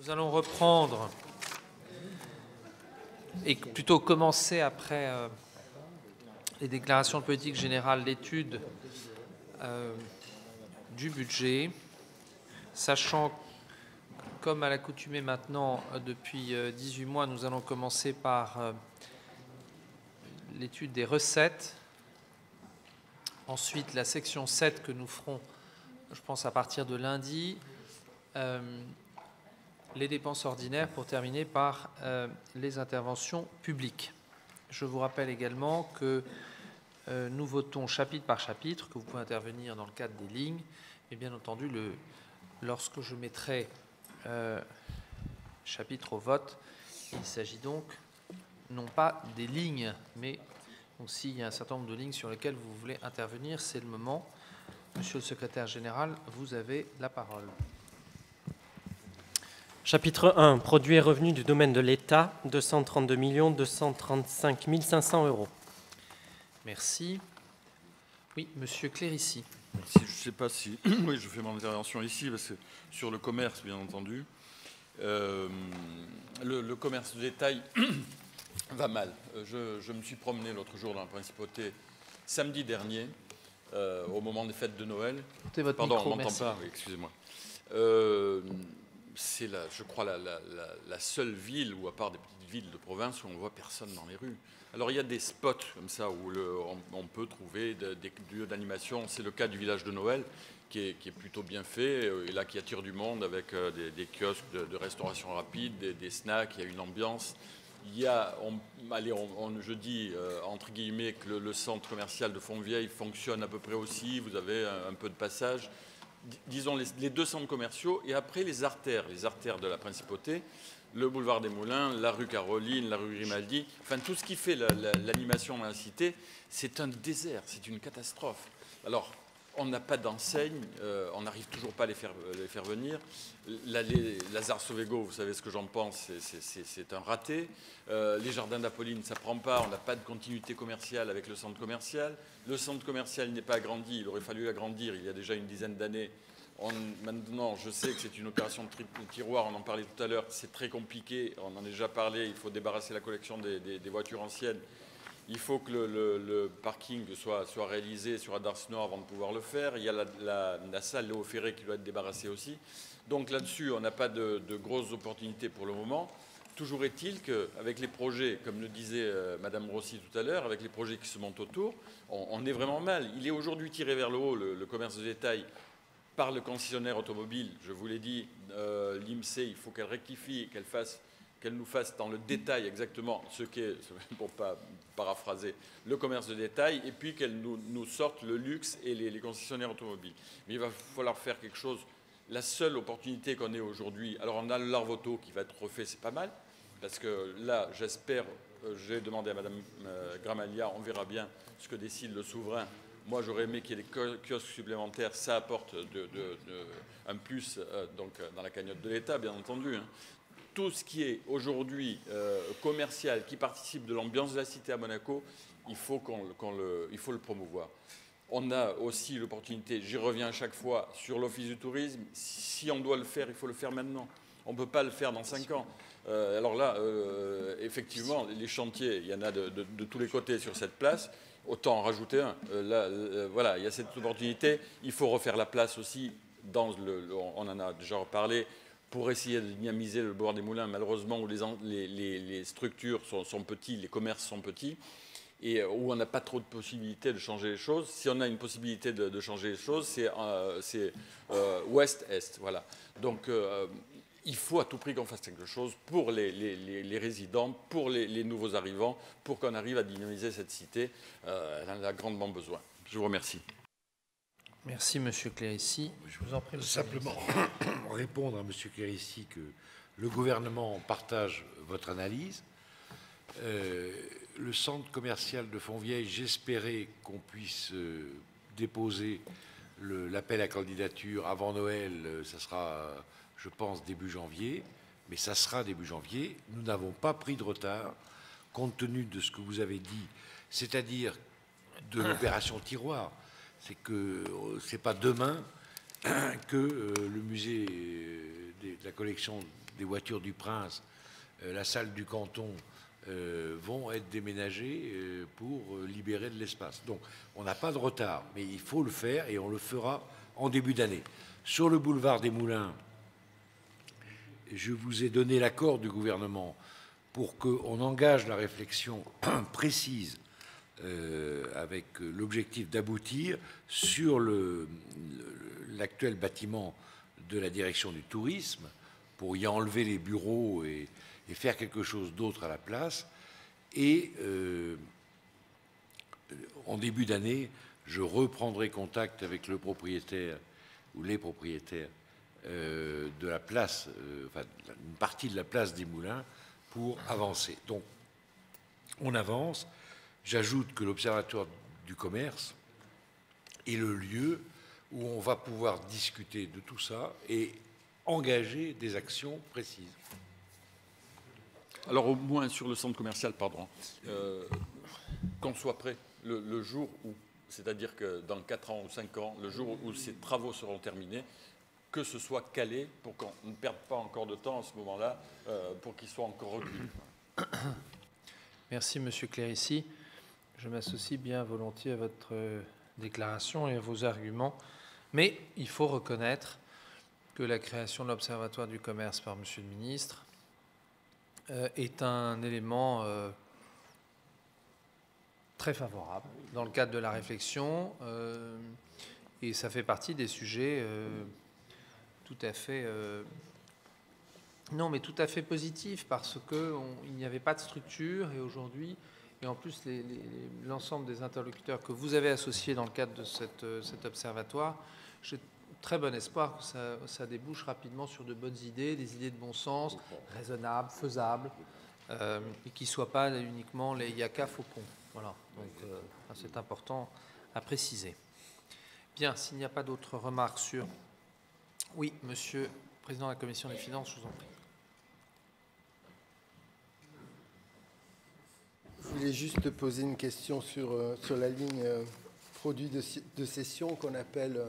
Nous allons reprendre et plutôt commencer après les déclarations de politique générale, l'étude du budget, sachant, comme à l'accoutumée maintenant depuis 18 mois, nous allons commencer par l'étude des recettes, ensuite la section 7 que nous ferons, je pense, à partir de lundi, les dépenses ordinaires pour terminer par les interventions publiques. Je vous rappelle également que nous votons chapitre par chapitre, que vous pouvez intervenir dans le cadre des lignes, mais bien entendu, lorsque je mettrai chapitre au vote, il s'agit donc non pas des lignes, mais aussi il y a un certain nombre de lignes sur lesquelles vous voulez intervenir, c'est le moment. Monsieur le secrétaire général, vous avez la parole. Chapitre 1, produits et revenus du domaine de l'État, 232 235 500 euros. Merci. Oui, monsieur Clérici. Merci. Je ne sais pas si... Oui, je fais mon intervention ici, parce que sur le commerce, bien entendu. Le commerce de détail va mal. Je me suis promené l'autre jour dans la Principauté, samedi dernier, au moment des fêtes de Noël. Votre Pardon, micro, on ne m'entend pas, oui, excusez-moi. C'est, je crois, la seule ville, ou à part des petites villes de province, où on ne voit personne dans les rues. Alors, il y a des spots comme ça où on peut trouver des lieux d'animation. C'est le cas du village de Noël, qui est plutôt bien fait, et là, qui attire du monde avec des kiosques de restauration rapide, des snacks, il y a une ambiance. Il y a, je dis entre guillemets que le centre commercial de Fontvieille fonctionne à peu près aussi, vous avez un peu de passage. Disons les deux centres commerciaux, et après les artères de la Principauté, le boulevard des Moulins, la rue Caroline, la rue Grimaldi, enfin tout ce qui fait l'animation dans la cité, c'est un désert, c'est une catastrophe. Alors, on n'a pas d'enseigne, on n'arrive toujours pas à les faire venir. Lazare Sovego, vous savez ce que j'en pense, c'est un raté. Les jardins d'Apolline, ça ne prend pas, on n'a pas de continuité commerciale avec le centre commercial. Le centre commercial n'est pas agrandi, il aurait fallu l'agrandir il y a déjà une dizaine d'années. Maintenant, je sais que c'est une opération de tiroir, on en parlait tout à l'heure, c'est très compliqué, on en a déjà parlé, il faut débarrasser la collection des voitures anciennes. Il faut que le parking soit réalisé sur Adars Nord avant de pouvoir le faire. Il y a la salle Léo Ferré qui doit être débarrassée aussi. Donc là-dessus, on n'a pas de grosses opportunités pour le moment. Toujours est-il qu'avec les projets, comme le disait Madame Rossi tout à l'heure, avec les projets qui se montent autour, on est vraiment mal. Il est aujourd'hui tiré vers le haut, le commerce de détail, par le concessionnaire automobile. Je vous l'ai dit, l'IMSEE, il faut qu'elle rectifie, qu'elle nous fasse dans le détail exactement ce qu'est, pour ne pas paraphraser, le commerce de détail, et puis qu'elle nous sorte le luxe et les concessionnaires automobiles. Mais il va falloir faire quelque chose. La seule opportunité qu'on ait aujourd'hui, alors on a le Larvoto qui va être refait, c'est pas mal, parce que là, j'espère, j'ai demandé à Madame Gramalia, on verra bien ce que décide le souverain. Moi, j'aurais aimé qu'il y ait des kiosques supplémentaires, ça apporte un plus donc, dans la cagnotte de l'État, bien entendu, hein. Tout ce qui est aujourd'hui commercial, qui participe de l'ambiance de la cité à Monaco, il faut le promouvoir. On a aussi l'opportunité, j'y reviens à chaque fois, sur l'Office du tourisme. Si on doit le faire, il faut le faire maintenant. On ne peut pas le faire dans 5 ans. Alors là, effectivement, les chantiers, il y en a de tous les côtés sur cette place. Autant en rajouter un. Voilà, il y a cette opportunité. Il faut refaire la place aussi. On en a déjà reparlé. Pour essayer de dynamiser le boulevard des Moulins, malheureusement, où les structures sont petites, les commerces sont petits, et où on n'a pas trop de possibilités de changer les choses. Si on a une possibilité de changer les choses, c'est ouest-est. Voilà. Donc, il faut à tout prix qu'on fasse quelque chose pour les résidents, pour les nouveaux arrivants, pour qu'on arrive à dynamiser cette cité. Elle en a grandement besoin. Je vous remercie. Merci, monsieur Clérici. Je vous en prie. Simplement répondre à monsieur Clérici que le gouvernement partage votre analyse. Le centre commercial de Fontvieille, j'espérais qu'on puisse déposer l'appel à candidature avant Noël. Ça sera, je pense, début janvier. Mais ça sera début janvier. Nous n'avons pas pris de retard, compte tenu de ce que vous avez dit, c'est-à-dire de l'opération tiroir. C'est que ce n'est pas demain que le musée de la collection des voitures du Prince, la salle du canton, vont être déménagés pour libérer de l'espace. Donc on n'a pas de retard, mais il faut le faire et on le fera en début d'année. Sur le boulevard des Moulins, je vous ai donné l'accord du gouvernement pour qu'on engage la réflexion précise avec l'objectif d'aboutir sur l'actuel bâtiment de la direction du tourisme pour y enlever les bureaux et faire quelque chose d'autre à la place. Et en début d'année, je reprendrai contact avec le propriétaire ou les propriétaires de la place, enfin une partie de la place des Moulins pour avancer. Donc, on avance. J'ajoute que l'Observatoire du commerce est le lieu où on va pouvoir discuter de tout ça et engager des actions précises. Alors au moins sur le centre commercial, pardon, qu'on soit prêt le jour où, c'est-à-dire que dans 4 ans ou 5 ans, le jour où ces travaux seront terminés, que ce soit calé pour qu'on ne perde pas encore de temps à ce moment-là, pour qu'il soit encore recueilli. Merci, Monsieur Clérici. Je m'associe bien volontiers à votre déclaration et à vos arguments, mais il faut reconnaître que la création de l'Observatoire du commerce par Monsieur le ministre est un élément très favorable dans le cadre de la réflexion et ça fait partie des sujets tout à fait tout à fait positifs parce qu'il n'y avait pas de structure et aujourd'hui, et en plus l'ensemble des interlocuteurs que vous avez associés dans le cadre de cet observatoire, j'ai très bon espoir que ça débouche rapidement sur de bonnes idées, des idées de bon sens, raisonnables, faisables, et qui ne soient pas uniquement les yaka faucons. Voilà, donc c'est important à préciser. Bien, s'il n'y a pas d'autres remarques sur... Oui, Monsieur le Président de la Commission des Finances, je vous en prie. Je voulais juste poser une question sur la ligne produits de cession qu'on appelle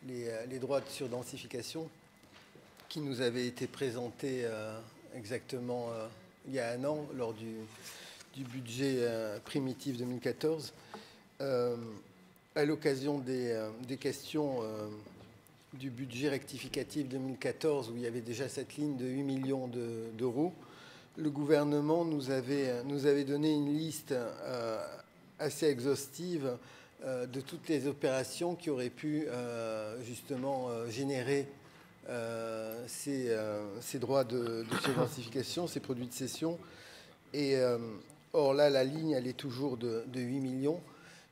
les droits de surdensification, qui nous avait été présenté exactement il y a 1 an lors du budget primitif 2014. À l'occasion des questions du budget rectificatif 2014, où il y avait déjà cette ligne de 8 millions d'euros, le gouvernement nous avait donné une liste assez exhaustive de toutes les opérations qui auraient pu justement générer ces droits de subvensification, ces produits de cession. Et or là, la ligne, elle est toujours de 8 millions.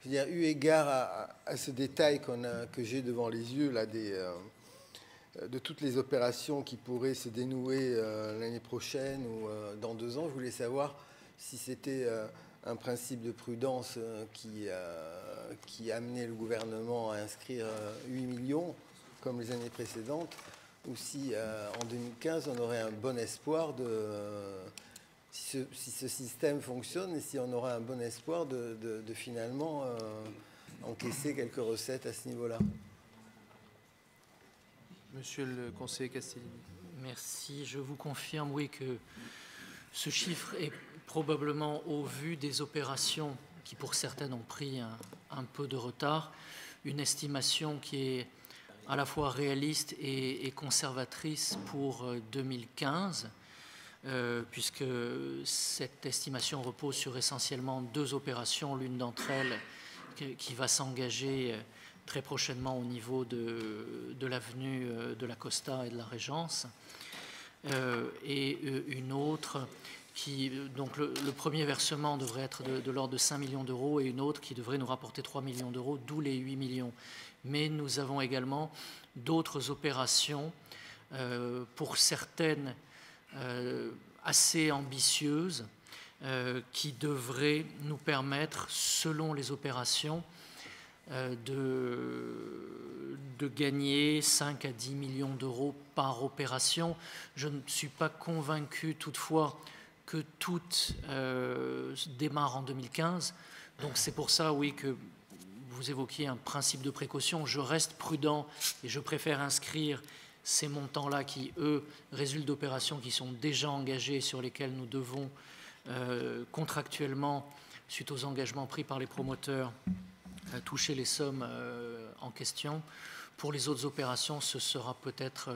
Je veux dire, eu égard à ce détail que j'ai devant les yeux là, de toutes les opérations qui pourraient se dénouer l'année prochaine ou dans 2 ans, je voulais savoir si c'était un principe de prudence qui amenait le gouvernement à inscrire 8 millions comme les années précédentes, ou si en 2015 on aurait un bon espoir si ce système fonctionne et si on aura un bon espoir de finalement encaisser quelques recettes à ce niveau-là. Monsieur le conseiller Castellini. Merci. Je vous confirme, oui, que ce chiffre est probablement au vu des opérations qui, pour certaines, ont pris un peu de retard, une estimation qui est à la fois réaliste et conservatrice pour 2015, puisque cette estimation repose sur essentiellement 2 opérations, l'une d'entre elles qui va s'engager très prochainement au niveau de l'avenue de la Costa et de la Régence, et une autre qui, donc le premier versement devrait être de l'ordre de 5 millions d'euros et une autre qui devrait nous rapporter 3 millions d'euros, d'où les 8 millions. Mais nous avons également d'autres opérations, pour certaines assez ambitieuses, qui devraient nous permettre, selon les opérations, de gagner 5 à 10 millions d'euros par opération. Je ne suis pas convaincu toutefois que toutes démarrent en 2015. Donc c'est pour ça, oui, que vous évoquiez un principe de précaution. Je reste prudent et je préfère inscrire ces montants-là qui, eux, résultent d'opérations qui sont déjà engagées, sur lesquelles nous devons contractuellement, suite aux engagements pris par les promoteurs, toucher les sommes en question. Pour les autres opérations, ce sera peut-être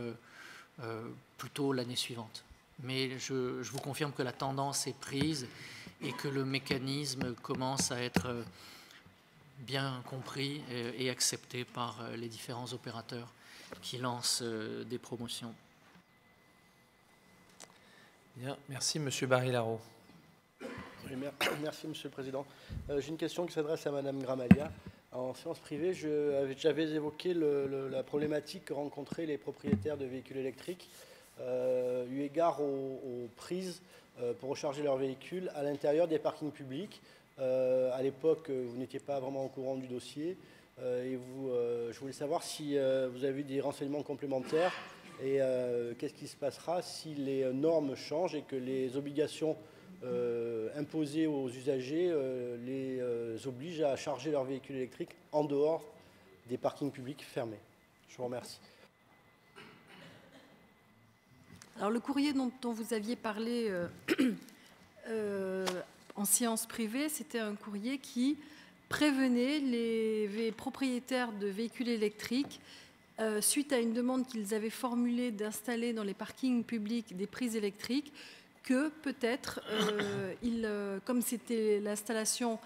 plutôt l'année suivante. Mais je vous confirme que la tendance est prise et que le mécanisme commence à être bien compris et accepté par les différents opérateurs qui lancent des promotions. Bien, merci Monsieur Barry-Laro. Oui, merci Monsieur le Président. J'ai une question qui s'adresse à Madame Gramalia. En séance privée, j'avais évoqué la problématique que rencontraient les propriétaires de véhicules électriques eu égard aux prises pour recharger leurs véhicules à l'intérieur des parkings publics. À l'époque, vous n'étiez pas vraiment au courant du dossier et je voulais savoir si vous avez eu des renseignements complémentaires et qu'est-ce qui se passera si les normes changent et que les obligations imposées aux usagers les obligent à charger leurs véhicules électriques en dehors des parkings publics fermés. Je vous remercie. Alors le courrier dont vous aviez parlé en séance privée, c'était un courrier qui prévenait les propriétaires de véhicules électriques suite à une demande qu'ils avaient formulée d'installer dans les parkings publics des prises électriques, que peut-être, comme c'était l'installation,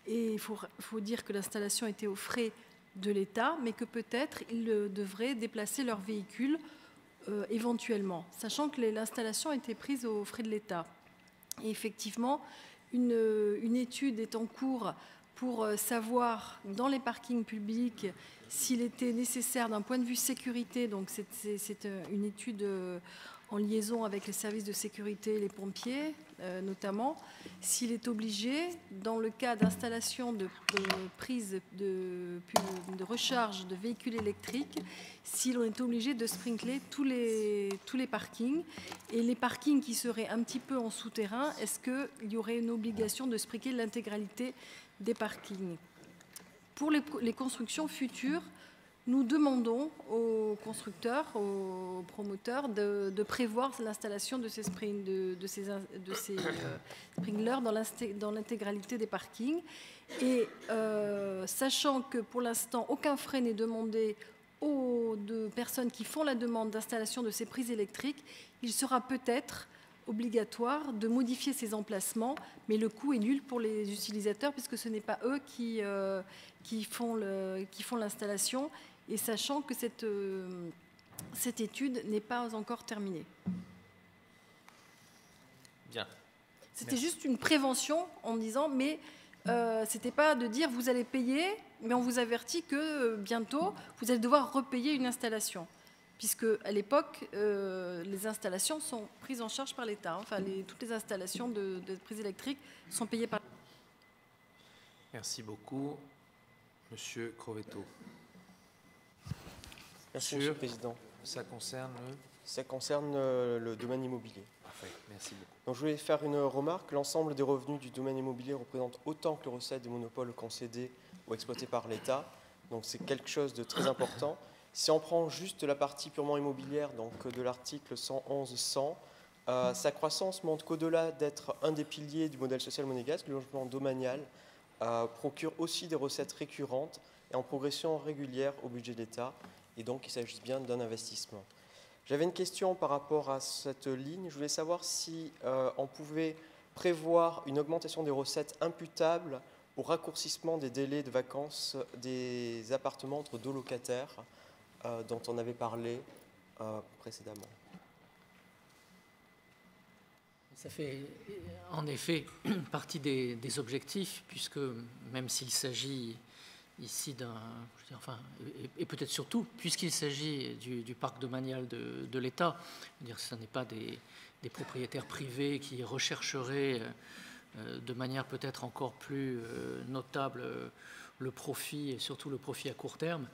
et il faut dire que l'installation était aux frais de l'État, mais que peut-être ils devraient déplacer leurs véhicules éventuellement, sachant que l'installation était prise aux frais de l'État. Et effectivement, une étude est en cours pour savoir, dans les parkings publics, s'il était nécessaire d'un point de vue sécurité, donc c'est une étude en liaison avec les services de sécurité, les pompiers notamment, s'il est obligé, dans le cas d'installation de prise de recharge de véhicules électriques, s'il est obligé de sprinkler tous les parkings. Et les parkings qui seraient un petit peu en souterrain, est-ce qu'il y aurait une obligation de sprinkler l'intégralité des parkings? Pour les constructions futures, nous demandons aux constructeurs, aux promoteurs de prévoir l'installation de ces sprinklers dans l'intégralité des parkings. Et sachant que pour l'instant, aucun frais n'est demandé aux personnes qui font la demande d'installation de ces prises électriques, il sera peut-être obligatoire de modifier ces emplacements, mais le coût est nul pour les utilisateurs puisque ce n'est pas eux qui font l'installation. Et sachant que cette étude n'est pas encore terminée. Bien. C'était juste une prévention en disant, mais ce n'était pas de dire vous allez payer, mais on vous avertit que bientôt, vous allez devoir repayer une installation. Puisque à l'époque, les installations sont prises en charge par l'État. Enfin, toutes les installations de prises électriques sont payées par l'État. Merci beaucoup. Monsieur Crovetto. Merci, Monsieur le Président. Ça concerne le domaine immobilier. Parfait, merci beaucoup. Donc, je voulais faire une remarque. L'ensemble des revenus du domaine immobilier représente autant que les recettes des monopoles concédés ou exploités par l'État. Donc, c'est quelque chose de très important. Si on prend juste la partie purement immobilière, donc de l'article 111.100, sa croissance montre qu'au-delà d'être un des piliers du modèle social monégasque, le logement domanial procure aussi des recettes récurrentes et en progression régulière au budget de l'État. Et donc, il s'agit bien d'un investissement. J'avais une question par rapport à cette ligne. Je voulais savoir si on pouvait prévoir une augmentation des recettes imputables au raccourcissement des délais de vacances des appartements entre deux locataires dont on avait parlé précédemment. Ça fait en effet partie des objectifs, puisque même s'il s'agit ici et peut-être surtout, puisqu'il s'agit du parc domanial de l'État, ce n'est pas des propriétaires privés qui rechercheraient de manière peut-être encore plus notable le profit, et surtout le profit à court terme.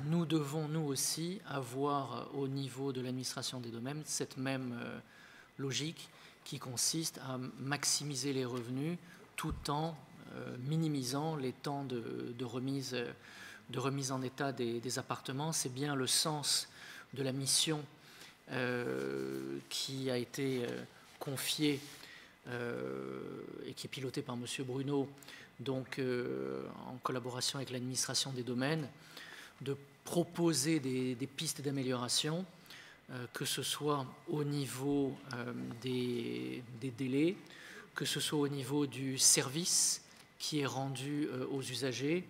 Nous devons, nous aussi, avoir au niveau de l'administration des domaines cette même logique qui consiste à maximiser les revenus tout en minimisant les temps de remise remise en état des appartements. C'est bien le sens de la mission qui a été confiée et qui est pilotée par M. Bruno, donc en collaboration avec l'administration des domaines, de proposer des pistes d'amélioration, que ce soit au niveau des délais, que ce soit au niveau du service qui est rendu aux usagers,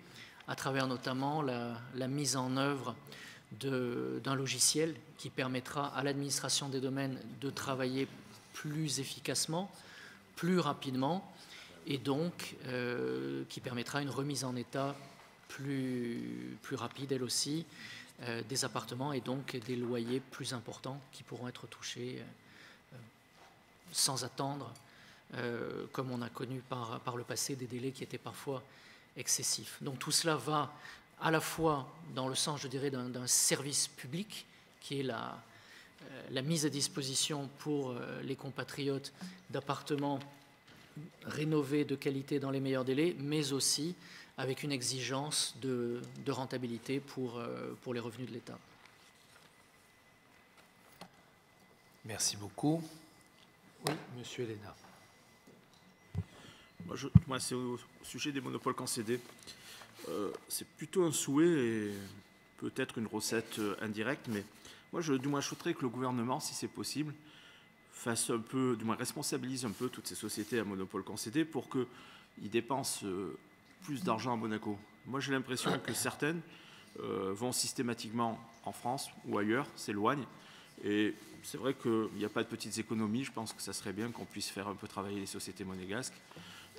à travers notamment la mise en œuvre d'un logiciel qui permettra à l'administration des domaines de travailler plus efficacement, plus rapidement, et donc qui permettra une remise en état plus rapide, elle aussi, des appartements et donc des loyers plus importants qui pourront être touchés sans attendre, comme on a connu par le passé des délais qui étaient parfois excessifs. Donc tout cela va à la fois dans le sens, je dirais, d'un service public qui est la mise à disposition pour les compatriotes d'appartements rénovés de qualité dans les meilleurs délais, mais aussi avec une exigence de rentabilité pour les revenus de l'État. Merci beaucoup. Oui, Monsieur Héléna. Moi, c'est au sujet des monopoles concédés. C'est plutôt un souhait et peut-être une recette indirecte, mais moi, je souhaiterais que le gouvernement, si c'est possible, fasse un peu, du moins responsabilise un peu toutes ces sociétés à monopole concédé pour qu'ils dépensent plus d'argent à Monaco. Moi, j'ai l'impression que certaines vont systématiquement en France ou ailleurs, s'éloignent. Et c'est vrai qu'il n'y a pas de petites économies. Je pense que ça serait bien qu'on puisse faire un peu travailler les sociétés monégasques.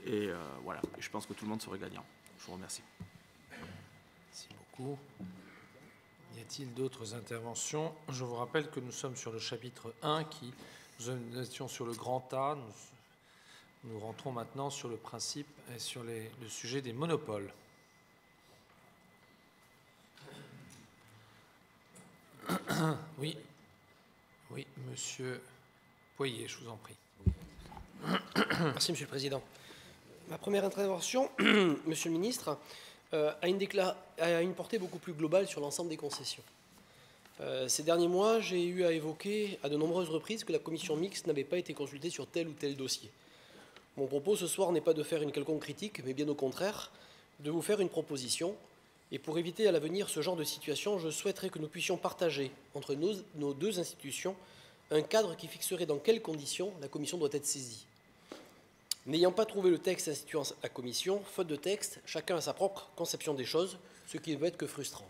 Et voilà, et je pense que tout le monde serait gagnant. Je vous remercie. Merci beaucoup. Y a-t-il d'autres interventions? Je vous rappelle que nous sommes sur le chapitre 1, nous étions sur le grand A. Nous rentrons maintenant sur le principe et sur le sujet des monopoles. Oui, Monsieur Poirier, je vous en prie. Merci, Monsieur le Président. Ma première intervention, Monsieur le Ministre, a une portée beaucoup plus globale sur l'ensemble des concessions. Ces derniers mois, j'ai eu à évoquer à de nombreuses reprises que la commission mixte n'avait pas été consultée sur tel ou tel dossier. Mon propos ce soir n'est pas de faire une quelconque critique, mais bien au contraire, de vous faire une proposition. Et pour éviter à l'avenir ce genre de situation, je souhaiterais que nous puissions partager entre nos deux institutions un cadre qui fixerait dans quelles conditions la commission doit être saisie. N'ayant pas trouvé le texte instituant la commission, faute de texte, chacun a sa propre conception des choses, ce qui ne peut être que frustrant.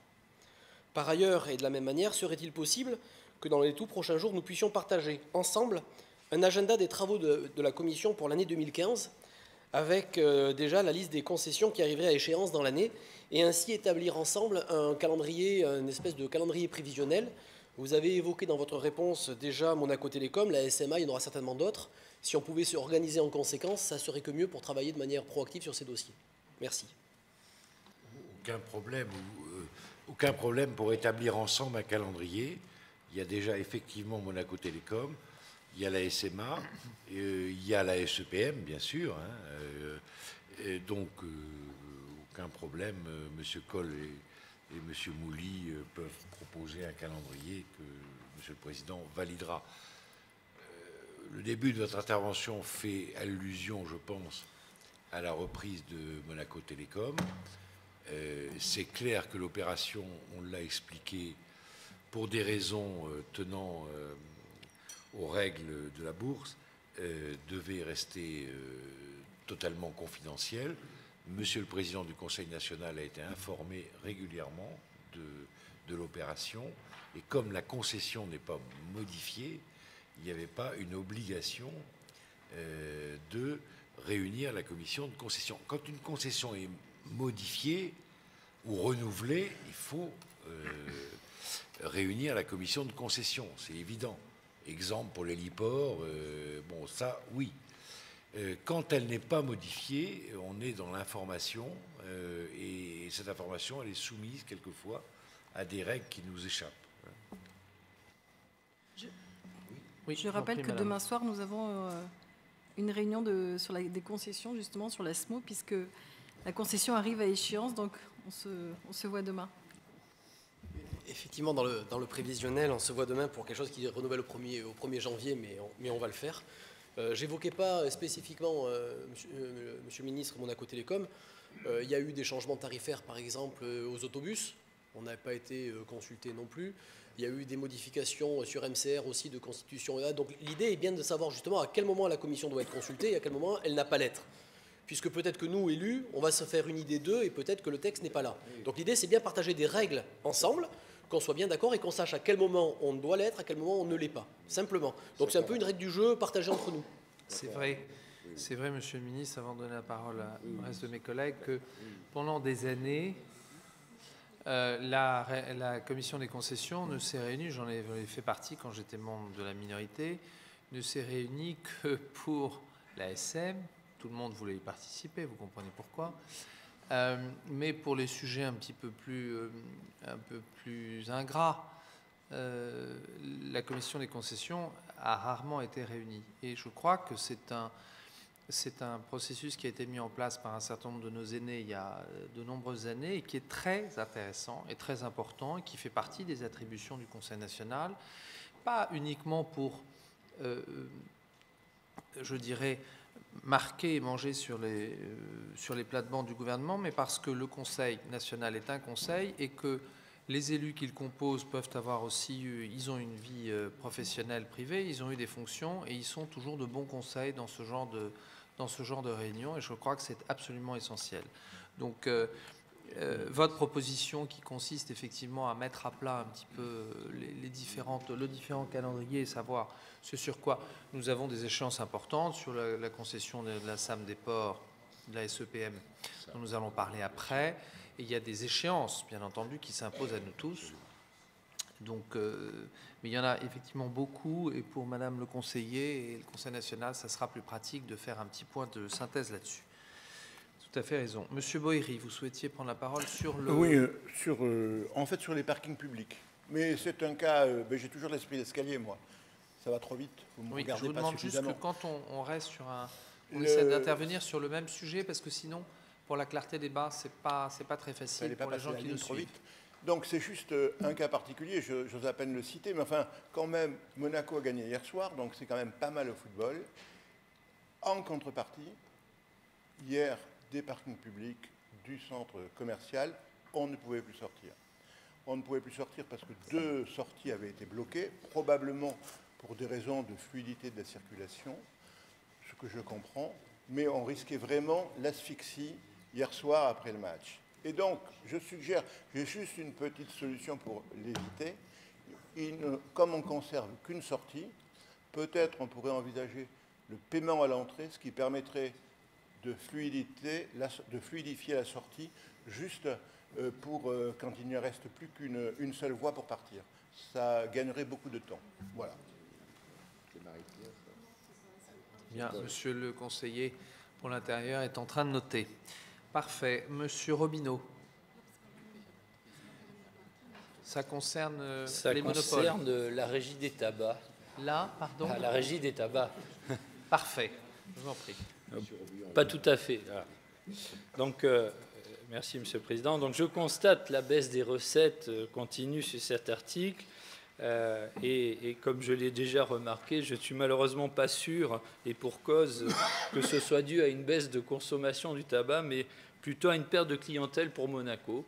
Par ailleurs, et de la même manière, serait-il possible que dans les tout prochains jours, nous puissions partager ensemble un agenda des travaux de la commission pour l'année 2015, avec déjà la liste des concessions qui arriveraient à échéance dans l'année, et ainsi établir ensemble un calendrier, une espèce de calendrier prévisionnel. Vous avez évoqué dans votre réponse déjà Monaco Télécom, la SMA, il y en aura certainement d'autres. Si on pouvait s'organiser en conséquence, ça serait que mieux pour travailler de manière proactive sur ces dossiers. Merci. Aucun problème pour établir ensemble un calendrier. Il y a déjà effectivement Monaco Télécom, il y a la SMA, il y a la SEPM, bien sûr. Donc, aucun problème. M. Coll et M. Mouly peuvent proposer un calendrier que M. le Président validera. Le début de votre intervention fait allusion, je pense, à la reprise de Monaco Télécom. C'est clair que l'opération, on l'a expliqué, pour des raisons tenant aux règles de la bourse, devait rester totalement confidentielle. Monsieur le Président du Conseil national a été informé régulièrement de l'opération, et comme la concession n'est pas modifiée, il n'y avait pas une obligation de réunir la commission de concession. Quand une concession est modifiée ou renouvelée, il faut réunir la commission de concession, c'est évident. Exemple pour l'héliport, bon ça oui. Quand elle n'est pas modifiée, on est dans l'information et cette information elle est soumise quelquefois à des règles qui nous échappent. Je rappelle que demain soir, nous avons une réunion sur des concessions, justement, sur la SMO, puisque la concession arrive à échéance. Donc, on se voit demain. Effectivement, dans le prévisionnel, on se voit demain pour quelque chose qui renouvelle au 1er janvier, mais on va le faire. J'évoquais pas spécifiquement, monsieur le ministre, Monaco Télécom. Il y a eu des changements tarifaires, par exemple, aux autobus. On n'a pas été consulté non plus. Il y a eu des modifications sur MCR aussi de constitution. Donc l'idée est bien de savoir justement à quel moment la commission doit être consultée et à quel moment elle n'a pas l'être. Puisque peut-être que nous, élus, on va se faire une idée d'eux et peut-être que le texte n'est pas là. Donc l'idée, c'est bien partager des règles ensemble, qu'on soit bien d'accord et qu'on sache à quel moment on doit l'être, à quel moment on ne l'est pas. Simplement. Donc c'est un peu une règle du jeu partagée entre nous. C'est vrai, monsieur le ministre, avant de donner la parole au reste de mes collègues, que pendant des années, la commission des concessions ne s'est réunie, j'en ai fait partie quand j'étais membre de la minorité, ne s'est réunie que pour la SM. Tout le monde voulait y participer, vous comprenez pourquoi. Mais pour les sujets un peu plus ingrats, la commission des concessions a rarement été réunie. Et je crois que c'est un processus qui a été mis en place par un certain nombre de nos aînés il y a de nombreuses années et qui est très intéressant et très important et qui fait partie des attributions du Conseil national, pas uniquement pour, je dirais, marquer et manger sur les plates-bandes du gouvernement, mais parce que le Conseil national est un conseil et que les élus qu'il compose peuvent avoir aussi, ils ont une vie professionnelle privée, ils ont eu des fonctions et ils sont toujours de bons conseils dans ce genre de réunion et je crois que c'est absolument essentiel. Donc votre proposition qui consiste effectivement à mettre à plat un petit peu le différent calendrier et savoir ce sur quoi nous avons des échéances importantes sur la concession de la SAM des ports, de la SEPM, dont nous allons parler après. Et il y a des échéances, bien entendu, qui s'imposent à nous tous. Donc, mais il y en a effectivement beaucoup. Et pour Madame le conseiller et le Conseil national, ça sera plus pratique de faire un petit point de synthèse là-dessus. Tout à fait raison. Monsieur Boéry, vous souhaitiez prendre la parole sur le... Oui, en fait sur les parkings publics. Mais c'est un cas, j'ai toujours l'esprit d'escalier, moi. Ça va trop vite, vous me regardez je vous pas demande juste suffisamment. que quand on reste sur on essaie d'intervenir sur le même sujet, parce que sinon, pour la clarté des débats, c'est pas très facile pour les gens qui nous suivent. Donc c'est juste un cas particulier, j'ose à peine le citer, mais enfin, quand même, Monaco a gagné hier soir, donc c'est quand même pas mal au football. En contrepartie, hier, des parkings publics du centre commercial, on ne pouvait plus sortir. On ne pouvait plus sortir parce que 2 sorties avaient été bloquées, probablement pour des raisons de fluidité de la circulation, ce que je comprends, mais on risquait vraiment l'asphyxie hier soir après le match. Et donc, je suggère, j'ai juste une petite solution pour l'éviter. Comme on ne conserve qu'une sortie, peut-être on pourrait envisager le paiement à l'entrée, ce qui permettrait de fluidifier la sortie, juste pour quand il ne reste plus qu'une seule voie pour partir. Ça gagnerait beaucoup de temps. Voilà. Bien, monsieur le conseiller pour l'intérieur est en train de noter. Parfait. Monsieur Robineau. Ça concerne les monopoles. Ça concerne la régie des tabacs. Là, pardon. La régie des tabacs. Parfait. Je vous en prie. Pas tout à fait. Donc, merci, Monsieur le Président. Donc, je constate la baisse des recettes continue sur cet article. Et comme je l'ai déjà remarqué, je ne suis malheureusement pas sûr, et pour cause, que ce soit dû à une baisse de consommation du tabac, mais plutôt à une perte de clientèle pour Monaco.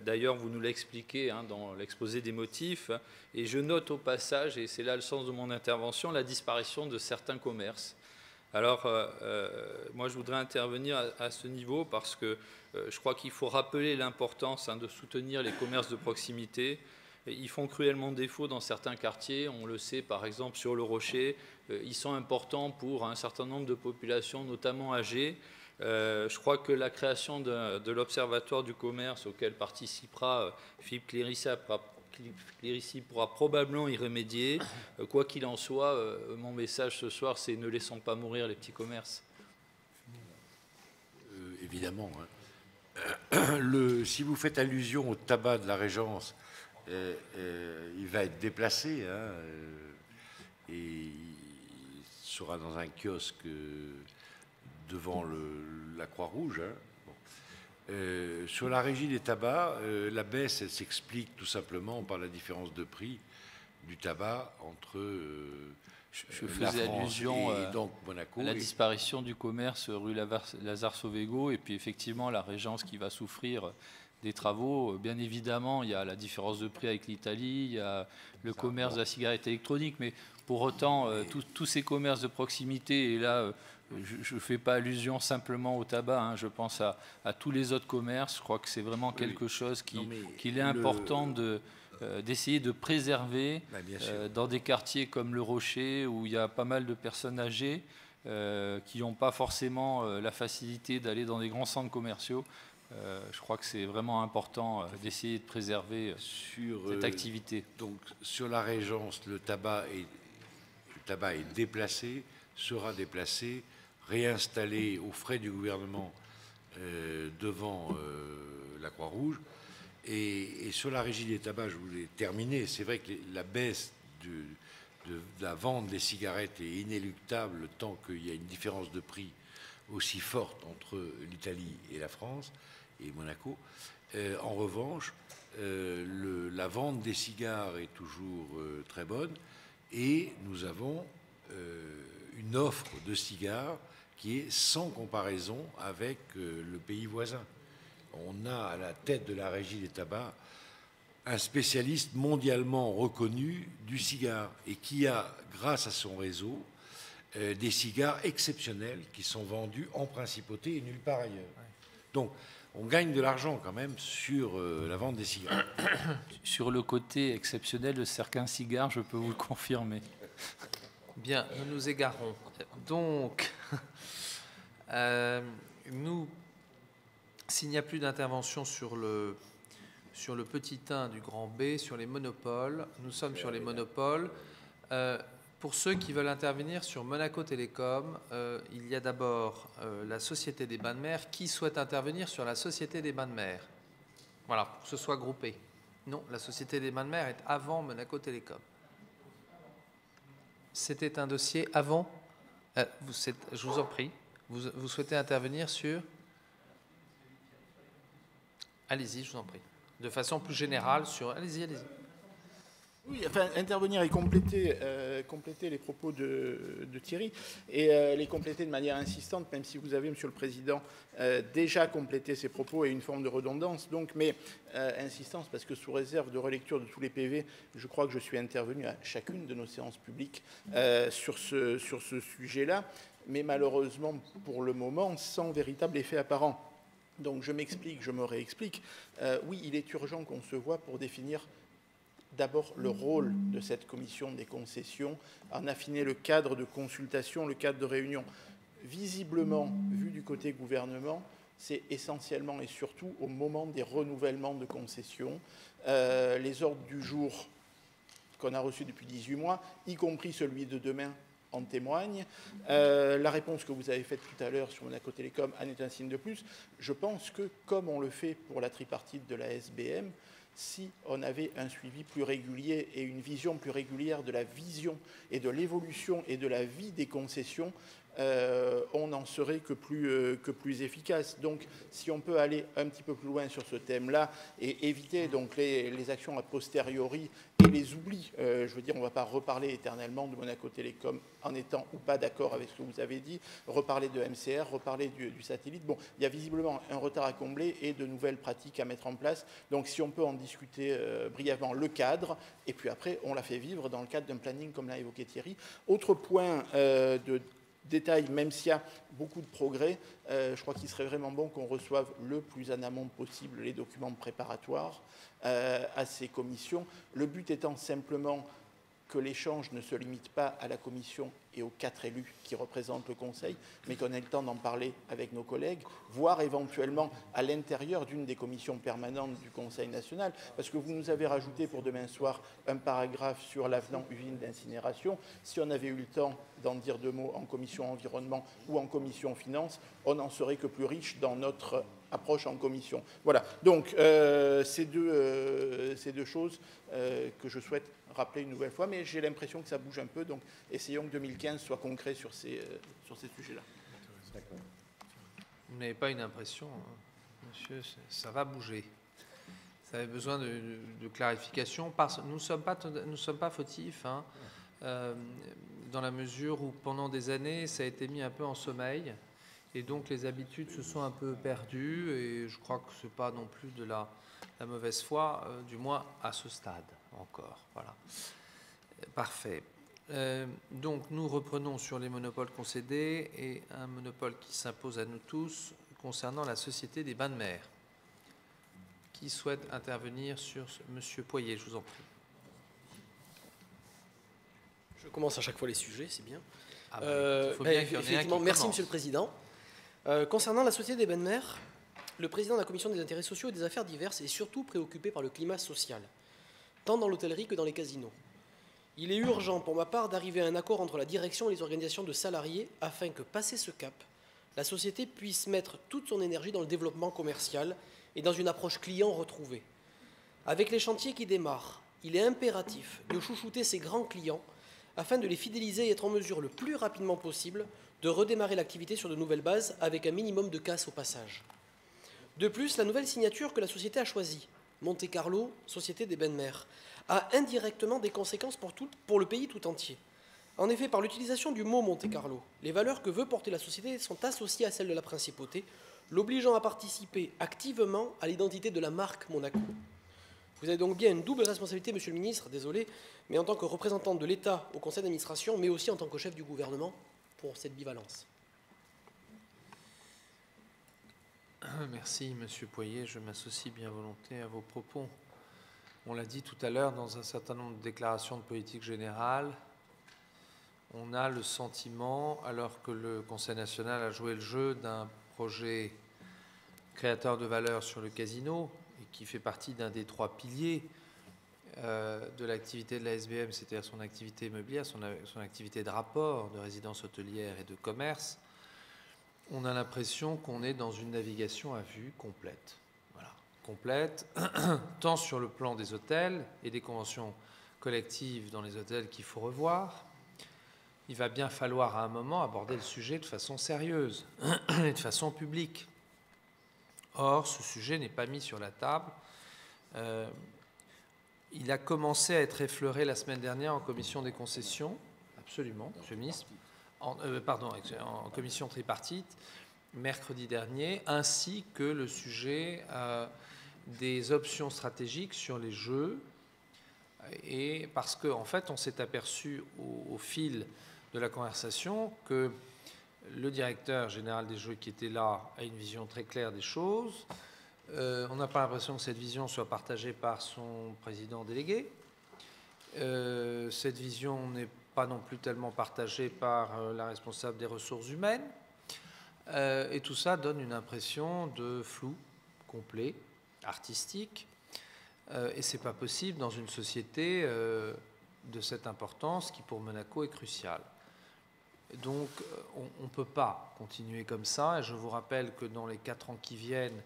D'ailleurs, vous nous l'expliquez dans l'exposé des motifs, et je note au passage, et c'est là le sens de mon intervention, la disparition de certains commerces. Alors, moi, je voudrais intervenir à ce niveau parce que je crois qu'il faut rappeler l'importance de soutenir les commerces de proximité. Ils font cruellement défaut dans certains quartiers, on le sait par exemple sur le Rocher, ils sont importants pour un certain nombre de populations, notamment âgées. Je crois que la création de l'Observatoire du commerce auquel participera Philippe Clérici pourra probablement y remédier. Quoi qu'il en soit, mon message ce soir, c'est ne laissons pas mourir les petits commerces. Évidemment. Si vous faites allusion au tabac de la Régence, il va être déplacé et il sera dans un kiosque devant la Croix-Rouge. Sur la régie des tabacs, la baisse, elle s'explique tout simplement par la différence de prix du tabac entre je la faisais France allusion et donc Monaco. à la disparition du commerce rue Lazare-Sauvégo, et puis effectivement la Régence qui va souffrir des travaux. Bien évidemment, il y a la différence de prix avec l'Italie, il y a le commerce de la cigarette électronique, mais pour autant, tous ces commerces de proximité, et là, je ne fais pas allusion simplement au tabac, hein, je pense à tous les autres commerces. Je crois que c'est vraiment quelque chose qu'il est important d'essayer de préserver dans des quartiers comme le Rocher, où il y a pas mal de personnes âgées qui n'ont pas forcément la facilité d'aller dans des grands centres commerciaux. Je crois que c'est vraiment important d'essayer de préserver cette activité. Donc sur la Régence, le tabac est déplacé, sera déplacé, réinstallé aux frais du gouvernement devant la Croix-Rouge. Et sur la régie des tabacs, je voulais terminer. C'est vrai que la baisse de la vente des cigarettes est inéluctable tant qu'il y a une différence de prix aussi forte entre l'Italie et la France et Monaco. En revanche, la vente des cigares est toujours très bonne et nous avons une offre de cigares qui est sans comparaison avec le pays voisin. On a à la tête de la régie des tabacs un spécialiste mondialement reconnu du cigare et qui a, grâce à son réseau, des cigares exceptionnels qui sont vendus en principauté et nulle part ailleurs. Ouais. Donc, on gagne de l'argent quand même sur la vente des cigares. Sur le côté exceptionnel de certains cigares, je peux vous le confirmer. Bien, nous nous égarons. Donc, s'il n'y a plus d'intervention sur le petit 1 du grand B, sur les monopoles, nous sommes sur les monopoles. Pour ceux qui veulent intervenir sur Monaco Télécom, il y a d'abord la Société des Bains de Mer. Qui souhaite intervenir sur la Société des Bains de Mer? Voilà, pour que ce soit groupé. Non, la Société des Bains de Mer est avant Monaco Télécom. C'était un dossier avant. Je vous en prie. Vous souhaitez intervenir sur... Allez-y, je vous en prie. De façon plus générale sur... Allez-y, allez-y. Oui, enfin, intervenir et compléter les propos de Thierry et les compléter de manière insistante, même si vous avez, Monsieur le Président, déjà complété ces propos et une forme de redondance. Donc, mais insistance parce que sous réserve de relecture de tous les PV, je crois que je suis intervenu à chacune de nos séances publiques sur ce sujet-là, mais malheureusement pour le moment sans véritable effet apparent. Donc je m'explique, je me réexplique. Oui, il est urgent qu'on se voit pour définir d'abord le rôle de cette commission des concessions, en affiner le cadre de consultation, le cadre de réunion. Visiblement, vu du côté gouvernement, c'est essentiellement et surtout au moment des renouvellements de concessions. Les ordres du jour qu'on a reçus depuis 18 mois, y compris celui de demain, en témoigne. La réponse que vous avez faite tout à l'heure sur Monaco Télécom en est un signe de plus. Je pense que, comme on le fait pour la tripartite de la SBM, si on avait un suivi plus régulier et une vision plus régulière de la vision et de l'évolution et de la vie des concessions, on n'en serait que plus efficace. Donc, si on peut aller un petit peu plus loin sur ce thème-là et éviter donc les actions a posteriori et les oublis, je veux dire, on ne va pas reparler éternellement de Monaco Télécom en étant ou pas d'accord avec ce que vous avez dit, reparler de MCR, reparler du satellite. Bon, il y a visiblement un retard à combler et de nouvelles pratiques à mettre en place. Donc, si on peut en discuter brièvement le cadre, et puis après, on l'a fait vivre dans le cadre d'un planning comme l'a évoqué Thierry. Autre point de détail, même s'il y a beaucoup de progrès, je crois qu'il serait vraiment bon qu'on reçoive le plus en amont possible les documents préparatoires à ces commissions. Le but étant simplement que l'échange ne se limite pas à la commission et aux 4 élus qui représentent le Conseil, mais qu'on ait le temps d'en parler avec nos collègues, voire éventuellement à l'intérieur d'une des commissions permanentes du Conseil national, parce que vous nous avez rajouté pour demain soir un paragraphe sur l'avenant usine d'incinération. Si on avait eu le temps d'en dire 2 mots en commission environnement ou en commission finance, on n'en serait que plus riche dans notre approche en commission. Voilà, donc ces deux choses que je souhaite rappeler une nouvelle fois, mais j'ai l'impression que ça bouge un peu, donc essayons que 2015 soit concret sur ces sujets-là. Vous n'avez pas une impression, hein. monsieur, ça va bouger. Ça avait besoin de clarification. Nous ne sommes pas fautifs, hein, dans la mesure où pendant des années, ça a été mis un peu en sommeil. Et donc les habitudes se sont un peu perdues. Et je crois que ce n'est pas non plus de la mauvaise foi, du moins à ce stade encore. Voilà. Parfait. Donc nous reprenons sur les monopoles concédés et un monopole qui s'impose à nous tous concernant la Société des Bains de Mer. Qui souhaite intervenir sur Monsieur Poirier, je vous en prie. Je commence à chaque fois les sujets, c'est bien. Il faut bien qu'il y en ait un qui merci commence. Monsieur le Président. Concernant la Société des Bains de Mer, le président de la Commission des intérêts sociaux et des affaires diverses est surtout préoccupé par le climat social, tant dans l'hôtellerie que dans les casinos. Il est urgent, pour ma part, d'arriver à un accord entre la direction et les organisations de salariés afin que, passé ce cap, la société puisse mettre toute son énergie dans le développement commercial et dans une approche client retrouvée. Avec les chantiers qui démarrent, il est impératif de chouchouter ces grands clients afin de les fidéliser et être en mesure le plus rapidement possible de redémarrer l'activité sur de nouvelles bases avec un minimum de casse au passage. De plus, la nouvelle signature que la société a choisie, Monte Carlo, Société des Bains de Mer, a indirectement des conséquences pour le pays tout entier. En effet, par l'utilisation du mot Monte Carlo, les valeurs que veut porter la société sont associées à celles de la principauté, l'obligeant à participer activement à l'identité de la marque Monaco. Vous avez donc bien une double responsabilité, Monsieur le Ministre, désolé, mais en tant que représentant de l'État au conseil d'administration, mais aussi en tant que chef du gouvernement, pour cette bivalence. Merci, Monsieur Poirier. Je m'associe bien volontiers à vos propos. On l'a dit tout à l'heure dans un certain nombre de déclarations de politique générale, on a le sentiment, alors que le Conseil national a joué le jeu d'un projet créateur de valeur sur le casino, et qui fait partie d'un des 3 piliers de l'activité de la SBM, c'est-à-dire son activité immobilière, son activité de rapport, de résidence hôtelière et de commerce, on a l'impression qu'on est dans une navigation à vue complète. Voilà, complète, tant sur le plan des hôtels et des conventions collectives dans les hôtels qu'il faut revoir. Il va bien falloir à un moment aborder le sujet de façon sérieuse et de façon publique. Or, ce sujet n'est pas mis sur la table. Il a commencé à être effleuré la semaine dernière en commission des concessions, absolument, Monsieur le ministre, en commission tripartite, mercredi dernier, ainsi que le sujet des options stratégiques sur les jeux. Et parce qu'en fait, on s'est aperçu au fil de la conversation que le directeur général des jeux qui était là a une vision très claire des choses. On n'a pas l'impression que cette vision soit partagée par son président délégué. Cette vision n'est pas non plus tellement partagée par la responsable des ressources humaines. Et tout ça donne une impression de flou complet, artistique. Et ce n'est pas possible dans une société de cette importance qui, pour Monaco, est cruciale. Donc, on ne peut pas continuer comme ça. Et je vous rappelle que dans les 4 ans qui viennent,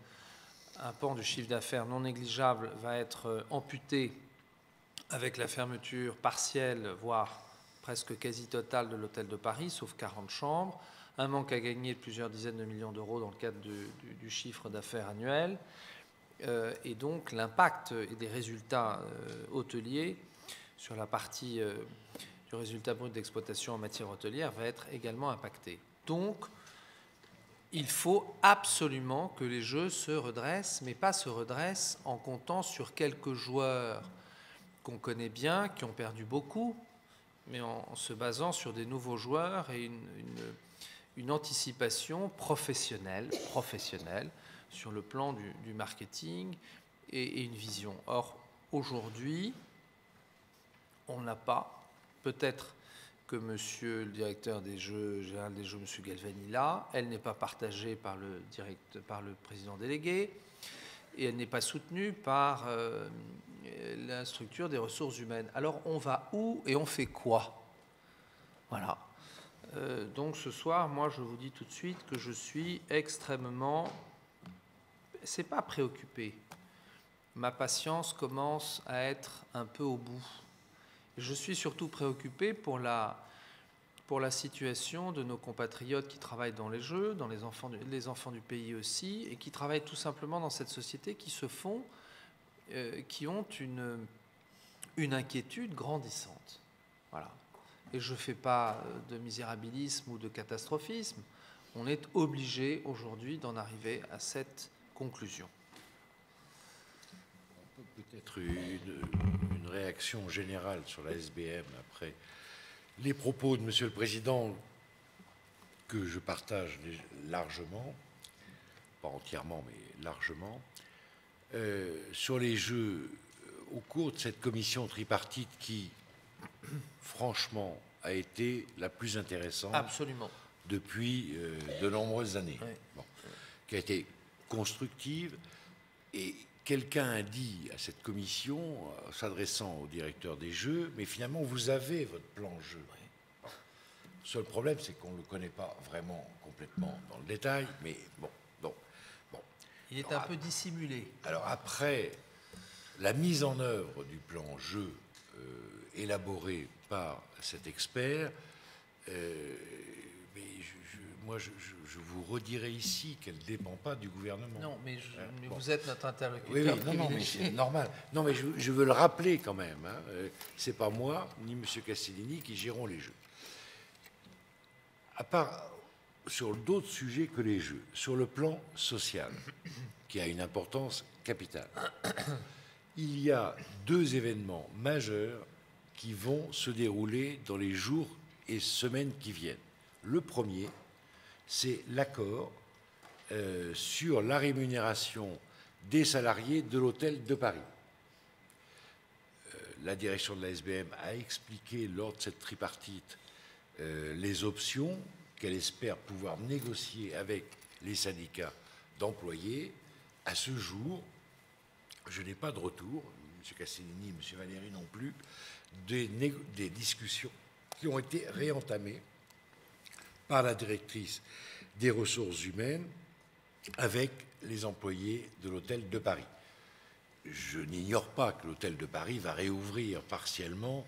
un pan du chiffre d'affaires non négligeable va être amputé avec la fermeture partielle, voire presque quasi totale de l'hôtel de Paris, sauf 40 chambres, un manque à gagner de plusieurs dizaines de millions d'euros dans le cadre du chiffre d'affaires annuel, et donc l'impact des résultats hôteliers sur la partie du résultat brut d'exploitation en matière hôtelière va être également impacté. Donc, il faut absolument que les jeux se redressent, mais pas se redressent en comptant sur quelques joueurs qu'on connaît bien, qui ont perdu beaucoup, mais en se basant sur des nouveaux joueurs et une anticipation professionnelle sur le plan du marketing et une vision. Or, aujourd'hui, on n'a pas, peut-être que monsieur le directeur des Jeux, général des Jeux, monsieur Galvani, là, elle n'est pas partagée par le président délégué et elle n'est pas soutenue par la structure des ressources humaines. Alors on va où et on fait quoi? Voilà. Donc ce soir, moi je vous dis tout de suite que je suis extrêmement, c'est pas préoccupé, ma patience commence à être un peu au bout. Je suis surtout préoccupé pour la pour la situation de nos compatriotes qui travaillent dans les jeux, dans les enfants du pays aussi, et qui travaillent tout simplement dans cette société, qui ont une inquiétude grandissante. Voilà. Et je ne fais pas de misérabilisme ou de catastrophisme. On est obligé aujourd'hui d'en arriver à cette conclusion. On peut peut-être une réaction générale sur la SBM après les propos de Monsieur le Président, que je partage largement, pas entièrement, mais largement, sur les jeux au cours de cette commission tripartite qui, franchement, a été la plus intéressante. Absolument. Depuis de nombreuses années, Oui. bon, qui a été constructive. Et quelqu'un a dit à cette commission, s'adressant au directeur des jeux, mais finalement, vous avez votre plan jeu. Oui. Le seul problème, c'est qu'on ne le connaît pas vraiment complètement dans le détail, mais bon. Il est un peu dissimulé. Alors après la mise en œuvre du plan jeu élaboré par cet expert, moi, je vous redirai ici qu'elle ne dépend pas du gouvernement. Non, mais vous êtes notre interlocuteur. Oui, non, mais c'est normal. Non, mais je veux le rappeler quand même. Hein. Ce n'est pas moi, ni M. Castellini qui gérons les jeux. À part sur d'autres sujets que les jeux, sur le plan social, qui a une importance capitale, il y a 2 événements majeurs qui vont se dérouler dans les jours et semaines qui viennent. Le premier, c'est l'accord sur la rémunération des salariés de l'hôtel de Paris. La direction de la SBM a expliqué lors de cette tripartite les options qu'elle espère pouvoir négocier avec les syndicats d'employés. À ce jour, je n'ai pas de retour, M. Castellini, M. Valéry non plus, des discussions qui ont été réentamées par la directrice des ressources humaines avec les employés de l'hôtel de Paris. Je n'ignore pas que l'hôtel de Paris va réouvrir partiellement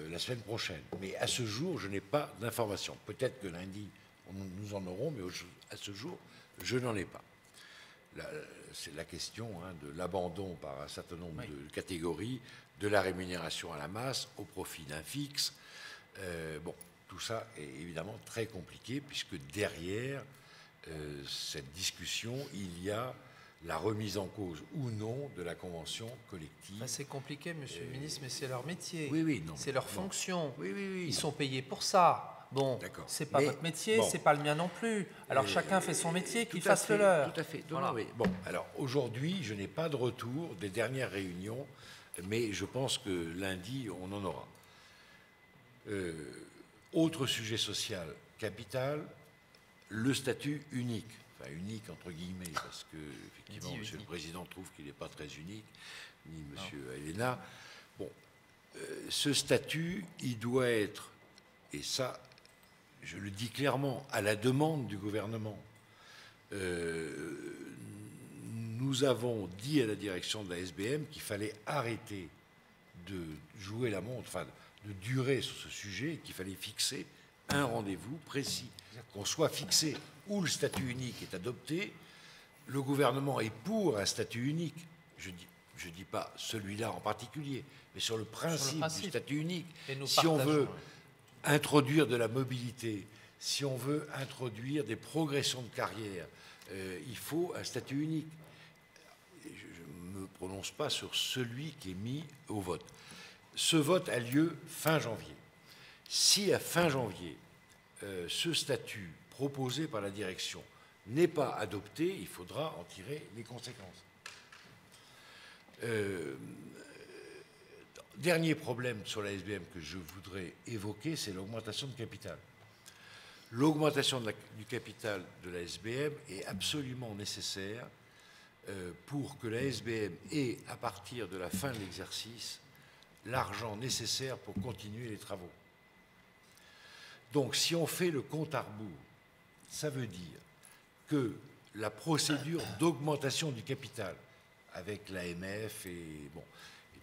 la semaine prochaine. Mais à ce jour, je n'ai pas d'informations. Peut-être que lundi, nous en aurons, mais à ce jour, je n'en ai pas. C'est la question de l'abandon par un certain nombre de catégories de la rémunération à la masse au profit d'un fixe. Tout ça est évidemment très compliqué puisque derrière cette discussion, il y a la remise en cause ou non de la convention collective. C'est compliqué, Monsieur le ministre, mais c'est leur métier. Oui, c'est leur fonction. Oui. Ils sont payés pour ça. Bon, c'est pas votre métier, c'est pas le mien non plus. Alors chacun fait son métier, qu'il fasse le leur. Tout à fait. Voilà. Bon, alors aujourd'hui, je n'ai pas de retour des dernières réunions, mais je pense que lundi, on en aura. Autre sujet social capital, le statut unique. Enfin, unique entre guillemets, parce que, effectivement, Monsieur le Président trouve qu'il n'est pas très unique, ni Monsieur Elena. Bon, ce statut, il doit être, et ça, je le dis clairement, à la demande du gouvernement. Nous avons dit à la direction de la SBM qu'il fallait arrêter de jouer la montre, enfin, de durer sur ce sujet, et qu'il fallait fixer un rendez-vous précis, qu'on soit fixé où le statut unique est adopté. Le gouvernement est pour un statut unique. Je dis pas celui-là en particulier, mais sur le principe du statut unique. Si on veut introduire de la mobilité, si on veut introduire des progressions de carrière, il faut un statut unique. Je ne me prononce pas sur celui qui est mis au vote. Ce vote a lieu fin janvier. Si à fin janvier, ce statut proposé par la direction n'est pas adopté, il faudra en tirer les conséquences. Dernier problème sur la SBM que je voudrais évoquer, c'est l'augmentation de capital. L'augmentation du capital de la SBM est absolument nécessaire pour que la SBM ait, à partir de la fin de l'exercice, l'argent nécessaire pour continuer les travaux. Donc, si on fait le compte à rebours, ça veut dire que la procédure d'augmentation du capital avec l'AMF et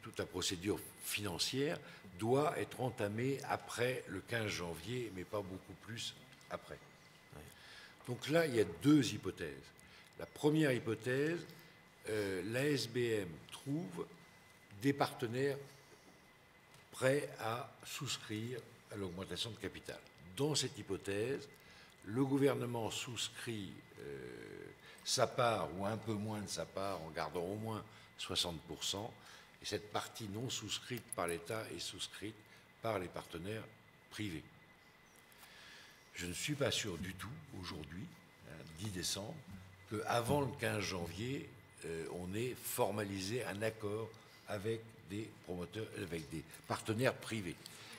toute la procédure financière doit être entamée après le 15 janvier, mais pas beaucoup plus après. Donc là, il y a deux hypothèses. La première hypothèse, l'ASBM trouve des partenaires prêts à souscrire à l'augmentation de capital. Dans cette hypothèse, le gouvernement souscrit sa part ou un peu moins de sa part en gardant au moins 60%, et cette partie non souscrite par l'État est souscrite par les partenaires privés. Je ne suis pas sûr du tout, aujourd'hui, 10 décembre, qu'avant le 15 janvier, on ait formalisé un accord avec des promoteurs, avec des partenaires privés.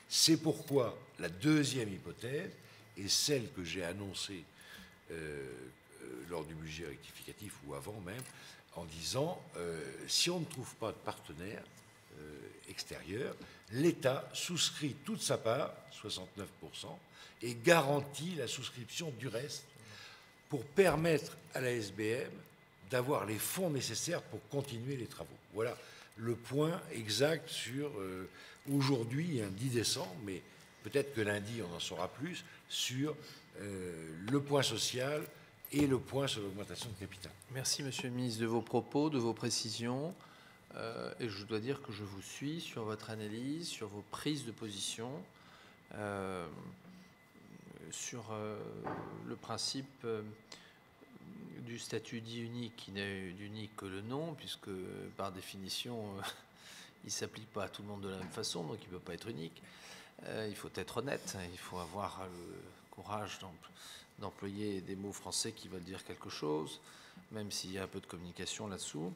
C'est pourquoi la deuxième hypothèse est celle que j'ai annoncée lors du budget rectificatif ou avant même, en disant si on ne trouve pas de partenaire extérieur, l'État souscrit toute sa part, 69%, et garantit la souscription du reste pour permettre à la SBM d'avoir les fonds nécessaires pour continuer les travaux. Voilà le point exact sur aujourd'hui, 10 décembre, mais peut-être que lundi on en saura plus, sur le point social et le point sur l'augmentation de capital. Merci, Monsieur le Ministre, de vos propos, de vos précisions. Et je dois dire que je vous suis sur votre analyse, sur vos prises de position, sur le principe du statut dit unique, qui n'est d'unique que le nom, puisque par définition, il ne s'applique pas à tout le monde de la même façon, donc il ne peut pas être unique. Il faut être honnête, il faut avoir le courage d'employer des mots français qui veulent dire quelque chose, même s'il y a un peu de communication là-dessous.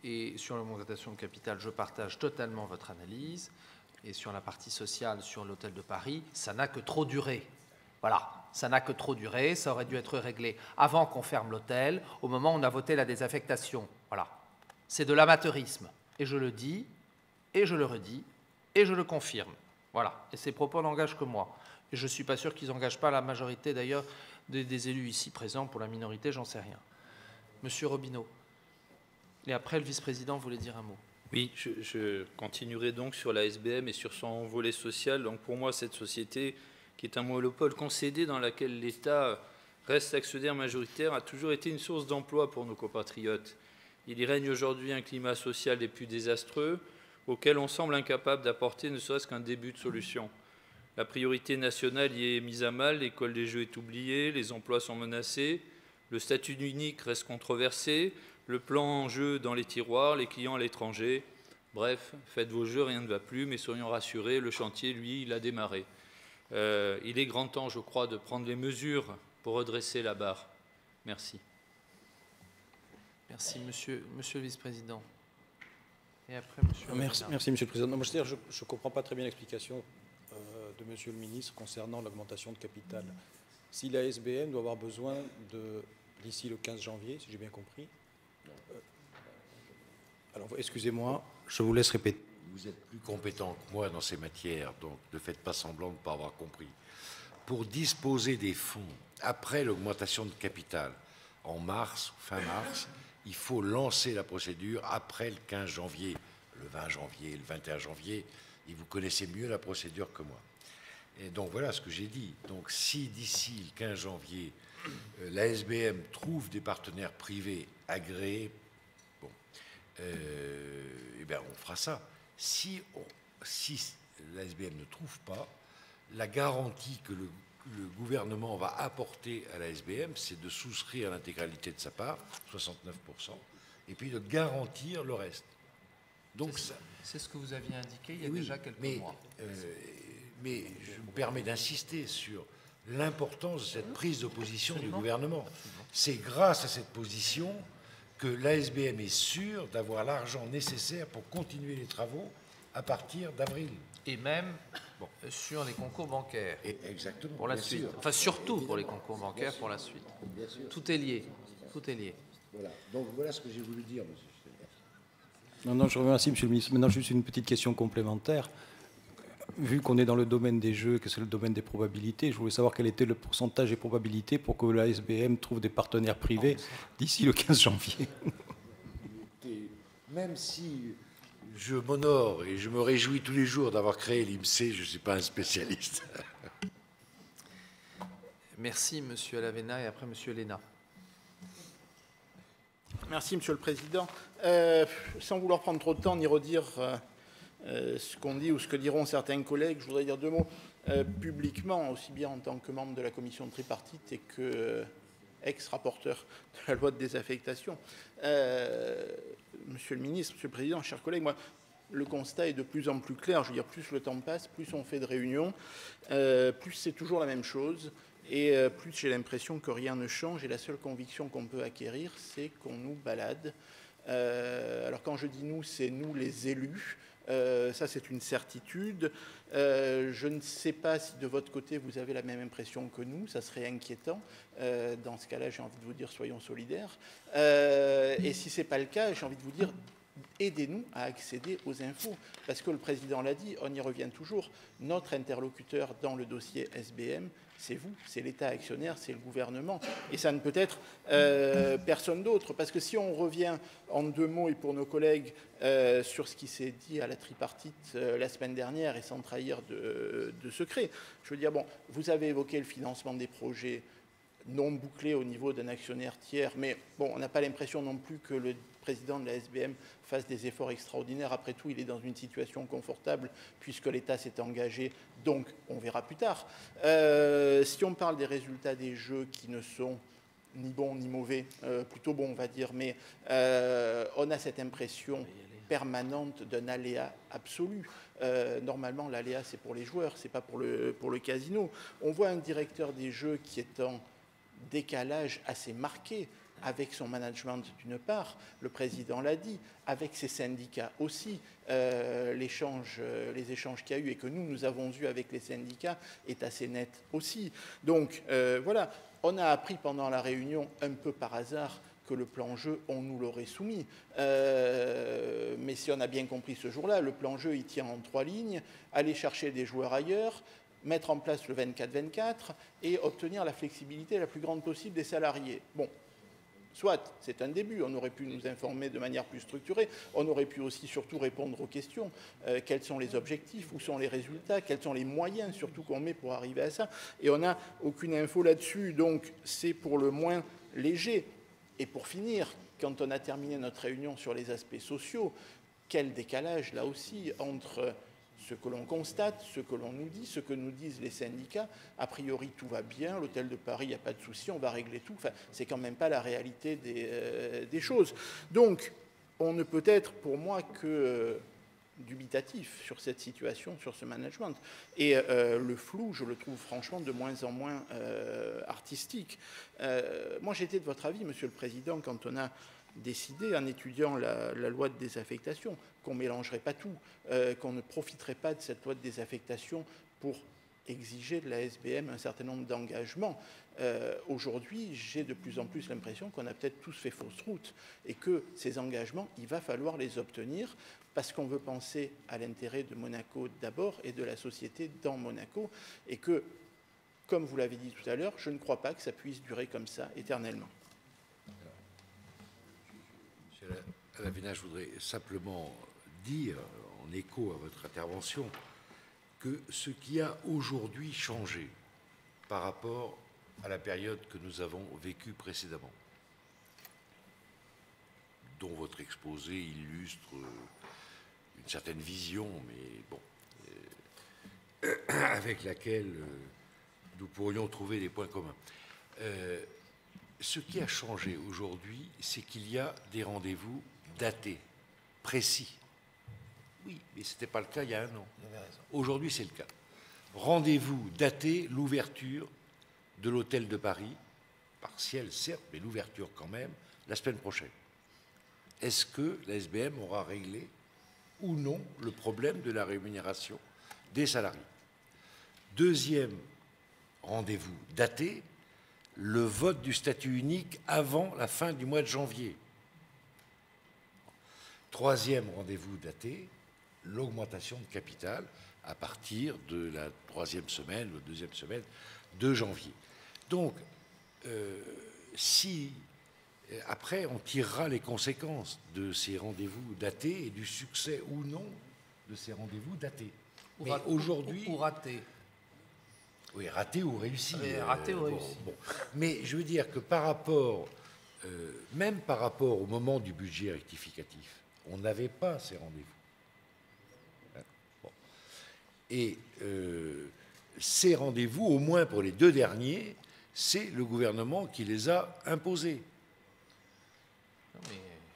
Et sur l'augmentation de capital, je partage totalement votre analyse. Et sur la partie sociale, sur l'hôtel de Paris, ça n'a que trop duré. Voilà, ça n'a que trop duré, ça aurait dû être réglé avant qu'on ferme l'hôtel, au moment où on a voté la désaffectation. Voilà, c'est de l'amateurisme. Et je le dis, et je le redis, et je le confirme. Voilà, et ces propos n'engagent que moi. Et je ne suis pas sûr qu'ils n'engagent pas la majorité, d'ailleurs, des élus ici présents. Pour la minorité, j'en sais rien. Monsieur Robineau. Et après, le vice-président voulait dire un mot. Oui, je continuerai donc sur la SBM et sur son volet social. Donc pour moi, cette société, qui est un monopole concédé dans laquelle l'État reste actionnaire majoritaire, a toujours été une source d'emploi pour nos compatriotes. Il y règne aujourd'hui un climat social des plus désastreux, auquel on semble incapable d'apporter ne serait-ce qu'un début de solution. La priorité nationale y est mise à mal, l'école des jeux est oubliée, les emplois sont menacés, le statut unique reste controversé, le plan en jeu dans les tiroirs, les clients à l'étranger. Bref, faites vos jeux, rien ne va plus, mais soyons rassurés, le chantier, lui, il a démarré. Il est grand temps, je crois, de prendre les mesures pour redresser la barre. Merci. Merci, monsieur le vice-président. Et après, monsieur. Merci, monsieur le président. Non, je ne comprends pas très bien l'explication de monsieur le ministre concernant l'augmentation de capital. Si la SBM doit avoir besoin d'ici le 15 janvier, si j'ai bien compris. Alors, excusez-moi, je vous laisse répéter. Vous êtes plus compétent que moi dans ces matières, donc ne faites pas semblant de ne pas avoir compris. Pour disposer des fonds après l'augmentation de capital, en mars, fin mars, il faut lancer la procédure après le 15 janvier, le 20 janvier, le 21 janvier, et vous connaissez mieux la procédure que moi. Et donc voilà ce que j'ai dit. Donc si d'ici le 15 janvier, la SBM trouve des partenaires privés agréés, bon, eh bien on fera ça. Si la SBM ne trouve pas, la garantie que le gouvernement va apporter à la SBM, c'est de souscrire l'intégralité de sa part, 69%, et puis de garantir le reste. Donc c'est ce que vous aviez indiqué il y a déjà quelques mois. Mais je me permets d'insister sur l'importance de cette prise de position du gouvernement. C'est grâce à cette position que l'ASBM est sûre d'avoir l'argent nécessaire pour continuer les travaux à partir d'avril. Et même sur les concours bancaires. Exactement. Pour la suite. Enfin, surtout pour les concours bancaires pour la suite. Bien sûr. Tout est lié. Tout est lié. Voilà. Donc voilà ce que j'ai voulu dire, monsieur. Non, je remercie, monsieur le ministre. Maintenant, juste une petite question complémentaire. Vu qu'on est dans le domaine des jeux, que c'est le domaine des probabilités, je voulais savoir quel était le pourcentage des probabilités pour que la SBM trouve des partenaires privés d'ici le 15 janvier. Même si Je m'honore et je me réjouis tous les jours d'avoir créé l'IMC, je ne suis pas un spécialiste. Merci, Monsieur Alavena, et après Monsieur Léna. Merci, Monsieur le Président. Sans vouloir prendre trop de temps ni redire ce qu'on dit ou ce que diront certains collègues, je voudrais dire deux mots publiquement, aussi bien en tant que membre de la commission tripartite et que ex-rapporteur de la loi de désaffectation. Monsieur le ministre, Monsieur le Président, chers collègues, moi, le constat est de plus en plus clair. Je veux dire, plus le temps passe, plus on fait de réunions, plus c'est toujours la même chose. Et plus j'ai l'impression que rien ne change, et la seule conviction qu'on peut acquérir, c'est qu'on nous balade. Alors quand je dis nous, c'est nous les élus. Ça, c'est une certitude. Je ne sais pas si de votre côté, vous avez la même impression que nous. Ça serait inquiétant. Dans ce cas-là, j'ai envie de vous dire, soyons solidaires. Et si ce n'est pas le cas, j'ai envie de vous dire, aidez-nous à accéder aux infos. Parce que le Président l'a dit, on y revient toujours, notre interlocuteur dans le dossier SBM, c'est vous, c'est l'État actionnaire, c'est le gouvernement. Et ça ne peut être personne d'autre. Parce que si on revient en deux mots et pour nos collègues sur ce qui s'est dit à la tripartite la semaine dernière et sans trahir de secret, je veux dire, bon, vous avez évoqué le financement des projets non bouclés au niveau d'un actionnaire tiers, mais bon, on n'a pas l'impression non plus que le président de la SBM fasse des efforts extraordinaires. Après tout, il est dans une situation confortable puisque l'État s'est engagé, donc on verra plus tard. Si on parle des résultats des jeux qui ne sont ni bons ni mauvais, plutôt bons on va dire, mais on a cette impression permanente d'un aléa absolu. Normalement, l'aléa c'est pour les joueurs, c'est pas pour le casino. On voit un directeur des jeux qui est en décalage assez marqué avec son management d'une part, le président l'a dit, avec ses syndicats aussi, les échanges qu'il y a eu et que nous avons eus avec les syndicats est assez net aussi. Donc voilà, on a appris pendant la réunion un peu par hasard que le plan jeu, on nous l'aurait soumis. Mais si on a bien compris ce jour-là, le plan jeu, il tient en 3 lignes, aller chercher des joueurs ailleurs, mettre en place le 24-24 et obtenir la flexibilité la plus grande possible des salariés. Bon, soit, c'est un début, on aurait pu nous informer de manière plus structurée, on aurait pu aussi surtout répondre aux questions. Quels sont les objectifs, où sont les résultats, quels sont les moyens surtout qu'on met pour arriver à ça. Et on n'a aucune info là-dessus, donc c'est pour le moins léger. Et pour finir, quand on a terminé notre réunion sur les aspects sociaux, quel décalage là aussi entre ce que l'on constate, ce que l'on nous dit, ce que nous disent les syndicats. A priori, tout va bien, l'hôtel de Paris, il n'y a pas de souci, on va régler tout. Enfin, c'est quand même pas la réalité des choses. Donc, on ne peut être, pour moi, que dubitatif sur cette situation, sur ce management. Et le flou, je le trouve franchement de moins en moins artistique. Moi, j'étais de votre avis, Monsieur le Président, quand on a décidé, en étudiant la loi de désaffectation, qu'on ne mélangerait pas tout, qu'on ne profiterait pas de cette loi de désaffectation pour exiger de la SBM un certain nombre d'engagements. Aujourd'hui, j'ai de plus en plus l'impression qu'on a peut-être tous fait fausse route et que ces engagements, il va falloir les obtenir parce qu'on veut penser à l'intérêt de Monaco d'abord et de la société dans Monaco et que, comme vous l'avez dit tout à l'heure, je ne crois pas que ça puisse durer comme ça éternellement. Monsieur Alavena, je voudrais simplement dire, en écho à votre intervention, que ce qui a aujourd'hui changé par rapport à la période que nous avons vécue précédemment, dont votre exposé illustre une certaine vision, mais bon, avec laquelle nous pourrions trouver des points communs. Ce qui a changé aujourd'hui, c'est qu'il y a des rendez-vous datés, précis. Oui, mais ce n'était pas le cas il y a un an. Aujourd'hui, c'est le cas. Rendez-vous daté, l'ouverture de l'hôtel de Paris, partielle certes, mais l'ouverture quand même, la semaine prochaine. Est-ce que la SBM aura réglé ou non le problème de la rémunération des salariés? Deuxième rendez-vous daté, le vote du statut unique avant la fin du mois de janvier. Troisième rendez-vous daté, l'augmentation de capital à partir de la troisième semaine ou deuxième semaine de janvier. Donc, si Après, on tirera les conséquences de ces rendez-vous datés et du succès ou non de ces rendez-vous datés. Mais aujourd'hui... Ou ratés. Oui, raté ou réussi. Raté ou réussi. Bon. Mais je veux dire que par rapport, même par rapport au moment du budget rectificatif, on n'avait pas ces rendez-vous. Bon. Et ces rendez-vous, au moins pour les 2 derniers, c'est le gouvernement qui les a imposés.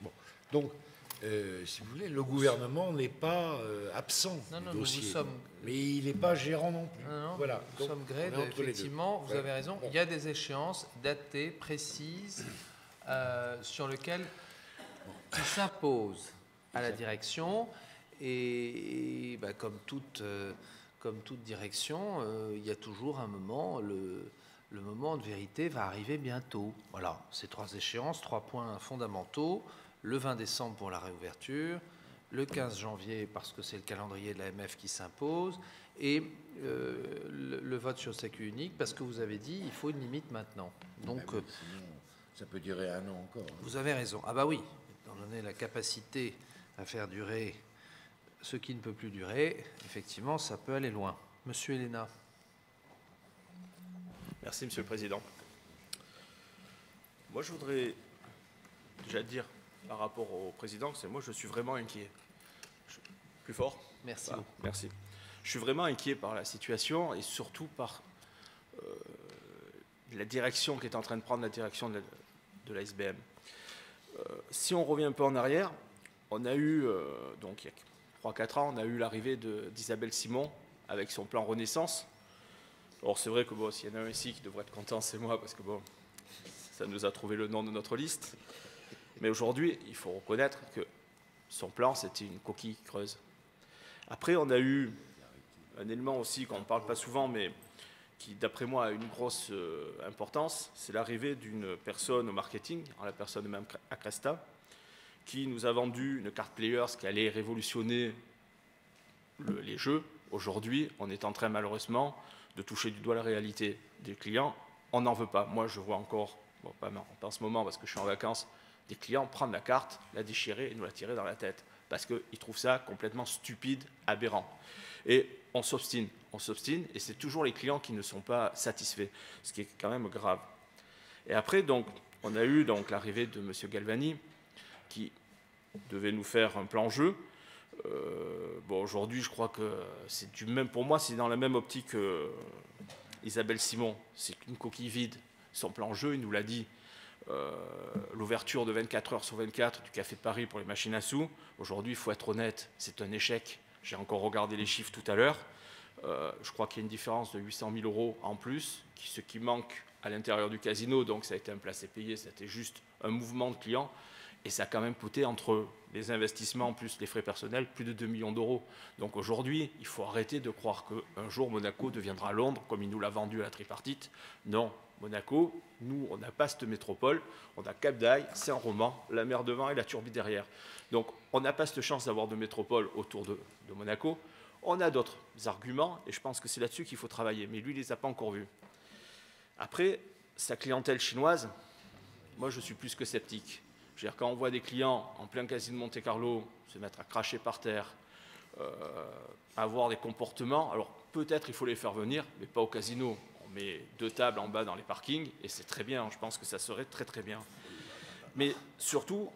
Bon. Donc, si vous voulez, le gouvernement n'est pas absent du dossier, mais il n'est pas gérant non plus. Non, voilà. Nous sommes grés, effectivement, vous avez raison. Bon. Il y a des échéances datées, précises, sur lesquelles qui s'imposent à la direction. Et bah, comme toute direction, il y a toujours un moment, le moment de vérité va arriver bientôt. Voilà, ces 3 échéances, 3 points fondamentaux. Le 20 décembre pour la réouverture, le 15 janvier parce que c'est le calendrier de l'AMF qui s'impose, et le vote sur le sécu unique parce que vous avez dit il faut une limite maintenant. Donc, sinon, ça peut durer 1 an encore. Hein. Vous avez raison. Ah bah oui, étant donné la capacité à faire durer ce qui ne peut plus durer, effectivement, ça peut aller loin. Monsieur Héléna. Merci, Monsieur le Président. Moi, je voudrais déjà dire par rapport au président, c'est moi, je suis vraiment inquiet. Plus fort. Merci. Voilà, merci. Je suis vraiment inquiet par la situation et surtout par la direction qu'est en train de prendre la direction de la SBM. Si on revient un peu en arrière, on a eu, donc il y a 3-4 ans, on a eu l'arrivée d'Isabelle Simon avec son plan Renaissance. Alors c'est vrai que bon, s'il y en a un ici qui devrait être content, c'est moi, parce que bon, ça nous a trouvé le nom de notre liste. Mais aujourd'hui, il faut reconnaître que son plan, c'était une coquille creuse. Après, on a eu un élément aussi qu'on ne parle pas souvent, mais qui, d'après moi, a une grosse importance. C'est l'arrivée d'une personne au marketing, en la personne de Mme Acresta, qui nous a vendu une carte Players qui allait révolutionner les jeux. Aujourd'hui, on est en train, malheureusement, de toucher du doigt la réalité des clients. On n'en veut pas. Moi, je vois encore, bon, pas en ce moment parce que je suis en vacances, des clients prendre la carte, la déchirer et nous la tirer dans la tête parce qu'ils trouvent ça complètement stupide, aberrant. Et on s'obstine, et c'est toujours les clients qui ne sont pas satisfaits, ce qui est quand même grave. Et après, donc, on a eu donc l'arrivée de M. Galvani qui devait nous faire un plan jeu. Bon, aujourd'hui, je crois que c'est du même, pour moi, c'est dans la même optique que Isabelle Simon. C'est une coquille vide. Son plan jeu, il nous l'a dit. L'ouverture de 24 heures sur 24 du Café de Paris pour les machines à sous. Aujourd'hui, il faut être honnête, c'est un échec. J'ai encore regardé les chiffres tout à l'heure. Je crois qu'il y a une différence de 800 000 € en plus, ce qui manque à l'intérieur du casino. Donc ça a été un placé payé, c'était juste un mouvement de clients. Et ça a quand même coûté, entre les investissements plus les frais personnels, plus de 2 millions d'euros. Donc aujourd'hui, il faut arrêter de croire qu'un jour Monaco deviendra Londres, comme il nous l'a vendu à la tripartite. Non, Monaco, nous, on n'a pas cette métropole. On a Cap d'Aille, Saint-Roman, la mer devant et la Turbie derrière. Donc on n'a pas cette chance d'avoir de métropole autour de Monaco. On a d'autres arguments, et je pense que c'est là-dessus qu'il faut travailler. Mais lui, il ne les a pas encore vus. Après, sa clientèle chinoise, moi, je suis plus que sceptique. Je veux dire, quand on voit des clients en plein casino de Monte-Carlo se mettre à cracher par terre, avoir des comportements, alors peut-être il faut les faire venir, mais pas au casino. On met 2 tables en bas dans les parkings, et c'est très bien, je pense que ça serait très très bien. Mais surtout,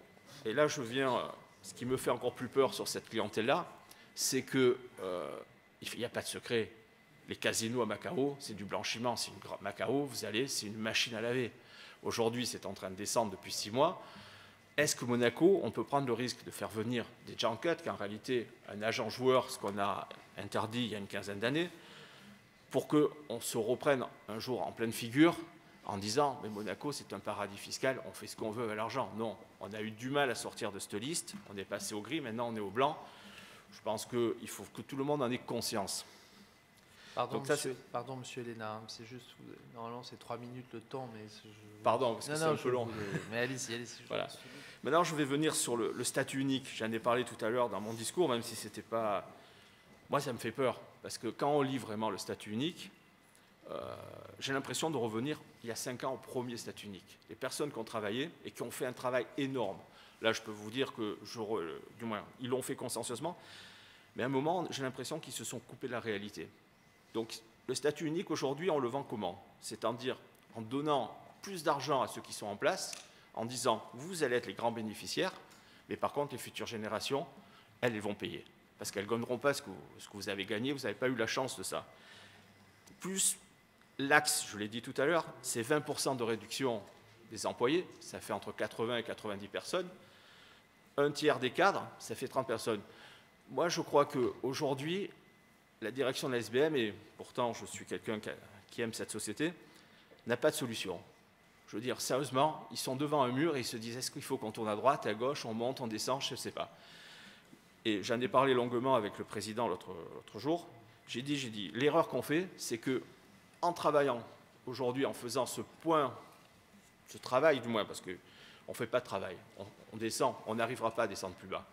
et là je viens, ce qui me fait encore plus peur sur cette clientèle-là, c'est qu'il n'y a pas de secret. Les casinos à Macao, c'est du blanchiment. Macao, vous allez, c'est une machine à laver. Aujourd'hui, c'est en train de descendre depuis 6 mois. Est-ce que Monaco, on peut prendre le risque de faire venir des junkets, qu'en réalité, un agent joueur, ce qu'on a interdit il y a une quinzaine d'années, pour qu'on se reprenne un jour en pleine figure en disant « mais Monaco, c'est un paradis fiscal, on fait ce qu'on veut avec l'argent ». Non, on a eu du mal à sortir de cette liste, on est passé au gris, maintenant on est au blanc. Je pense qu'il faut que tout le monde en ait conscience. Pardon, monsieur Héléna, c'est juste, normalement c'est 3 minutes le temps, mais... Pardon, parce que c'est un peu long. Mais allez-y. Voilà. Maintenant, je vais venir sur le statut unique. J'en ai parlé tout à l'heure dans mon discours, même si c'était pas... Moi, ça me fait peur, parce que quand on lit vraiment le statut unique, j'ai l'impression de revenir il y a 5 ans au premier statut unique. Les personnes qui ont travaillé et qui ont fait un travail énorme. Là, je peux vous dire que, du moins, ils l'ont fait consensueusement, mais à un moment, j'ai l'impression qu'ils se sont coupés de la réalité. Donc, le statut unique, aujourd'hui, on le vend comment? C'est-à-dire en donnant plus d'argent à ceux qui sont en place, en disant, vous allez être les grands bénéficiaires, mais par contre, les futures générations, elles vont payer. Parce qu'elles ne gagneront pas ce que vous avez gagné, vous n'avez pas eu la chance de ça. Plus l'axe, je l'ai dit tout à l'heure, c'est 20% de réduction des employés, ça fait entre 80 et 90 personnes. Un tiers des cadres, ça fait 30 personnes. Moi, je crois qu'aujourd'hui, la direction de la SBM, et pourtant je suis quelqu'un qui aime cette société, n'a pas de solution. Je veux dire, sérieusement, ils sont devant un mur et ils se disent, est-ce qu'il faut qu'on tourne à droite, à gauche, on monte, on descend, je ne sais pas. Et j'en ai parlé longuement avec le président l'autre jour. J'ai dit, l'erreur qu'on fait, c'est qu'en travaillant aujourd'hui, en faisant ce travail du moins, parce qu'on ne fait pas de travail, on descend, on n'arrivera pas à descendre plus bas.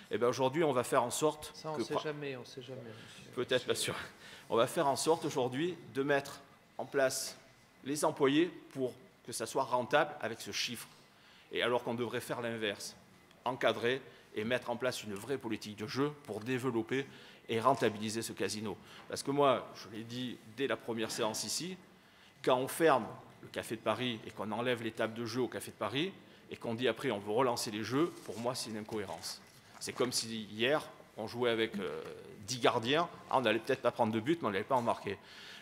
Et bien aujourd'hui, on va faire en sorte ça, on ne sait jamais, on sait jamais. Peut-être pas sûr. On va faire en sorte aujourd'hui de mettre en place les employés pour que ça soit rentable avec ce chiffre. Et alors qu'on devrait faire l'inverse, encadrer et mettre en place une vraie politique de jeu pour développer et rentabiliser ce casino. Parce que moi, je l'ai dit dès la première séance ici, quand on ferme le Café de Paris et qu'on enlève les tables de jeu au Café de Paris et qu'on dit après on veut relancer les jeux, pour moi c'est une incohérence. C'est comme si hier on jouait avec 10 gardiens, on n'allait peut-être pas prendre de but, mais on n'allait pas en marquer.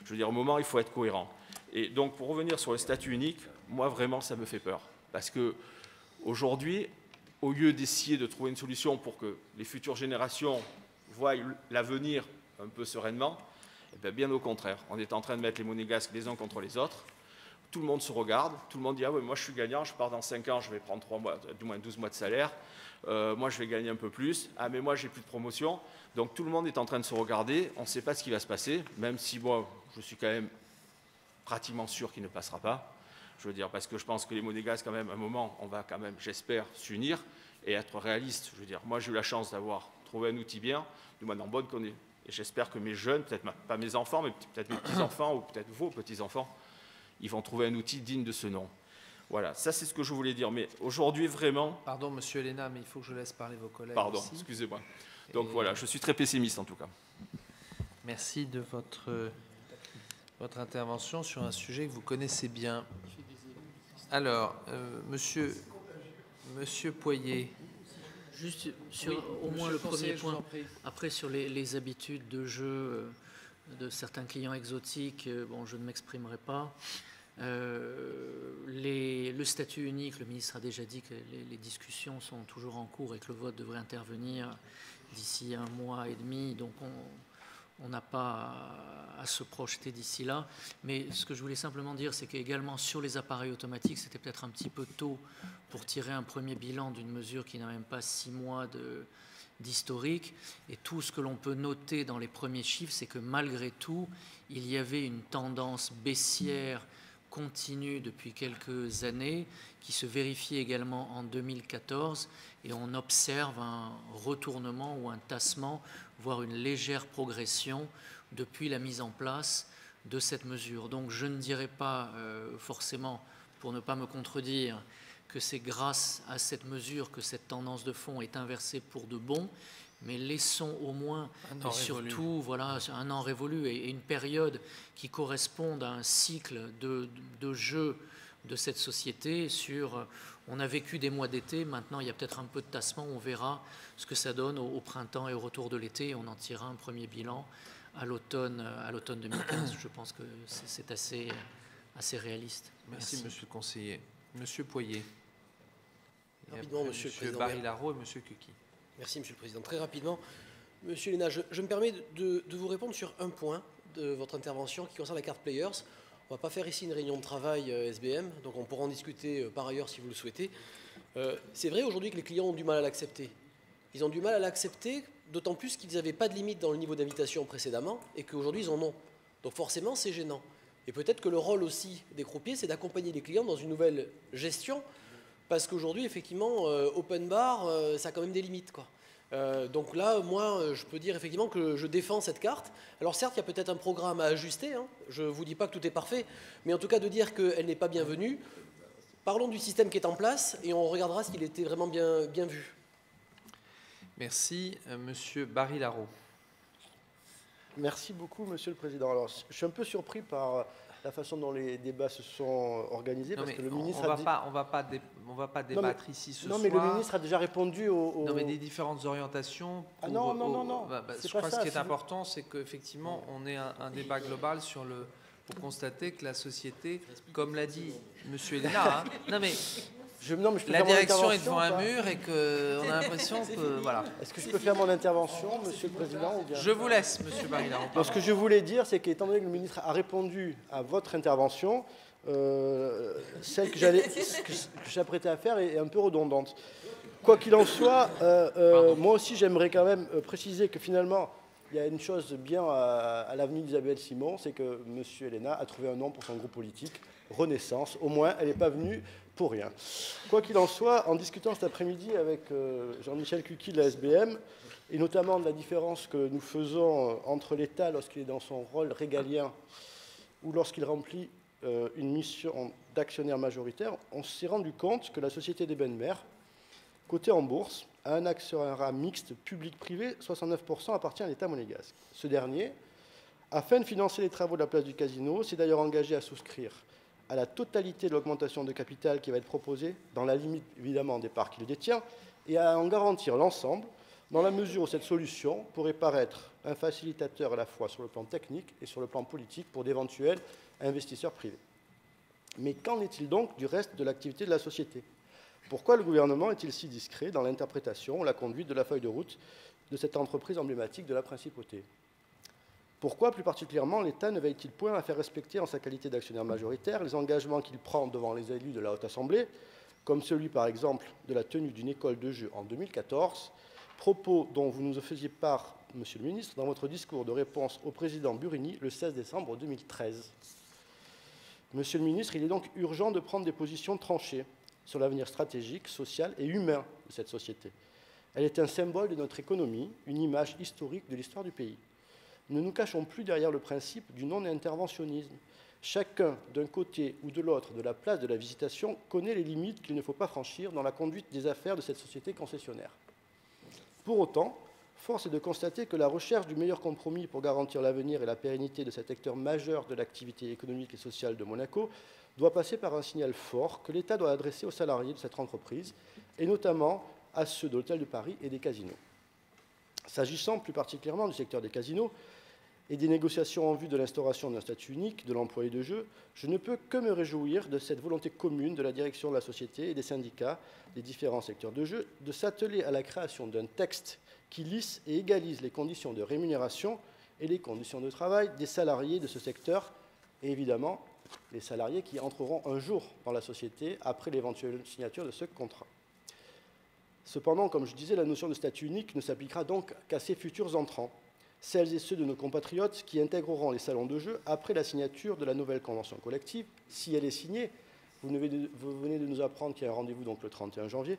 Je veux dire, au moment, il faut être cohérent. Et donc, pour revenir sur le statut unique, moi, vraiment, ça me fait peur. Parce qu'aujourd'hui, au lieu d'essayer de trouver une solution pour que les futures générations voient l'avenir un peu sereinement, eh bien au contraire, on est en train de mettre les monégasques les uns contre les autres. Tout le monde se regarde, tout le monde dit « Ah oui, moi je suis gagnant, je pars dans 5 ans, je vais prendre 3 mois, du moins 12 mois de salaire. Moi je vais gagner un peu plus. Ah mais moi j'ai plus de promotion. » Donc tout le monde est en train de se regarder, on ne sait pas ce qui va se passer, même si moi je suis quand même pratiquement sûr qu'il ne passera pas. Je veux dire, parce que je pense que les monégasques, quand même, à un moment, on va quand même, j'espère, s'unir et être réaliste. Je veux dire, moi j'ai eu la chance d'avoir trouvé un outil bien, du moins en bonne connaissance. Et j'espère que mes jeunes, peut-être pas mes enfants, mais peut-être mes petits-enfants ou peut-être vos petits-enfants, ils vont trouver un outil digne de ce nom. Voilà, ça c'est ce que je voulais dire. Mais aujourd'hui, vraiment... Pardon, monsieur Héléna, mais il faut que je laisse parler vos collègues. Pardon, excusez-moi. Donc voilà, je suis très pessimiste en tout cas. Merci de votre intervention sur un sujet que vous connaissez bien. Alors, monsieur Poirier. Juste sur au moins le premier point. Après, sur les habitudes de jeu de certains clients exotiques, bon, je ne m'exprimerai pas. Le statut unique, le ministre a déjà dit que les discussions sont toujours en cours et que le vote devrait intervenir d'ici 1 mois et demi. Donc, on n'a pas à se projeter d'ici là. Mais ce que je voulais simplement dire, c'est qu'également sur les appareils automatiques, c'était peut-être un petit peu tôt pour tirer un premier bilan d'une mesure qui n'a même pas 6 mois d'historique. Et tout ce que l'on peut noter dans les premiers chiffres, c'est que malgré tout, il y avait une tendance baissière continue depuis quelques années, qui se vérifie également en 2014, et on observe un retournement ou un tassement, voire une légère progression depuis la mise en place de cette mesure. Donc je ne dirais pas forcément, pour ne pas me contredire, que c'est grâce à cette mesure que cette tendance de fond est inversée pour de bon, mais laissons au moins, et surtout, voilà, un an révolu et une période qui corresponde à un cycle de jeu de cette société on a vécu des mois d'été, maintenant il y a peut-être un peu de tassement, on verra ce que ça donne au printemps et au retour de l'été, et on en tirera un premier bilan à l'automne 2015. Je pense que c'est assez réaliste. Merci, monsieur le conseiller. Monsieur Poirier. Rapidement, monsieur le président. Barry-Larraud et monsieur Cuqui. Merci, monsieur le président. Très rapidement, monsieur Héléna, je me permets de vous répondre sur un point de votre intervention qui concerne la carte Players. On ne va pas faire ici une réunion de travail SBM, donc on pourra en discuter par ailleurs si vous le souhaitez. C'est vrai aujourd'hui que les clients ont du mal à l'accepter. Ils ont du mal à l'accepter, d'autant plus qu'ils n'avaient pas de limite dans le niveau d'invitation précédemment et qu'aujourd'hui ils en ont. Donc forcément c'est gênant. Et peut-être que le rôle aussi des croupiers, c'est d'accompagner les clients dans une nouvelle gestion, parce qu'aujourd'hui effectivement open bar, ça a quand même des limites, quoi. Donc là, moi, je peux dire effectivement que je défends cette carte. Alors certes, il y a peut-être un programme à ajuster, hein. Je ne vous dis pas que tout est parfait, mais en tout cas de dire qu'elle n'est pas bienvenue, parlons du système qui est en place et on regardera s'il était vraiment bien vu. Merci. Monsieur Barry-Larrault. Merci beaucoup, Monsieur le Président. Alors, je suis un peu surpris par la façon dont les débats se sont organisés, parce que le ministre on va pas débattre ici ce soir. Non, mais le ministre a déjà répondu aux... Non, mais des différentes orientations. Ah non. Je crois que ce qui est important, c'est qu'effectivement, on ait un débat global pour constater que la société, comme l'a dit Monsieur Elena, non mais... la direction est devant un mur et qu'on a l'impression que... Voilà. Est-ce que je peux faire mon intervention, Monsieur le Président, ou bien... Je vous laisse, Monsieur Barry-Larrault. Ce que je voulais dire, c'est qu'étant donné que le ministre a répondu à votre intervention, celle que j'apprêtais à faire est un peu redondante. Quoi qu'il en soit, moi aussi j'aimerais quand même préciser que finalement, il y a une chose bien à l'avenue d'Isabelle Simon, c'est que M. Elena a trouvé un nom pour son groupe politique, Renaissance. Au moins, elle n'est pas venue pour rien. Quoi qu'il en soit, en discutant cet après-midi avec Jean-Michel Cuqui de la SBM, et notamment de la différence que nous faisons entre l'État lorsqu'il est dans son rôle régalien ou lorsqu'il remplit une mission d'actionnaire majoritaire, on s'est rendu compte que la société des Bennes-Mères, cotée en bourse, a un actionnariat mixte public-privé, 69% appartient à l'État monégasque. Ce dernier, afin de financer les travaux de la place du Casino, s'est d'ailleurs engagé à souscrire à la totalité de l'augmentation de capital qui va être proposée, dans la limite évidemment des parts qu'il détient, et à en garantir l'ensemble, dans la mesure où cette solution pourrait paraître un facilitateur à la fois sur le plan technique et sur le plan politique pour d'éventuels investisseurs privés. Mais qu'en est-il donc du reste de l'activité de la société ? Pourquoi le gouvernement est-il si discret dans l'interprétation ou la conduite de la feuille de route de cette entreprise emblématique de la principauté ? Pourquoi, plus particulièrement, l'État ne veille-t-il point à faire respecter, en sa qualité d'actionnaire majoritaire, les engagements qu'il prend devant les élus de la Haute Assemblée, comme celui, par exemple, de la tenue d'une école de jeu en 2014, propos dont vous nous faisiez part, Monsieur le ministre, dans votre discours de réponse au président Burini le 16 décembre 2013. Monsieur le ministre, il est donc urgent de prendre des positions tranchées sur l'avenir stratégique, social et humain de cette société. Elle est un symbole de notre économie, une image historique de l'histoire du pays. Ne nous cachons plus derrière le principe du non-interventionnisme. Chacun, d'un côté ou de l'autre de la place de la Visitation, connaît les limites qu'il ne faut pas franchir dans la conduite des affaires de cette société concessionnaire. Pour autant, force est de constater que la recherche du meilleur compromis pour garantir l'avenir et la pérennité de cet acteur majeur de l'activité économique et sociale de Monaco doit passer par un signal fort que l'État doit adresser aux salariés de cette entreprise, et notamment à ceux de l'Hôtel de Paris et des casinos. S'agissant plus particulièrement du secteur des casinos et des négociations en vue de l'instauration d'un statut unique de l'employé de jeu, je ne peux que me réjouir de cette volonté commune de la direction de la société et des syndicats des différents secteurs de jeu de s'atteler à la création d'un texte qui lisse et égalise les conditions de rémunération et les conditions de travail des salariés de ce secteur et évidemment les salariés qui entreront un jour dans la société après l'éventuelle signature de ce contrat. Cependant, comme je disais, la notion de statut unique ne s'appliquera donc qu'à ces futurs entrants, celles et ceux de nos compatriotes qui intégreront les salons de jeu après la signature de la nouvelle convention collective, si elle est signée. Vous venez de nous apprendre qu'il y a un rendez-vous donc le 31 janvier,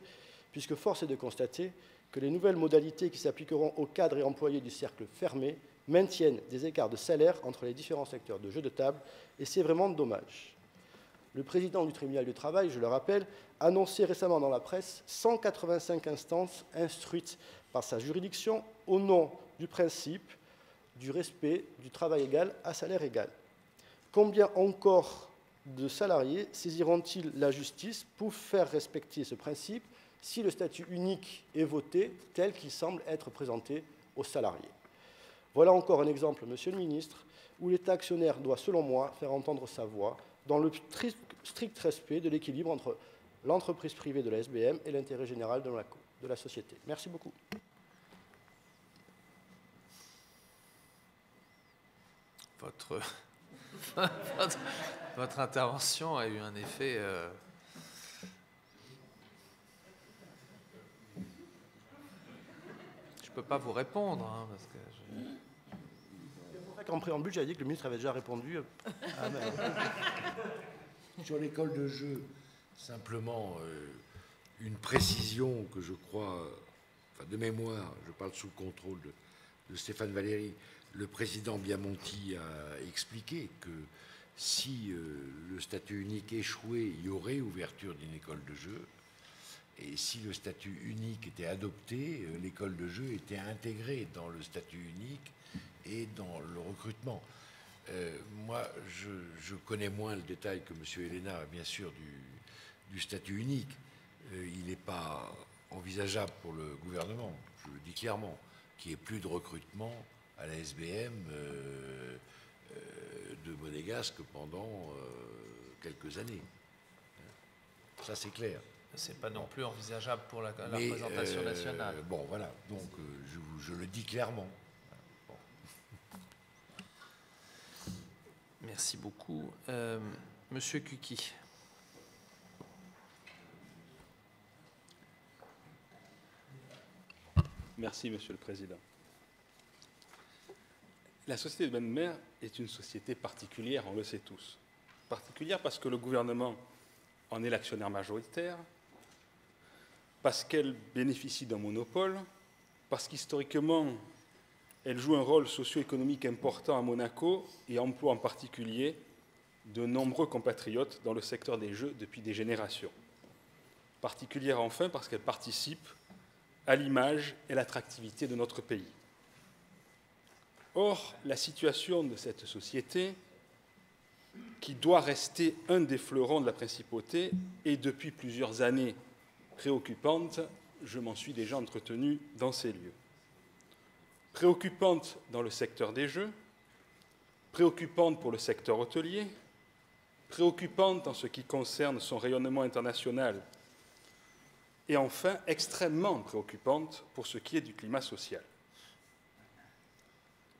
puisque force est de constater que les nouvelles modalités qui s'appliqueront aux cadres et employés du cercle fermé maintiennent des écarts de salaire entre les différents secteurs de jeux de table, et c'est vraiment dommage. Le président du tribunal du travail, je le rappelle, annonçait récemment dans la presse 185 instances instruites par sa juridiction au nom du principe du respect du travail égal à salaire égal. Combien encore de salariés saisiront-ils la justice pour faire respecter ce principe si le statut unique est voté tel qu'il semble être présenté aux salariés? Voilà encore un exemple, Monsieur le ministre, où l'État actionnaire doit, selon moi, faire entendre sa voix dans le strict respect de l'équilibre entre l'entreprise privée de la SBM et l'intérêt général de la société. Merci beaucoup. Votre intervention a eu un effet... Je ne peux pas vous répondre, hein, parce que... En préambule, j'avais dit que le ministre avait déjà répondu. Sur l'école de jeu, simplement une précision que je crois de mémoire, je parle sous le contrôle de Stéphane Valéry, le président Biamonti a expliqué que si le statut unique échouait, il y aurait ouverture d'une école de jeu. Et si le statut unique était adopté, l'école de jeu était intégrée dans le statut unique et dans le recrutement. Moi, je connais moins le détail que M. Héléna, bien sûr, du statut unique. Il n'est pas envisageable pour le gouvernement, je le dis clairement, qu'il n'y ait plus de recrutement à la SBM de monégasques pendant quelques années. Ça, c'est clair. C'est pas non plus envisageable pour la représentation nationale. Bon, voilà. Donc, je le dis clairement. Bon. Merci beaucoup. Monsieur Cuqui. Merci, Monsieur le Président. La société de Benmer est une société particulière, on le sait tous. Particulière parce que le gouvernement en est l'actionnaire majoritaire, parce qu'elle bénéficie d'un monopole, parce qu'historiquement, elle joue un rôle socio-économique important à Monaco et emploie en particulier de nombreux compatriotes dans le secteur des jeux depuis des générations. Particulière enfin parce qu'elle participe à l'image et l'attractivité de notre pays. Or, la situation de cette société, qui doit rester un des fleurons de la principauté, est depuis plusieurs années préoccupante. Je m'en suis déjà entretenu dans ces lieux. Préoccupante dans le secteur des jeux, préoccupante pour le secteur hôtelier, préoccupante en ce qui concerne son rayonnement international et enfin extrêmement préoccupante pour ce qui est du climat social.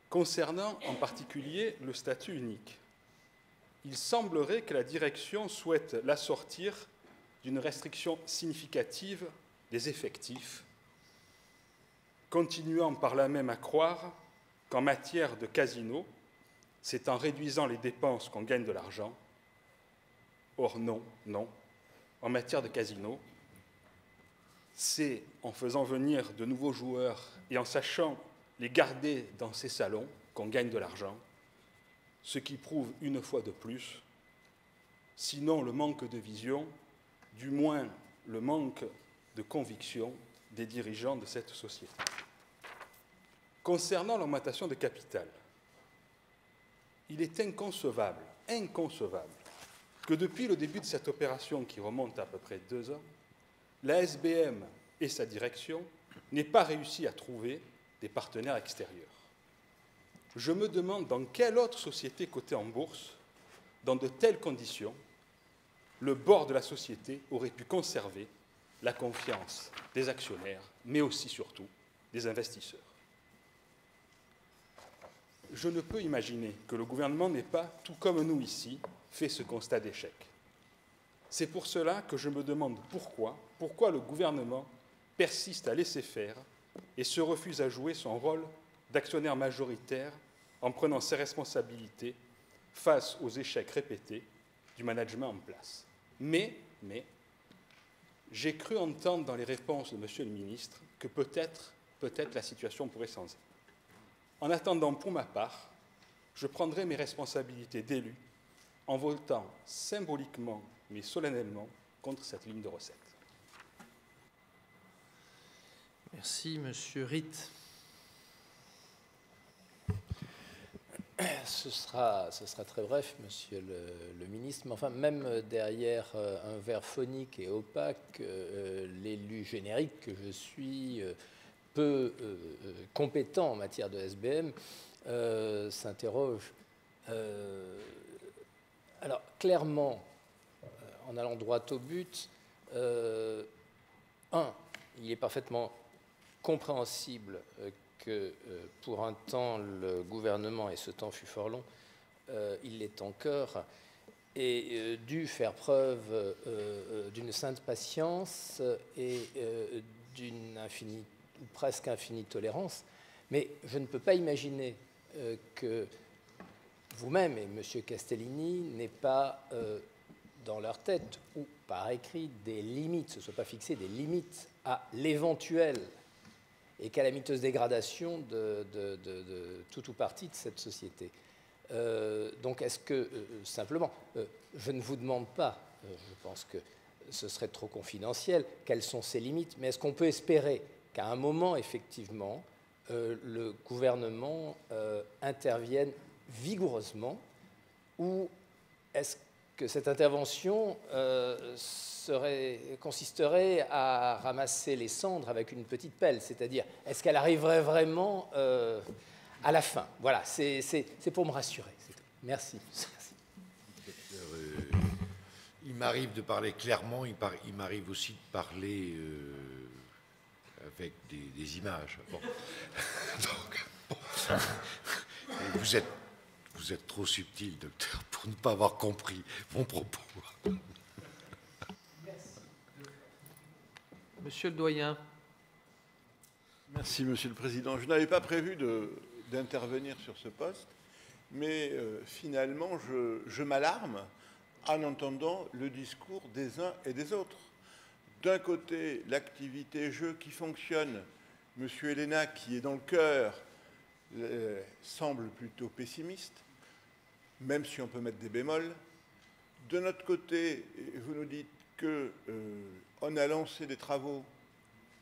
Concernant en particulier le statut unique, il semblerait que la direction souhaite l'assortir d'une restriction significative des effectifs, continuant par là même à croire qu'en matière de casino, c'est en réduisant les dépenses qu'on gagne de l'argent. Or non, non. En matière de casino, c'est en faisant venir de nouveaux joueurs et en sachant les garder dans ces salons qu'on gagne de l'argent, ce qui prouve une fois de plus, sinon le manque de vision, du moins le manque de conviction des dirigeants de cette société. Concernant l'augmentation de capital, il est inconcevable que depuis le début de cette opération qui remonte à peu près 2 ans, la SBM et sa direction n'aient pas réussi à trouver des partenaires extérieurs. Je me demande dans quelle autre société cotée en bourse, dans de telles conditions, le board de la société aurait pu conserver la confiance des actionnaires, mais aussi, surtout, des investisseurs. Je ne peux imaginer que le gouvernement n'ait pas, tout comme nous ici, fait ce constat d'échec. C'est pour cela que je me demande pourquoi le gouvernement persiste à laisser faire et se refuse à jouer son rôle d'actionnaire majoritaire en prenant ses responsabilités face aux échecs répétés du management en place. Mais, j'ai cru entendre dans les réponses de Monsieur le ministre que peut-être la situation pourrait changer. En attendant, pour ma part, je prendrai mes responsabilités d'élu en votant symboliquement mais solennellement contre cette ligne de recettes. Merci, Monsieur Ritt. Ce sera très bref, Monsieur le ministre, mais enfin, même derrière un verre phonique et opaque, l'élu générique que je suis, peu compétent en matière de SBM, s'interroge. Alors, clairement, en allant droit au but, il est parfaitement compréhensible que pour un temps, le gouvernement, et ce temps fut fort long, il l'est encore, ait dû faire preuve d'une sainte patience et d'une infinie, ou presque infinie tolérance. Mais je ne peux pas imaginer que vous-même et M. Castellini n'aient pas dans leur tête ou par écrit des limites, se soient pas fixées des limites à l'éventuelle et calamiteuse dégradation de tout ou partie de cette société. Donc est-ce que, simplement, je ne vous demande pas, je pense que ce serait trop confidentiel, quelles sont ses limites, mais est-ce qu'on peut espérer qu'à un moment, effectivement, le gouvernement intervienne vigoureusement, ou est-ce que cette intervention consisterait à ramasser les cendres avec une petite pelle, c'est-à-dire est-ce qu'elle arriverait vraiment à la fin? Voilà, c'est pour me rassurer. Merci. Il m'arrive de parler clairement, il m'arrive aussi de parler avec des images. Bon. Donc, bon. Vous êtes trop subtil, docteur, pour ne pas avoir compris mon propos. Monsieur le doyen. Merci, Monsieur le Président. Je n'avais pas prévu d'intervenir sur ce poste, mais finalement, je m'alarme en entendant le discours des uns et des autres. D'un côté, l'activité jeu qui fonctionne, M. Helena, qui est dans le cœur, semble plutôt pessimiste, même si on peut mettre des bémols. De notre côté, vous nous dites qu'on a lancé des travaux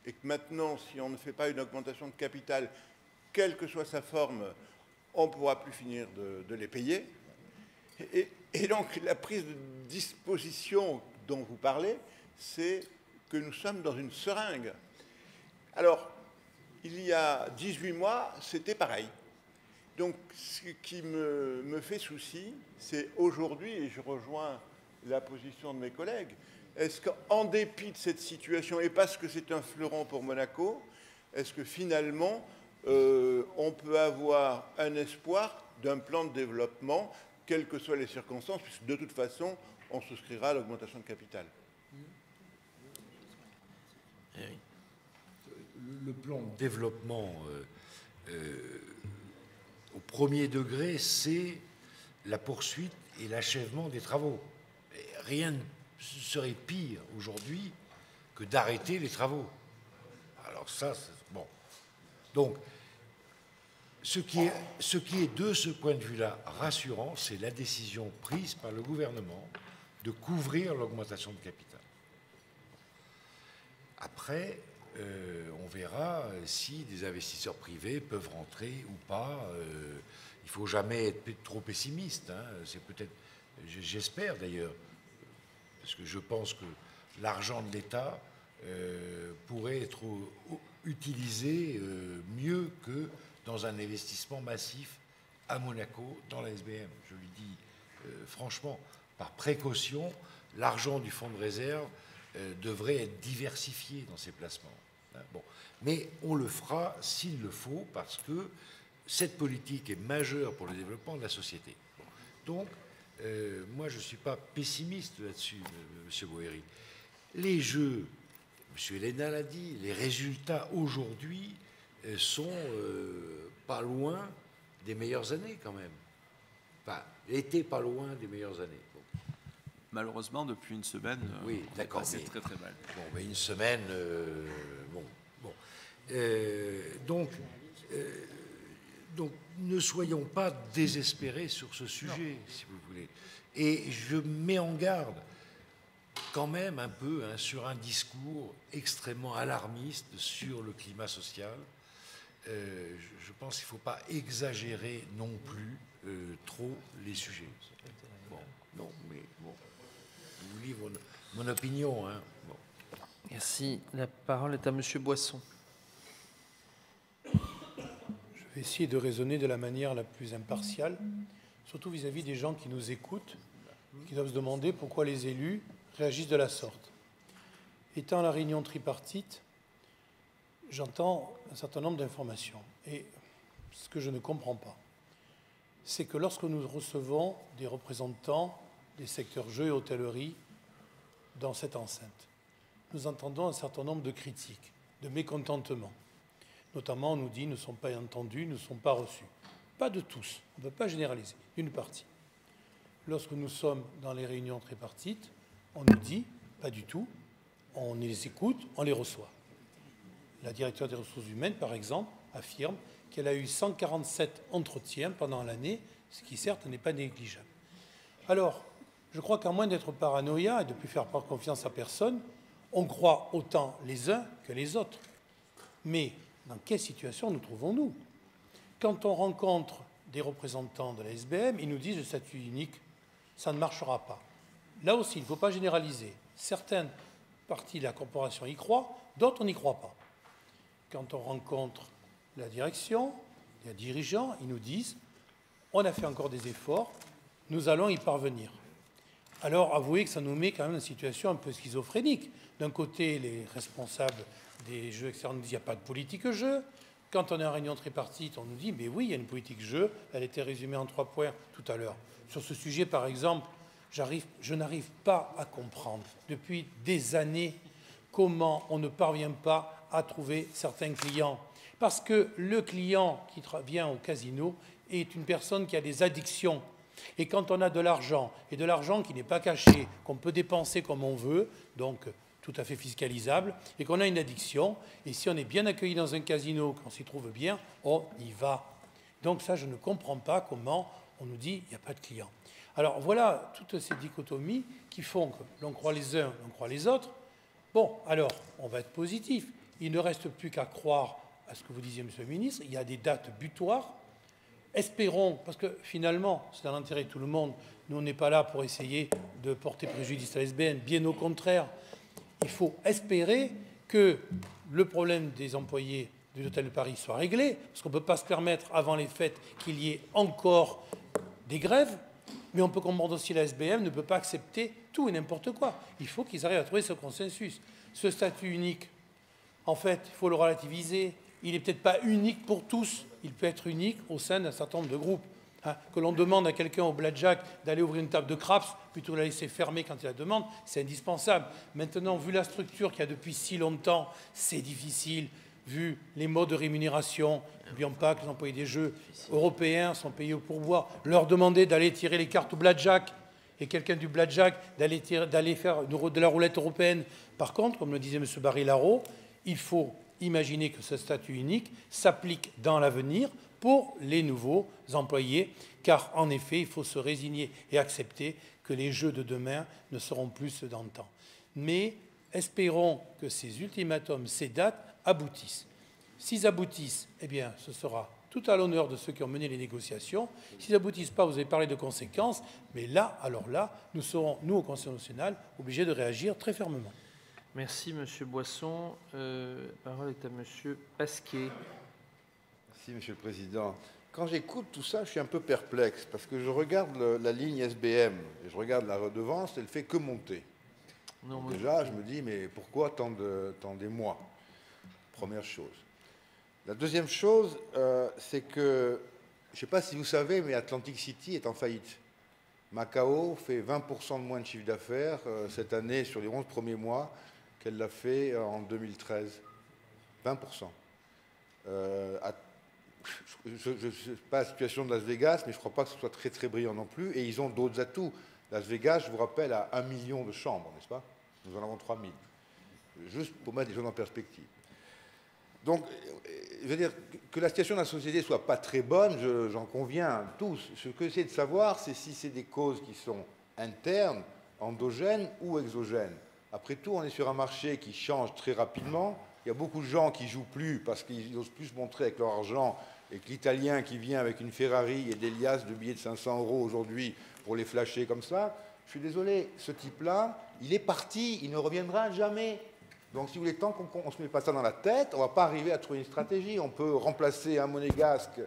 et que maintenant, si on ne fait pas une augmentation de capital, quelle que soit sa forme, on ne pourra plus finir de les payer. Et donc, la prise de disposition dont vous parlez, c'est que nous sommes dans une seringue. Alors, il y a 18 mois, c'était pareil. Donc, ce qui me fait souci, c'est aujourd'hui, et je rejoins la position de mes collègues, est-ce qu'en dépit de cette situation, et parce que c'est un fleuron pour Monaco, est-ce que finalement, on peut avoir un espoir d'un plan de développement, quelles que soient les circonstances, puisque de toute façon, on souscrira à l'augmentation de capital. Le plan de développement au premier degré, c'est la poursuite et l'achèvement des travaux. Et rien ne serait pire aujourd'hui que d'arrêter les travaux. Alors ça, bon. Donc, ce qui est de ce point de vue-là rassurant, c'est la décision prise par le gouvernement de couvrir l'augmentation de capital. Après, on verra si des investisseurs privés peuvent rentrer ou pas. Il ne faut jamais être trop pessimiste. Hein. C'est peut-être, j'espère d'ailleurs, parce que je pense que l'argent de l'État pourrait être utilisé mieux que dans un investissement massif à Monaco, dans la SBM. Je lui dis franchement, par précaution, l'argent du fonds de réserve devrait être diversifié dans ses placements. Bon. Mais on le fera s'il le faut, parce que cette politique est majeure pour le développement de la société. Donc, moi, je ne suis pas pessimiste là-dessus, M. Boéry. Les jeux, M. Helena l'a dit, les résultats aujourd'hui sont pas loin des meilleures années quand même. Enfin, étaient pas loin des meilleures années. Bon. Malheureusement, depuis une semaine, oui, d'accord, c'est très très mal. Bon, mais une semaine, bon. Donc, ne soyons pas désespérés sur ce sujet, si vous voulez. Et je mets en garde quand même un peu sur un discours extrêmement alarmiste sur le climat social. Je pense qu'il ne faut pas exagérer non plus trop les sujets. Bon, non, mais bon, je vous livre mon opinion. Hein. Bon. Merci. La parole est à Monsieur Boisson. Je vais essayer de raisonner de la manière la plus impartiale, surtout vis-à-vis des gens qui nous écoutent, qui doivent se demander pourquoi les élus réagissent de la sorte. Étant à la réunion tripartite, j'entends un certain nombre d'informations. Et ce que je ne comprends pas, c'est que lorsque nous recevons des représentants des secteurs jeux et hôtellerie dans cette enceinte, nous entendons un certain nombre de critiques, de mécontentements. Notamment, on nous dit « ne sont pas entendus, ne sont pas reçus ». Pas de tous, on ne peut pas généraliser, une partie. Lorsque nous sommes dans les réunions tripartites, on nous dit « pas du tout », on les écoute, on les reçoit. La directrice des ressources humaines, par exemple, affirme qu'elle a eu 147 entretiens pendant l'année, ce qui certes n'est pas négligeable. Alors, je crois qu'à moins d'être paranoïa et de ne plus faire pas confiance à personne, on croit autant les uns que les autres. Mais dans quelle situation nous trouvons-nous? Quand on rencontre des représentants de la SBM, ils nous disent le statut unique, ça ne marchera pas. Là aussi, il ne faut pas généraliser. Certaines parties de la corporation y croient, d'autres n'y croient pas. Quand on rencontre la direction, les dirigeants, ils nous disent on a fait encore des efforts, nous allons y parvenir. Alors, avouez que ça nous met quand même dans une situation un peu schizophrénique. D'un côté, les responsables des jeux externes nous disent qu'il n'y a pas de politique jeu. Quand on est en réunion tripartite, on nous dit mais oui, il y a une politique jeu. Elle était résumée en 3 points tout à l'heure. Sur ce sujet, par exemple, je n'arrive pas à comprendre depuis des années comment on ne parvient pas à trouver certains clients. Parce que le client qui vient au casino est une personne qui a des addictions. Et quand on a de l'argent, et de l'argent qui n'est pas caché, qu'on peut dépenser comme on veut, donc tout à fait fiscalisable, et qu'on a une addiction, et si on est bien accueilli dans un casino, qu'on s'y trouve bien, on y va. Donc ça, je ne comprends pas comment on nous dit qu'il n'y a pas de clients. Alors voilà toutes ces dichotomies qui font que l'on croit les uns, l'on croit les autres. Bon, alors, on va être positif. Il ne reste plus qu'à croire à ce que vous disiez, Monsieur le Ministre. Il y a des dates butoirs. Espérons, parce que finalement, c'est dans l'intérêt de tout le monde, nous, on n'est pas là pour essayer de porter préjudice à la SBM. Bien au contraire, il faut espérer que le problème des employés de l'Hôtel de Paris soit réglé, parce qu'on ne peut pas se permettre, avant les fêtes, qu'il y ait encore des grèves. Mais on peut comprendre aussi que la SBM ne peut pas accepter tout et n'importe quoi. Il faut qu'ils arrivent à trouver ce consensus. Ce statut unique, en fait, il faut le relativiser. Il n'est peut-être pas unique pour tous. Il peut être unique au sein d'un certain nombre de groupes. Que l'on demande à quelqu'un au blackjack d'aller ouvrir une table de craps plutôt que de la laisser fermer quand il la demande, c'est indispensable. Maintenant, vu la structure qu'il y a depuis si longtemps, c'est difficile. Vu les modes de rémunération, n'oublions pas que les employés des jeux européens sont payés au pourboire, leur demander d'aller tirer les cartes au blackjack et quelqu'un du blackjack d'aller faire de la roulette européenne. Par contre, comme le disait M. Barry-Larraud, il faut imaginer que ce statut unique s'applique dans l'avenir pour les nouveaux employés, car en effet, il faut se résigner et accepter que les jeux de demain ne seront plus ceux d'antan. Mais espérons que ces ultimatums, ces dates, aboutissent. S'ils aboutissent, eh bien, ce sera tout à l'honneur de ceux qui ont mené les négociations. S'ils n'aboutissent pas, vous avez parlé de conséquences, mais là, alors là, nous serons, nous, au Conseil national, obligés de réagir très fermement. Merci, Monsieur Boisson. La parole est à Monsieur Pasquier. Merci, Monsieur le Président. Quand j'écoute tout ça, je suis un peu perplexe, parce que je regarde la ligne SBM, et je regarde la redevance, elle ne fait que monter. Non, déjà, je me dis, mais pourquoi tant des mois? Première chose. La deuxième chose, c'est que, je ne sais pas si vous savez, mais Atlantic City est en faillite. Macao fait 20% de moins de chiffre d'affaires cette année sur les 11 premiers mois qu'elle l'a fait en 2013. 20%. Je ne sais pas la situation de Las Vegas, mais je ne crois pas que ce soit très très brillant non plus. Et ils ont d'autres atouts. Las Vegas, je vous rappelle, a 1 million de chambres, n'est-ce pas? Nous en avons 3000. Juste pour mettre les choses en perspective. Donc, je veux dire, que la situation de la société ne soit pas très bonne, j'en conviens tous. Ce que j'essaie de savoir, c'est si c'est des causes qui sont internes, endogènes ou exogènes. Après tout, on est sur un marché qui change très rapidement. Il y a beaucoup de gens qui ne jouent plus parce qu'ils n'osent plus se montrer avec leur argent, et que l'Italien qui vient avec une Ferrari et des liasses de billets de 500 € aujourd'hui pour les flasher comme ça, je suis désolé, ce type-là, il est parti, il ne reviendra jamais. Donc, si vous voulez, tant qu'on ne se met pas ça dans la tête, on ne va pas arriver à trouver une stratégie. On peut remplacer un monégasque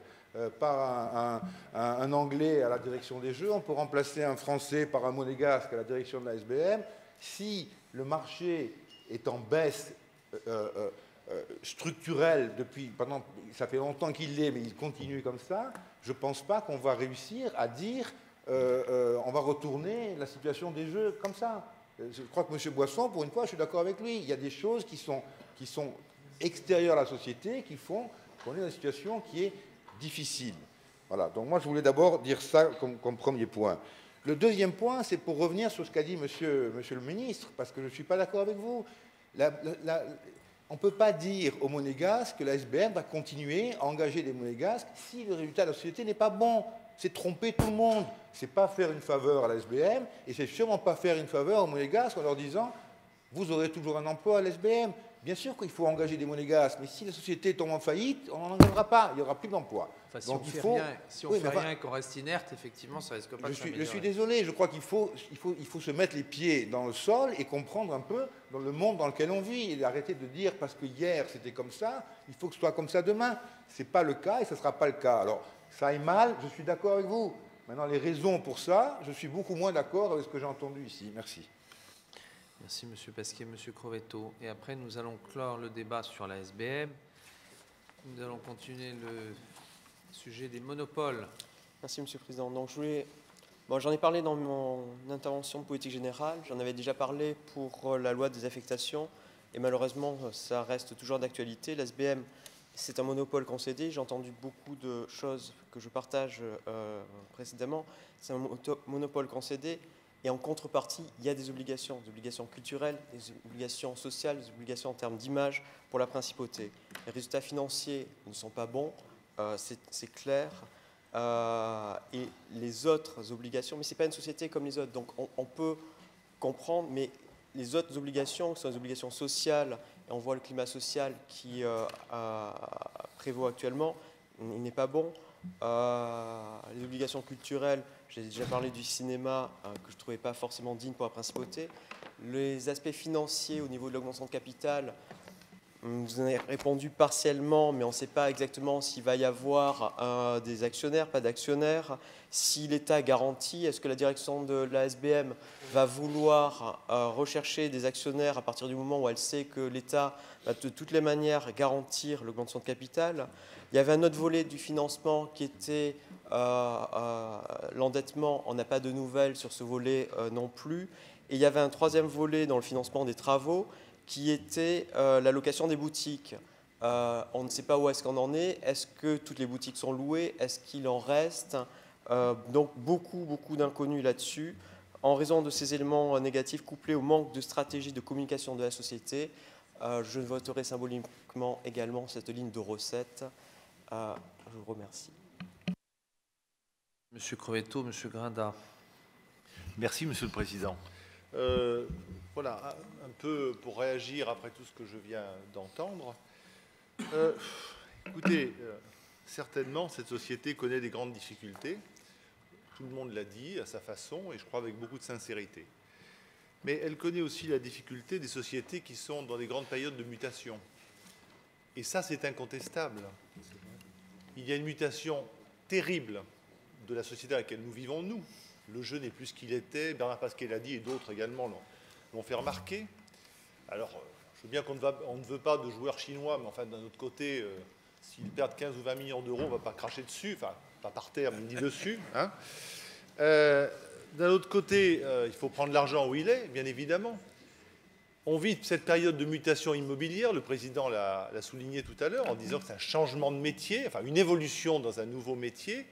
par un Anglais à la direction des jeux, on peut remplacer un Français par un monégasque à la direction de la SBM. Si le marché est en baisse structurelle ça fait longtemps qu'il l'est, mais il continue comme ça, je ne pense pas qu'on va réussir à dire on va retourner la situation des jeux comme ça. Je crois que M. Boisson, pour une fois, je suis d'accord avec lui. Il y a des choses qui sont extérieures à la société qui font qu'on est dans une situation qui est difficile. Voilà. Donc moi, je voulais d'abord dire ça comme premier point. Le deuxième point, c'est pour revenir sur ce qu'a dit monsieur le ministre, parce que je ne suis pas d'accord avec vous. On ne peut pas dire aux monégasques que la SBM va continuer à engager des monégasques si le résultat de la société n'est pas bon. C'est tromper tout le monde. Ce n'est pas faire une faveur à la SBM et c'est sûrement pas faire une faveur aux monégasques en leur disant vous aurez toujours un emploi à la SBM. Bien sûr qu'il faut engager des monégasques, mais si la société tombe en faillite, on n'en engagera pas, il n'y aura plus d'emploi. Enfin, si donc on il fait faut... rien, si on fait rien et qu'on reste inerte, effectivement, ça risque pas de s'améliorer. Je suis désolé, je crois qu'il faut se mettre les pieds dans le sol et comprendre un peu dans le monde dans lequel on vit et arrêter de dire parce que hier c'était comme ça, il faut que ce soit comme ça demain. Ce n'est pas le cas et ce ne sera pas le cas. Alors, ça est mal, je suis d'accord avec vous. Maintenant, les raisons pour ça, je suis beaucoup moins d'accord avec ce que j'ai entendu ici. Merci. Merci M. Pasquier, M. Crovetto. Et après, nous allons clore le débat sur la SBM. Nous allons continuer le sujet des monopoles. Merci, M. le Président. Donc, j'en ai parlé dans mon intervention de politique générale. J'en avais déjà parlé pour la loi des affectations. Et malheureusement, ça reste toujours d'actualité. La SBM, c'est un monopole concédé. J'ai entendu beaucoup de choses que je partage précédemment. C'est un monopole concédé. Et en contrepartie, il y a des obligations culturelles, des obligations sociales, des obligations en termes d'image pour la principauté. Les résultats financiers ne sont pas bons, c'est clair. Et les autres obligations, mais ce n'est pas une société comme les autres, donc on peut comprendre, mais les autres obligations sont des obligations sociales, et on voit le climat social qui prévaut actuellement, il n'est pas bon. Les obligations culturelles, j'ai déjà parlé du cinéma que je ne trouvais pas forcément digne pour la principauté. Les aspects financiers au niveau de l'augmentation de capital, vous en avez répondu partiellement, mais on ne sait pas exactement s'il va y avoir des actionnaires, pas d'actionnaires. Si l'État garantit, est-ce que la direction de la SBM va vouloir rechercher des actionnaires à partir du moment où elle sait que l'État va de toutes les manières garantir l'augmentation de capital? Il y avait un autre volet du financement qui était l'endettement. On n'a pas de nouvelles sur ce volet non plus. Et il y avait un troisième volet dans le financement des travaux qui était la location des boutiques. On ne sait pas où est-ce qu'on en est. Est-ce que toutes les boutiques sont louées? Est-ce qu'il en reste? Donc beaucoup d'inconnus là-dessus. En raison de ces éléments négatifs couplés au manque de stratégie de communication de la société, je voterai symboliquement également cette ligne de recettes. Je vous remercie. Monsieur Crovetto, Monsieur Grinda. Merci, Monsieur le Président. Voilà, un peu pour réagir après tout ce que je viens d'entendre. Écoutez, certainement, cette société connaît des grandes difficultés. Tout le monde l'a dit à sa façon, et je crois avec beaucoup de sincérité. Mais elle connaît aussi la difficulté des sociétés qui sont dans des grandes périodes de mutation. Et ça, c'est incontestable. Il y a une mutation terrible de la société à laquelle nous vivons, nous. Le jeu n'est plus ce qu'il était. Bernard Pasquier l'a dit et d'autres également l'ont fait remarquer. Alors, je veux bien qu'on ne veut pas de joueurs chinois, mais enfin, d'un autre côté, s'ils perdent 15 ou 20 millions d'euros, on ne va pas cracher dessus, enfin, pas par terre, mais ni dessus. Hein. D'un autre côté, il faut prendre l'argent où il est, bien évidemment. On vit cette période de mutation immobilière, le président l'a souligné tout à l'heure, en disant que c'est un changement de métier, enfin une évolution dans un nouveau métier,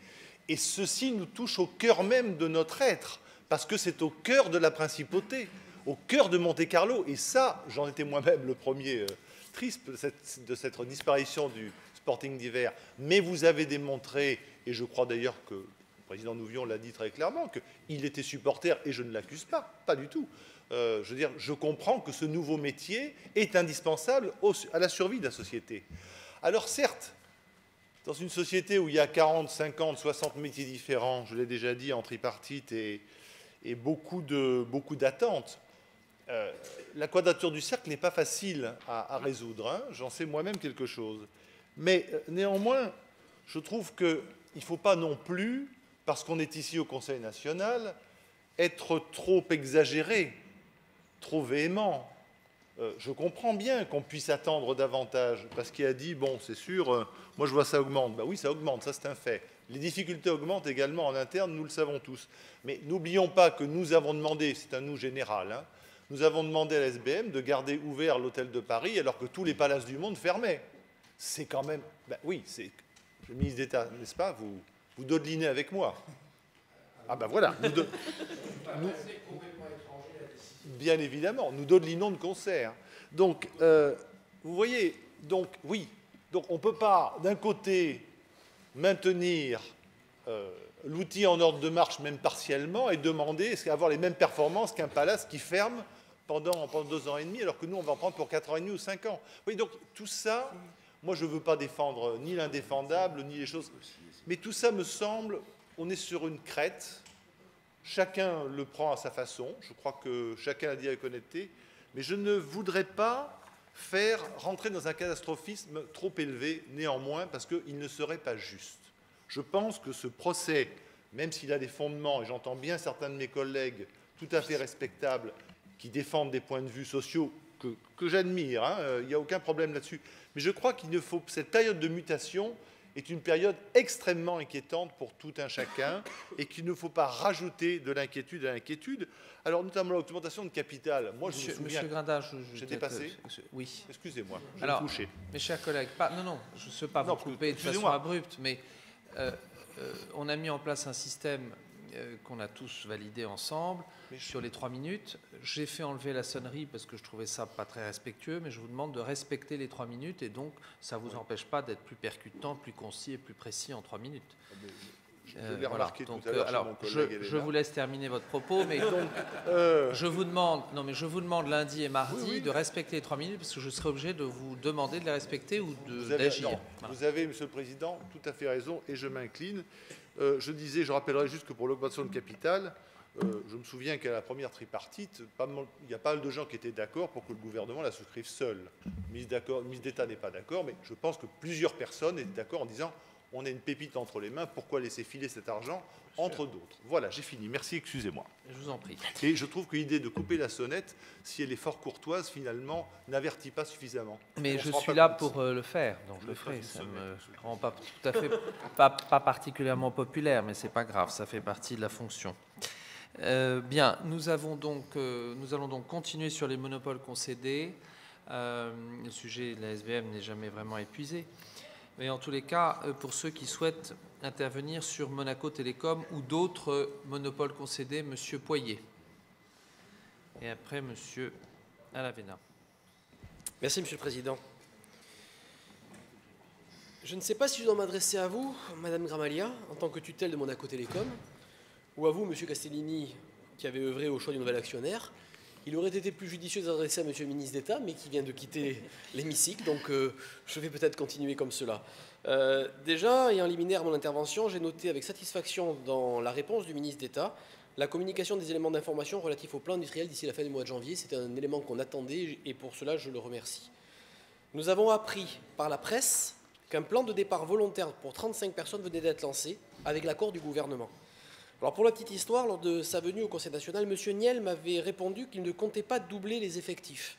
et ceci nous touche au cœur même de notre être, parce que c'est au cœur de la principauté, au cœur de Monte-Carlo, et ça, j'en étais moi-même le premier triste de cette disparition du Sporting d'hiver, mais vous avez démontré, et je crois d'ailleurs que le président Nouvion l'a dit très clairement, qu'il était supporter, et je ne l'accuse pas du tout. Je veux dire, je comprends que ce nouveau métier est indispensable à la survie de la société. Alors certes, dans une société où il y a 40, 50, 60 métiers différents, je l'ai déjà dit, en tripartite et beaucoup d'attentes, la quadrature du cercle n'est pas facile à résoudre. Hein, j'en sais moi-même quelque chose. Mais néanmoins, je trouve qu'il ne faut pas non plus, parce qu'on est ici au Conseil national, être trop exagéré, trop véhément. Je comprends bien qu'on puisse attendre davantage, parce qu'il a dit, bon, c'est sûr, moi je vois ça augmente. Ben oui, ça augmente, ça c'est un fait. Les difficultés augmentent également en interne, nous le savons tous. Mais n'oublions pas que nous avons demandé, c'est un nous général, hein, nous avons demandé à la SBM de garder ouvert l'hôtel de Paris alors que tous les palaces du monde fermaient. C'est quand même... Ben oui, c'est... Le ministre d'État, n'est-ce pas, vous dodelinez avec moi. Ah ben voilà. Bien évidemment, nous dodelinons de concert. Donc, vous voyez, donc oui, donc on ne peut pas d'un côté maintenir l'outil en ordre de marche, même partiellement, et demander est-ce qu'avoir les mêmes performances qu'un palace qui ferme pendant 2 ans et demi, alors que nous, on va en prendre pour 4 ans et demi ou 5 ans. Oui, donc tout ça, moi, je ne veux pas défendre ni l'indéfendable, ni les choses, mais tout ça me semble, on est sur une crête, chacun le prend à sa façon, je crois que chacun a dit avec honnêteté, mais je ne voudrais pas faire rentrer dans un catastrophisme trop élevé, néanmoins, parce qu'il ne serait pas juste. Je pense que ce procès, même s'il a des fondements, et j'entends bien certains de mes collègues tout à fait respectables, qui défendent des points de vue sociaux que j'admire, hein, il n'y a aucun problème là-dessus, mais je crois qu'il ne faut, cette période de mutation est une période extrêmement inquiétante pour tout un chacun et qu'il ne faut pas rajouter de l'inquiétude à l'inquiétude. Alors, notamment l'augmentation de capital. Moi, je me souviens... Monsieur Grindin, j'ai dépassé. Oui. Excusez-moi, je Alors, vais me coucher. Mes chers collègues, non, je ne veux pas vous couper de façon abrupte, mais on a mis en place un système qu'on a tous validé ensemble sur les 3 minutes. J'ai fait enlever la sonnerie parce que je trouvais ça pas très respectueux, mais je vous demande de respecter les 3 minutes et donc ça ne vous empêche pas d'être plus percutant, plus concis et plus précis en 3 minutes. Je l'ai remarqué tout à l'heure chez mon collègue. Je vous laisse terminer votre propos, mais donc, je vous demande lundi et mardi de respecter les 3 minutes parce que je serai obligé de vous demander de les respecter ou d'agir. Voilà. Vous avez, Monsieur le Président, tout à fait raison et je m'incline. Je disais, je rappellerai juste que pour l'augmentation de capital, je me souviens qu'à la première tripartite, il y a pas mal de gens qui étaient d'accord pour que le gouvernement la souscrive seul. Le ministre d'État n'est pas d'accord, mais je pense que plusieurs personnes étaient d'accord en disant on a une pépite entre les mains, pourquoi laisser filer cet argent entre d'autres. Voilà, j'ai fini. Merci, excusez-moi. Je vous en prie. Et je trouve que l'idée de couper la sonnette, si elle est fort courtoise, finalement, n'avertit pas suffisamment. Mais je suis là pour le faire, donc je le ferai. Ça ne me rend pas tout à fait, pas particulièrement populaire, mais c'est pas grave, ça fait partie de la fonction. Bien, nous allons donc continuer sur les monopoles concédés. Le sujet de la SBM n'est jamais vraiment épuisé. Mais en tous les cas, pour ceux qui souhaitent intervenir sur Monaco Télécom ou d'autres monopoles concédés, Monsieur Poirier. Et après, Monsieur Alavena. Merci, Monsieur le Président. Je ne sais pas si je dois m'adresser à vous, Madame Gramalia, en tant que tutelle de Monaco Télécom, ou à vous, Monsieur Castellini, qui avez œuvré au choix du nouvel actionnaire. Il aurait été plus judicieux d'adresser à Monsieur le ministre d'État, mais qui vient de quitter l'hémicycle, donc je vais peut-être continuer comme cela. Déjà, ayant liminaire mon intervention, j'ai noté avec satisfaction dans la réponse du ministre d'État la communication des éléments d'information relatifs au plan industriel d'ici la fin du mois de janvier. C'était un élément qu'on attendait et pour cela, je le remercie. Nous avons appris par la presse qu'un plan de départ volontaire pour 35 personnes venait d'être lancé avec l'accord du gouvernement. Alors pour la petite histoire, lors de sa venue au Conseil national, M. Niel m'avait répondu qu'il ne comptait pas doubler les effectifs.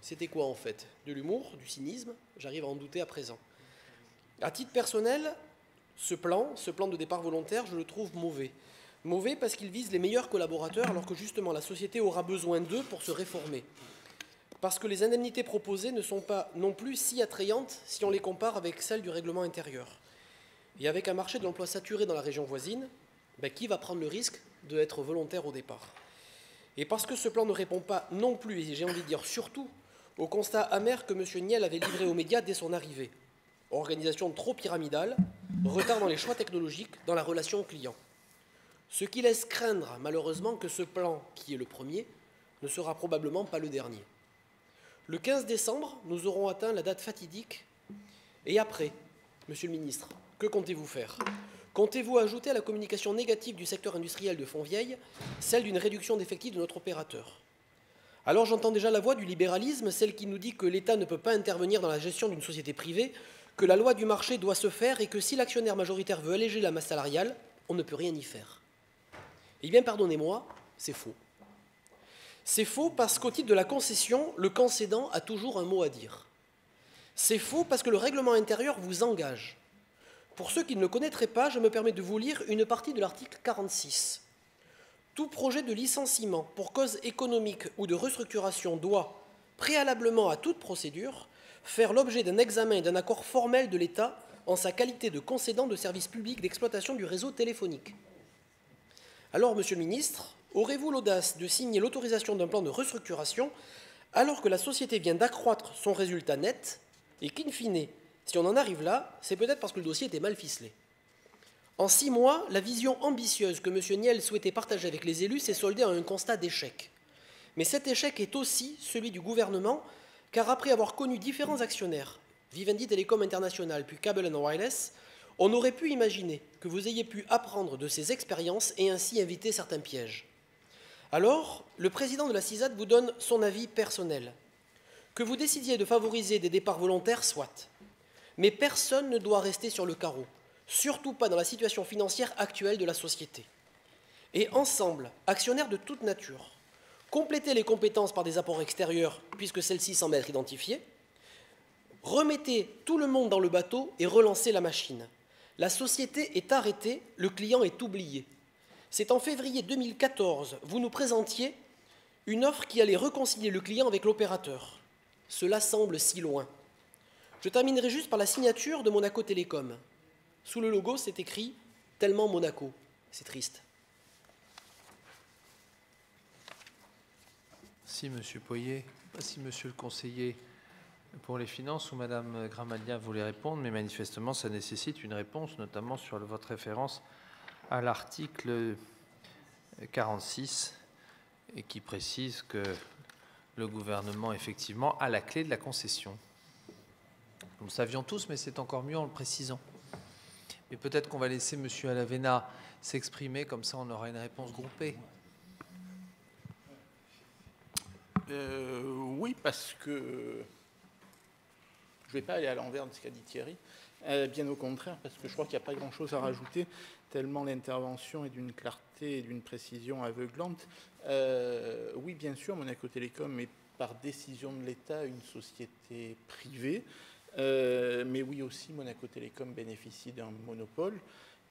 C'était quoi en fait? De l'humour, du cynisme? J'arrive à en douter à présent. À titre personnel, ce plan de départ volontaire, je le trouve mauvais. Mauvais parce qu'il vise les meilleurs collaborateurs alors que justement la société aura besoin d'eux pour se réformer. Parce que les indemnités proposées ne sont pas non plus si attrayantes si on les compare avec celles du règlement intérieur. Et avec un marché de l'emploi saturé dans la région voisine, qui va prendre le risque d'être volontaire au départ? Et parce que ce plan ne répond pas non plus, et j'ai envie de dire surtout, au constat amer que M. Niel avait livré aux médias dès son arrivée. Organisation trop pyramidale, retard dans les choix technologiques, dans la relation client. Ce qui laisse craindre malheureusement que ce plan, qui est le premier, ne sera probablement pas le dernier. Le 15 décembre, nous aurons atteint la date fatidique. Et après, Monsieur le ministre, que comptez-vous faire? Comptez-vous ajouter à la communication négative du secteur industriel de Fontvieille celle d'une réduction d'effectifs de notre opérateur? Alors j'entends déjà la voix du libéralisme, celle qui nous dit que l'État ne peut pas intervenir dans la gestion d'une société privée, que la loi du marché doit se faire et que si l'actionnaire majoritaire veut alléger la masse salariale, on ne peut rien y faire. Eh bien, pardonnez-moi, c'est faux. C'est faux parce qu'au titre de la concession, le concédant a toujours un mot à dire. C'est faux parce que le règlement intérieur vous engage. Pour ceux qui ne le connaîtraient pas, je me permets de vous lire une partie de l'article 46. Tout projet de licenciement pour cause économique ou de restructuration doit, préalablement à toute procédure, faire l'objet d'un examen et d'un accord formel de l'État en sa qualité de concédant de services publics d'exploitation du réseau téléphonique. Alors, Monsieur le ministre, aurez-vous l'audace de signer l'autorisation d'un plan de restructuration alors que la société vient d'accroître son résultat net et qu'in fine, si on en arrive là, c'est peut-être parce que le dossier était mal ficelé. En 6 mois, la vision ambitieuse que M. Niel souhaitait partager avec les élus s'est soldée en un constat d'échec. Mais cet échec est aussi celui du gouvernement, car après avoir connu différents actionnaires, Vivendi Telecom International puis Cable & Wireless, on aurait pu imaginer que vous ayez pu apprendre de ces expériences et ainsi éviter certains pièges. Alors, le président de la CISAT vous donne son avis personnel. Que vous décidiez de favoriser des départs volontaires, soit. Mais personne ne doit rester sur le carreau, surtout pas dans la situation financière actuelle de la société. Et ensemble, actionnaires de toute nature, complétez les compétences par des apports extérieurs, puisque celles-ci semblent être identifiées, remettez tout le monde dans le bateau et relancez la machine. La société est arrêtée, le client est oublié. C'est en février 2014, vous nous présentiez une offre qui allait réconcilier le client avec l'opérateur. Cela semble si loin. Je terminerai juste par la signature de Monaco Télécom. Sous le logo, c'est écrit « Tellement Monaco ». C'est triste. Si Monsieur Poyet, si Monsieur le conseiller pour les finances ou Madame Gramalia voulait répondre, mais manifestement ça nécessite une réponse, notamment sur votre référence à l'article 46 et qui précise que le gouvernement effectivement a la clé de la concession. Nous le savions tous, mais c'est encore mieux en le précisant. Mais peut-être qu'on va laisser Monsieur Alavena s'exprimer, comme ça on aura une réponse groupée. Oui, parce que je ne vais pas aller à l'envers de ce qu'a dit Thierry, bien au contraire, parce que je crois qu'il n'y a pas grand-chose à rajouter, tellement l'intervention est d'une clarté et d'une précision aveuglante. Oui, bien sûr, Monaco Télécom est par décision de l'État une société privée, mais oui aussi, Monaco Télécom bénéficie d'un monopole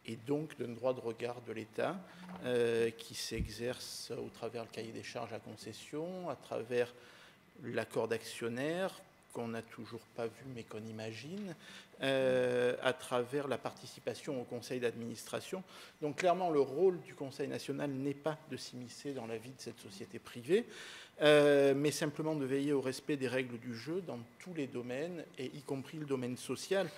et donc d'un droit de regard de l'État qui s'exerce au travers le cahier des charges à concession, à travers l'accord d'actionnaires qu'on n'a toujours pas vu mais qu'on imagine, à travers la participation au conseil d'administration. Donc clairement, le rôle du Conseil national n'est pas de s'immiscer dans la vie de cette société privée, mais simplement de veiller au respect des règles du jeu dans tous les domaines, et y compris le domaine social.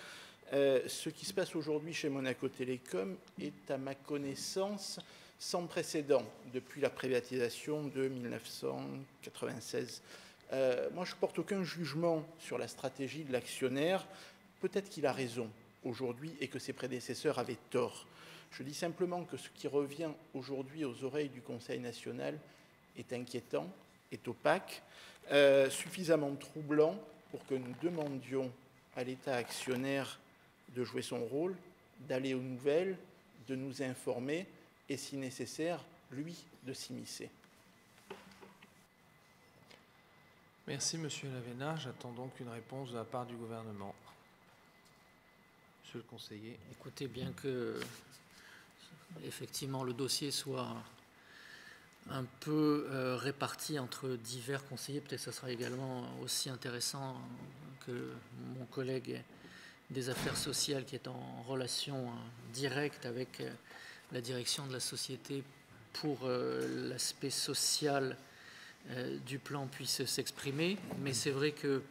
Ce qui se passe aujourd'hui chez Monaco Télécom est, à ma connaissance, sans précédent depuis la privatisation de 1996. Moi, je ne porte aucun jugement sur la stratégie de l'actionnaire. Peut-être qu'il a raison aujourd'hui et que ses prédécesseurs avaient tort. Je dis simplement que ce qui revient aujourd'hui aux oreilles du Conseil national est inquiétant, est opaque, suffisamment troublant pour que nous demandions à l'État actionnaire de jouer son rôle, d'aller aux nouvelles, de nous informer et, si nécessaire, lui, de s'immiscer. Merci, Monsieur Alavena. J'attends donc une réponse de la part du gouvernement. Monsieur le conseiller. Écoutez, bien que effectivement le dossier soit un peu réparti entre divers conseillers, peut-être que ce sera également aussi intéressant que mon collègue des affaires sociales qui est en relation directe avec la direction de la société pour l'aspect social du plan puisse s'exprimer, mais c'est vrai que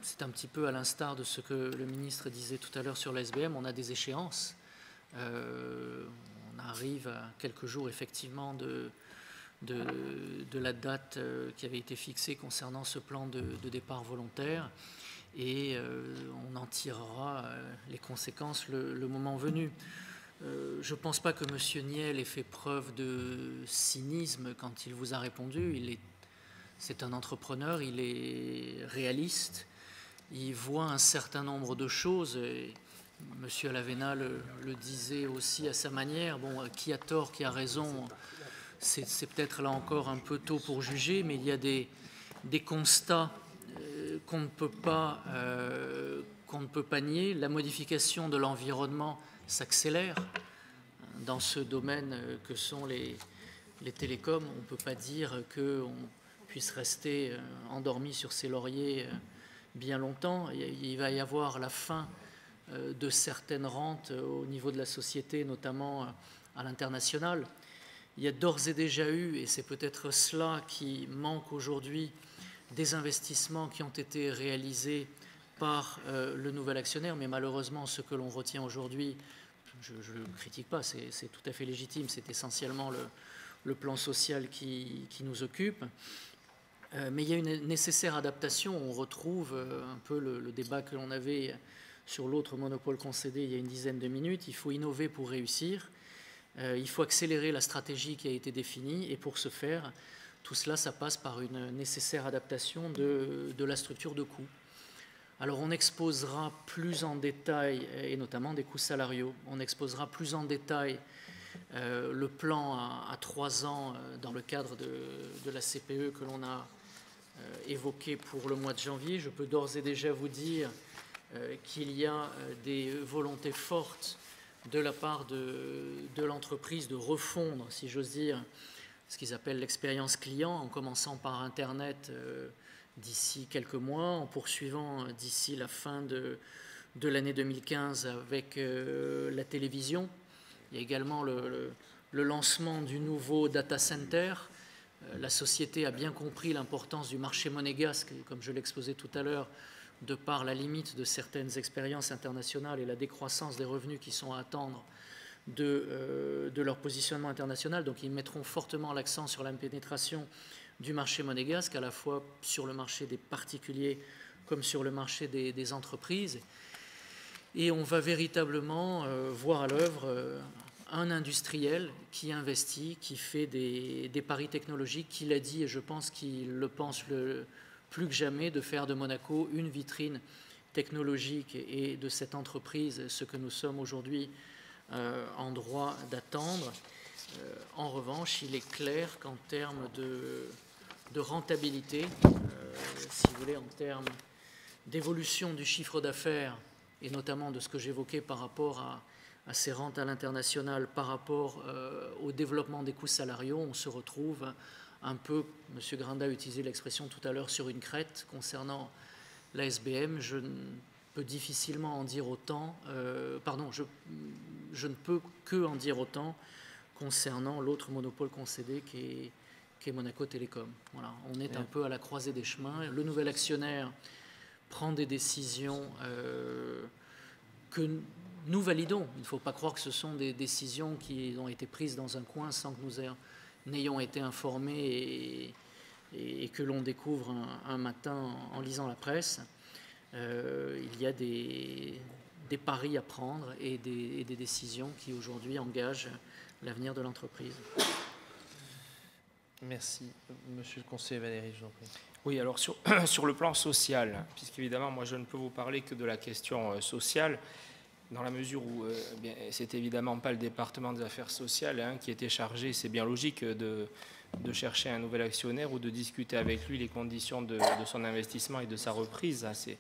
c'est un petit peu à l'instar de ce que le ministre disait tout à l'heure sur la SBM, on a des échéances. On arrive à quelques jours effectivement de la date qui avait été fixée concernant ce plan de départ volontaire, et on en tirera les conséquences le moment venu. Je ne pense pas que M. Niel ait fait preuve de cynisme quand il vous a répondu. C'est un entrepreneur, il est réaliste, il voit un certain nombre de choses. Et M. Alavena le disait aussi à sa manière. Bon, qui a tort, qui a raison, c'est peut-être là encore un peu tôt pour juger, mais il y a des constats qu'on ne peut pas nier. La modification de l'environnement s'accélère dans ce domaine que sont les télécoms. On ne peut pas dire qu'on puisse rester endormi sur ses lauriers bien longtemps. Il va y avoir la fin de certaines rentes au niveau de la société, notamment à l'international. il y a d'ores et déjà eu, et c'est peut-être cela qui manque aujourd'hui, des investissements qui ont été réalisés par le nouvel actionnaire, mais malheureusement, ce que l'on retient aujourd'hui, je ne critique pas, c'est tout à fait légitime, c'est essentiellement le plan social qui nous occupe. Mais il y a une nécessaire adaptation. On retrouve un peu le débat que l'on avait sur l'autre monopole concédé il y a une dizaine de minutes. Il faut innover pour réussir. Il faut accélérer la stratégie qui a été définie. Et pour ce faire, tout cela, ça passe par une nécessaire adaptation de la structure de coûts. Alors on exposera plus en détail, et notamment des coûts salariaux, on exposera plus en détail le plan à 3 ans dans le cadre de la CPE que l'on a évoqué pour le mois de janvier. Je peux d'ores et déjà vous dire qu'il y a des volontés fortes de la part de l'entreprise de refondre, si j'ose dire, ce qu'ils appellent l'expérience client, en commençant par Internet d'ici quelques mois, en poursuivant d'ici la fin de l'année 2015 avec la télévision. Il y a également le lancement du nouveau data center. La société a bien compris l'importance du marché monégasque, comme je l'exposais tout à l'heure, de par la limite de certaines expériences internationales et la décroissance des revenus qui sont à attendre de leur positionnement international. Donc ils mettront fortement l'accent sur la pénétration du marché monégasque, à la fois sur le marché des particuliers comme sur le marché des entreprises. Et on va véritablement voir à l'œuvre un industriel qui investit, qui fait des paris technologiques, qui l'a dit, et je pense qu'il le pense plus que jamais, de faire de Monaco une vitrine technologique et de cette entreprise, ce que nous sommes aujourd'hui en droit d'attendre. En revanche, il est clair qu'en termes de rentabilité, si vous voulez, en termes d'évolution du chiffre d'affaires, et notamment de ce que j'évoquais par rapport à ces rentes à l'international, par rapport au développement des coûts salariaux, on se retrouve un peu, M. Grinda a utilisé l'expression tout à l'heure, sur une crête concernant la SBM. Je ne peux difficilement en dire autant, je ne peux que en dire autant concernant l'autre monopole concédé qui est Monaco Télécom. Voilà, on est un peu à la croisée des chemins. Le nouvel actionnaire prend des décisions que nous validons. Il ne faut pas croire que ce sont des décisions qui ont été prises dans un coin sans que nous n'ayons été informés et que l'on découvre un matin en lisant la presse. Il y a des paris à prendre et des décisions qui aujourd'hui engagent l'avenir de l'entreprise. Merci. Monsieur le conseiller Valéry, je vous en prie. Oui, alors sur le plan social, puisqu'évidemment, moi je ne peux vous parler que de la question sociale, dans la mesure où c'est évidemment pas le département des affaires sociales qui était chargé, c'est bien logique, de chercher un nouvel actionnaire ou de discuter avec lui les conditions de son investissement et de sa reprise. C'est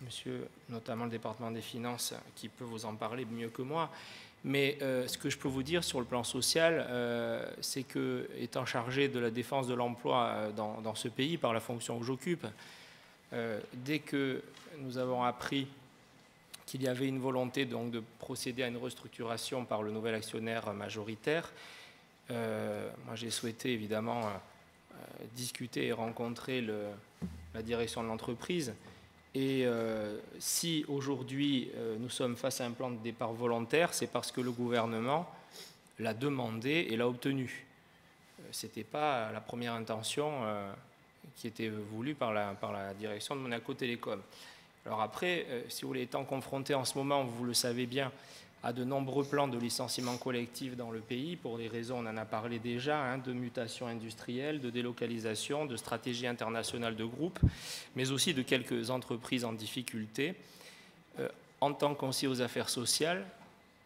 monsieur, notamment le département des finances, qui peut vous en parler mieux que moi. Mais ce que je peux vous dire sur le plan social, c'est que, étant chargé de la défense de l'emploi dans ce pays par la fonction que j'occupe, dès que nous avons appris qu'il y avait une volonté donc de procéder à une restructuration par le nouvel actionnaire majoritaire, moi j'ai souhaité évidemment discuter et rencontrer la direction de l'entreprise. Et si aujourd'hui nous sommes face à un plan de départ volontaire, c'est parce que le gouvernement l'a demandé et l'a obtenu. Ce n'était pas la première intention qui était voulue par la direction de Monaco Télécom. Alors après, si vous voulez, étant confronté en ce moment, vous le savez bien, à de nombreux plans de licenciement collectif dans le pays, pour des raisons, on en a parlé déjà, de mutation industrielle, de délocalisation, de stratégie internationale de groupe, mais aussi de quelques entreprises en difficulté. En tant que conseiller aux affaires sociales,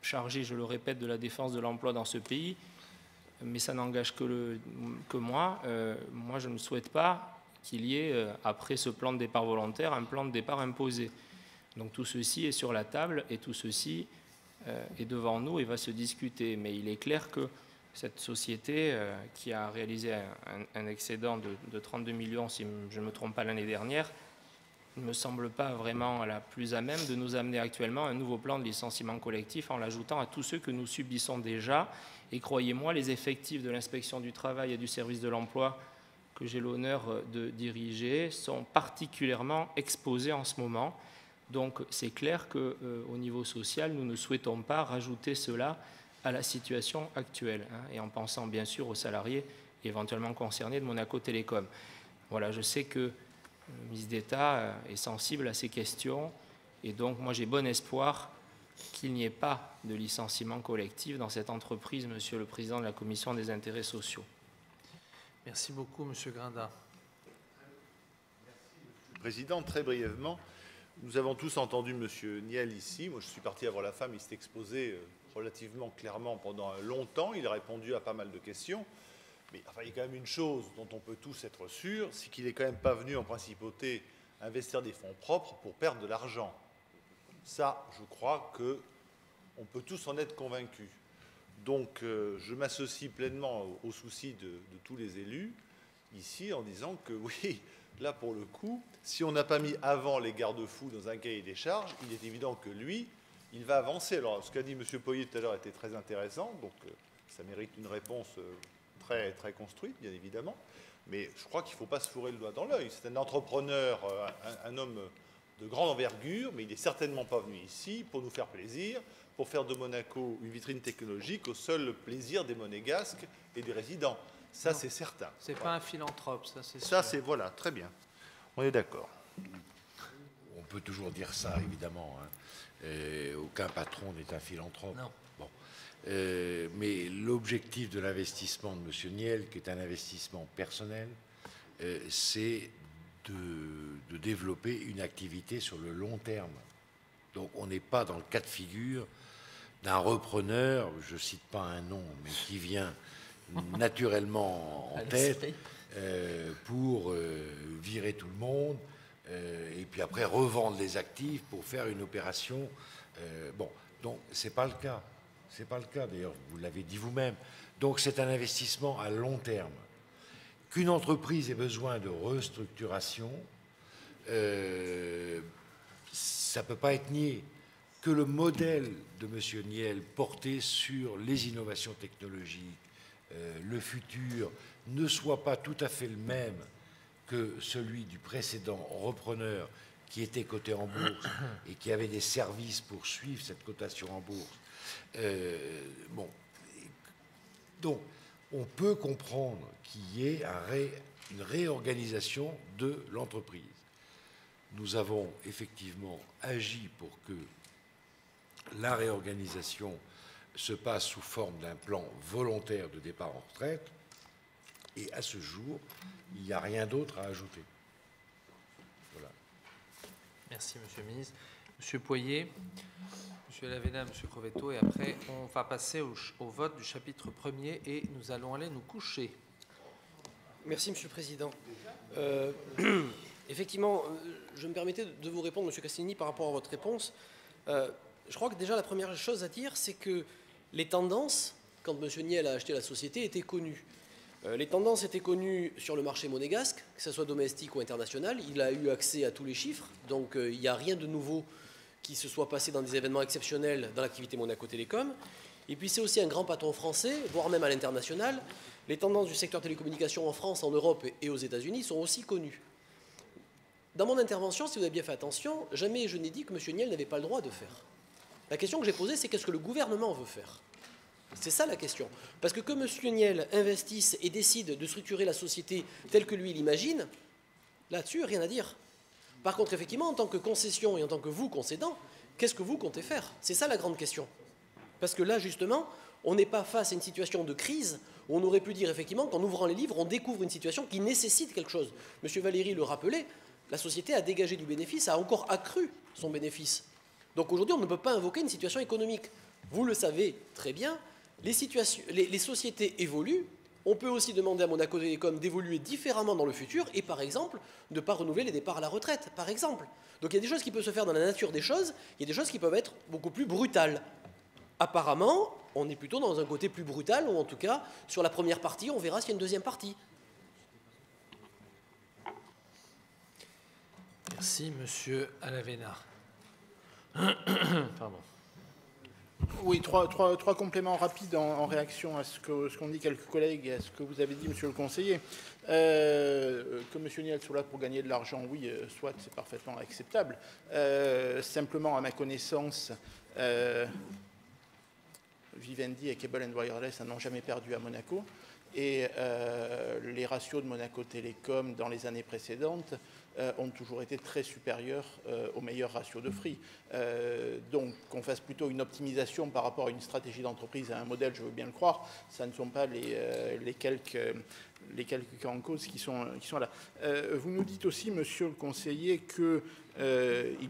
chargé, je le répète, de la défense de l'emploi dans ce pays, mais ça n'engage que moi. Moi, je ne souhaite pas qu'il y ait, après ce plan de départ volontaire, un plan de départ imposé. Donc tout ceci est sur la table et tout ceci est devant nous et va se discuter. Mais il est clair que cette société qui a réalisé un excédent de 32 millions, si je ne me trompe pas, l'année dernière, ne me semble pas vraiment la plus à même de nous amener actuellement un nouveau plan de licenciement collectif en l'ajoutant à tous ceux que nous subissons déjà. Et croyez-moi, les effectifs de l'inspection du travail et du service de l'emploi que j'ai l'honneur de diriger sont particulièrement exposés en ce moment. Donc c'est clair qu'au niveau social, nous ne souhaitons pas rajouter cela à la situation actuelle, hein, et en pensant bien sûr aux salariés éventuellement concernés de Monaco Télécom. Voilà, je sais que le ministre d'État est sensible à ces questions, et donc moi j'ai bon espoir qu'il n'y ait pas de licenciement collectif dans cette entreprise, Monsieur le Président de la Commission des intérêts sociaux. Merci beaucoup, Monsieur Grinda. Président, très brièvement, nous avons tous entendu M. Niel ici. Moi, je suis parti avant la femme, il s'est exposé relativement clairement pendant longtemps. Il a répondu à pas mal de questions. Mais enfin, il y a quand même une chose dont on peut tous être sûrs, c'est qu'il n'est quand même pas venu en principauté investir des fonds propres pour perdre de l'argent. Ça, je crois qu'on peut tous en être convaincus. Donc, je m'associe pleinement au souci de tous les élus ici en disant que oui, là, pour le coup, si on n'a pas mis avant les garde-fous dans un cahier des charges, il est évident que lui, il va avancer. Alors, ce qu'a dit M. Poyer tout à l'heure était très intéressant, donc ça mérite une réponse très, très construite, bien évidemment. Mais je crois qu'il ne faut pas se fourrer le doigt dans l'œil. C'est un entrepreneur, un homme de grande envergure, mais il n'est certainement pas venu ici pour nous faire plaisir, pour faire de Monaco une vitrine technologique au seul plaisir des Monégasques et des résidents. Ça, c'est certain. Ce n'est pas un philanthrope, ça, c'est sûr. Ça, c'est, voilà, très bien. On est d'accord. On peut toujours dire ça, évidemment. Hein. Aucun patron n'est un philanthrope. Non. Bon. Mais l'objectif de l'investissement de M. Niel, qui est un investissement personnel, c'est de développer une activité sur le long terme. Donc on n'est pas dans le cas de figure d'un repreneur, je ne cite pas un nom, mais qui vient naturellement en tête pour virer tout le monde et puis après revendre les actifs pour faire une opération. Bon, donc c'est pas le cas. C'est pas le cas, d'ailleurs, vous l'avez dit vous-même. Donc c'est un investissement à long terme. Qu'une entreprise ait besoin de restructuration, ça ne peut pas être nié. Que le modèle de M. Niel porté sur les innovations technologiques, le futur, ne soit pas tout à fait le même que celui du précédent repreneur qui était coté en bourse et qui avait des services pour suivre cette cotation en bourse. Bon. Donc, on peut comprendre qu'il y ait une réorganisation de l'entreprise. Nous avons effectivement agi pour que la réorganisation se passe sous forme d'un plan volontaire de départ en retraite, et à ce jour, il n'y a rien d'autre à ajouter. Voilà. Merci, Monsieur le ministre. Monsieur Poyer, Monsieur Lavena, Monsieur Crovetto, et après, on va passer au vote du chapitre 1er et nous allons aller nous coucher. Merci, Monsieur le Président. Effectivement, je me permettais de vous répondre, Monsieur Castellini, par rapport à votre réponse. Je crois que déjà la première chose à dire, c'est que les tendances, quand M. Niel a acheté la société, étaient connues. Les tendances étaient connues sur le marché monégasque, que ce soit domestique ou international. Il a eu accès à tous les chiffres, donc il n'y a rien de nouveau qui se soit passé dans des événements exceptionnels dans l'activité Monaco Télécom. Et puis c'est aussi un grand patron français, voire même à l'international. Les tendances du secteur télécommunications en France, en Europe et aux États-Unis sont aussi connues. Dans mon intervention, si vous avez bien fait attention, jamais je n'ai dit que M. Niel n'avait pas le droit de faire. La question que j'ai posée, c'est qu'est-ce que le gouvernement veut faire? C'est ça la question. Parce que M. Niel investisse et décide de structurer la société telle que lui l'imagine, là-dessus, rien à dire. Par contre, effectivement, en tant que concession et en tant que vous, concédant, qu'est-ce que vous comptez faire? C'est ça la grande question. Parce que là, justement, on n'est pas face à une situation de crise où on aurait pu dire, effectivement, qu'en ouvrant les livres, on découvre une situation qui nécessite quelque chose. M. Valéry le rappelait, la société a dégagé du bénéfice, a encore accru son bénéfice. Donc aujourd'hui, on ne peut pas invoquer une situation économique. Vous le savez très bien, les sociétés évoluent. On peut aussi demander à Monaco Télécom d'évoluer différemment dans le futur et, par exemple, de ne pas renouveler les départs à la retraite, par exemple. Donc il y a des choses qui peuvent se faire dans la nature des choses, il y a des choses qui peuvent être beaucoup plus brutales. Apparemment, on est plutôt dans un côté plus brutal, ou en tout cas, sur la première partie, on verra s'il y a une deuxième partie. Merci, Monsieur Alavena. Pardon. Oui, trois compléments rapides en réaction à ce qu'ont dit quelques collègues et à ce que vous avez dit, monsieur le conseiller. Que monsieur Niel soit là pour gagner de l'argent, oui, soit, c'est parfaitement acceptable. Simplement, à ma connaissance, Vivendi et Cable & Wireless n'ont jamais perdu à Monaco. Et les ratios de Monaco Télécom dans les années précédentes ont toujours été très supérieurs aux meilleurs ratios de Free. Donc qu'on fasse plutôt une optimisation par rapport à une stratégie d'entreprise, à un modèle, je veux bien le croire, ça ne sont pas les quelques cas en cause qui sont là. Vous nous dites aussi, monsieur le conseiller, qu'il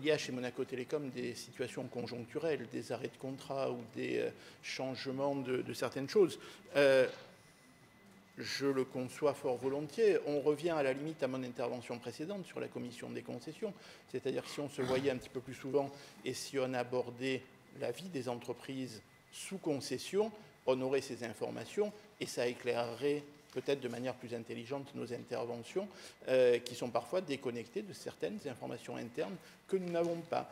y a chez Monaco Télécom des situations conjoncturelles, des arrêts de contrat ou des changements de certaines choses. Je le conçois fort volontiers. On revient à la limite à mon intervention précédente sur la commission des concessions. C'est-à-dire si on se voyait un petit peu plus souvent et si on abordait la vie des entreprises sous concession, on aurait ces informations et ça éclairerait peut-être de manière plus intelligente nos interventions qui sont parfois déconnectées de certaines informations internes que nous n'avons pas.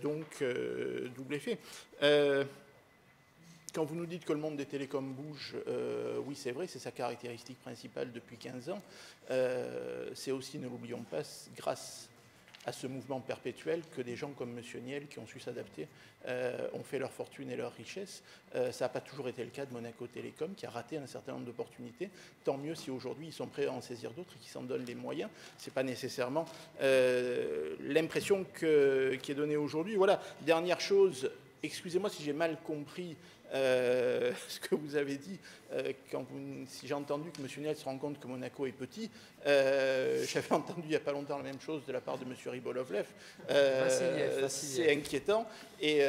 Donc, double effet. Quand vous nous dites que le monde des télécoms bouge, oui, c'est vrai, c'est sa caractéristique principale depuis 15 ans. C'est aussi, ne l'oublions pas, grâce à ce mouvement perpétuel que des gens comme M. Niel, qui ont su s'adapter, ont fait leur fortune et leur richesse. Ça n'a pas toujours été le cas de Monaco Télécom, qui a raté un certain nombre d'opportunités. Tant mieux si aujourd'hui ils sont prêts à en saisir d'autres et qui s'en donnent les moyens. Ce n'est pas nécessairement l'impression qui est donnée aujourd'hui. Voilà, dernière chose, excusez-moi si j'ai mal compris ce que vous avez dit, si j'ai entendu que M. Niel se rend compte que Monaco est petit, j'avais entendu il n'y a pas longtemps la même chose de la part de M. Ribolovlev. C'est inquiétant et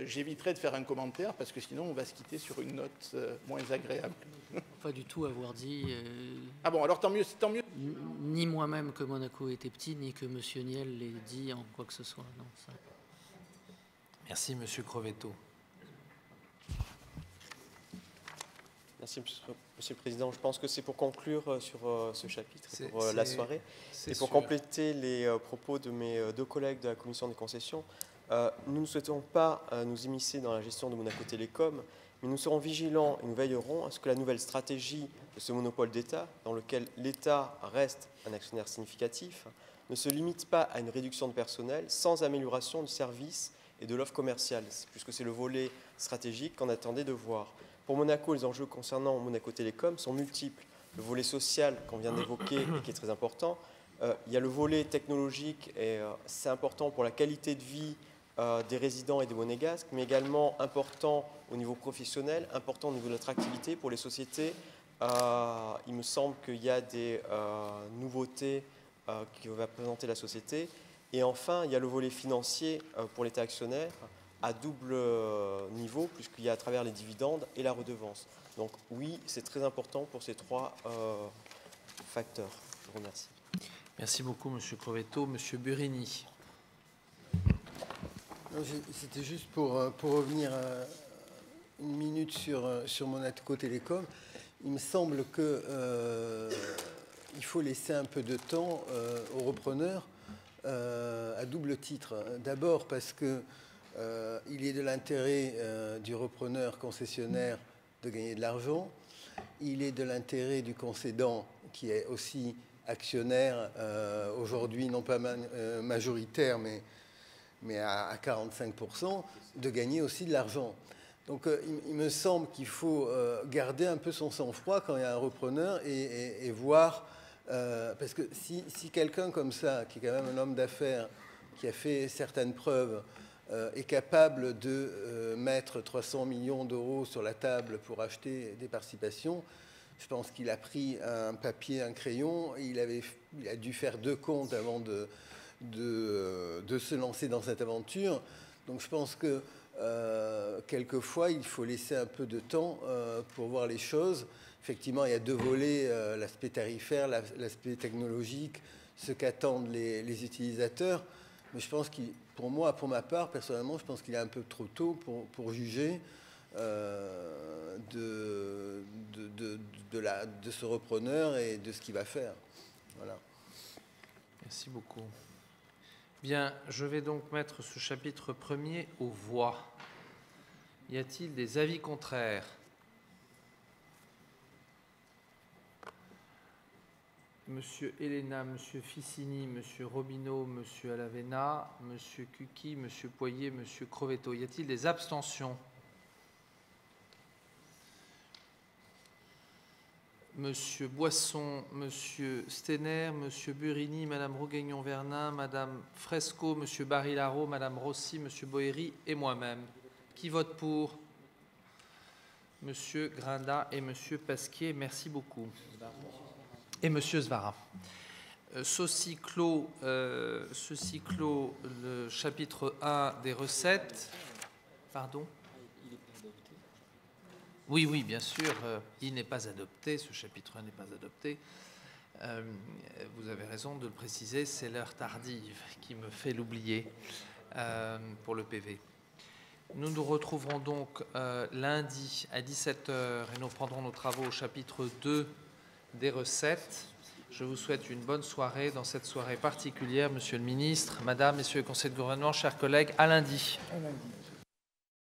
j'éviterai de faire un commentaire parce que sinon on va se quitter sur une note moins agréable. Pas du tout avoir dit... Ah bon, alors tant mieux, tant mieux. Ni moi-même que Monaco était petit, ni que M. Niel l'ait dit en quoi que ce soit. Non, ça... Merci, M. Crovetto. Merci, Monsieur le Président. Je pense que c'est pour conclure sur ce chapitre, pour la soirée, et pour compléter les propos de mes deux collègues de la Commission des concessions. Nous ne souhaitons pas nous immiscer dans la gestion de Monaco Télécom, mais nous serons vigilants et nous veillerons à ce que la nouvelle stratégie de ce monopole d'État, dans lequel l'État reste un actionnaire significatif, ne se limite pas à une réduction de personnel sans amélioration du service et de l'offre commerciale, puisque c'est le volet stratégique qu'on attendait de voir. Pour Monaco, les enjeux concernant Monaco Télécom sont multiples. Le volet social qu'on vient d'évoquer et qui est très important. Il y a le volet technologique et c'est important pour la qualité de vie des résidents et des monégasques, mais également important au niveau professionnel, important au niveau de l'attractivité pour les sociétés. Il me semble qu'il y a des nouveautés que va présenter la société. Et enfin, il y a le volet financier pour l'État actionnaire, à double niveau, puisqu'il y a à travers les dividendes et la redevance. Donc oui, c'est très important pour ces trois facteurs. Je vous remercie. Merci beaucoup, M. Crovetto. M. Burini. C'était juste pour revenir une minute sur Monaco Télécom. Il me semble qu'il faut laisser un peu de temps aux repreneurs à double titre. D'abord parce que il est de l'intérêt du repreneur concessionnaire de gagner de l'argent. Il est de l'intérêt du concédant, qui est aussi actionnaire, aujourd'hui non pas majoritaire, mais à 45%, de gagner aussi de l'argent. Donc il me semble qu'il faut garder un peu son sang-froid quand il y a un repreneur et voir... parce que si quelqu'un comme ça, qui est quand même un homme d'affaires, qui a fait certaines preuves, est capable de mettre 300 millions d'euros sur la table pour acheter des participations, je pense qu'il a pris un papier, un crayon, et il a dû faire 2 comptes avant de se lancer dans cette aventure. Donc je pense que quelquefois, il faut laisser un peu de temps pour voir les choses. Effectivement, il y a 2 volets, l'aspect tarifaire, l'aspect technologique, ce qu'attendent les utilisateurs. Mais je pense pour moi, pour ma part, personnellement, je pense qu'il est un peu trop tôt pour juger de ce repreneur et de ce qu'il va faire. Voilà. Merci beaucoup. Bien, je vais donc mettre ce chapitre premier aux voix. Y a-t-il des avis contraires? Monsieur Elena, Monsieur Ficini, Monsieur Robineau, Monsieur Alavena, Monsieur Cuqui, Monsieur Poirier, Monsieur Crovetto. Y a-t-il des abstentions? Monsieur Boisson, Monsieur Stener, Monsieur Burini, Madame Roguignon-Vernin, Madame Fresco, Monsieur Barilaro, Madame Rossi, Monsieur Boéry et moi-même. Qui vote pour? Monsieur Grinda et Monsieur Pasquier. Merci beaucoup. Et Monsieur Svara. Ceci clôt le chapitre 1 des recettes. Pardon? Oui, oui, bien sûr, il n'est pas adopté, ce chapitre 1 n'est pas adopté. Vous avez raison de le préciser, c'est l'heure tardive qui me fait l'oublier pour le PV. Nous nous retrouverons donc lundi à 17h et nous reprendrons nos travaux au chapitre 2 des recettes. Je vous souhaite une bonne soirée dans cette soirée particulière, Monsieur le Ministre, Madame, Messieurs le Conseil de gouvernement, chers collègues, à lundi. À lundi.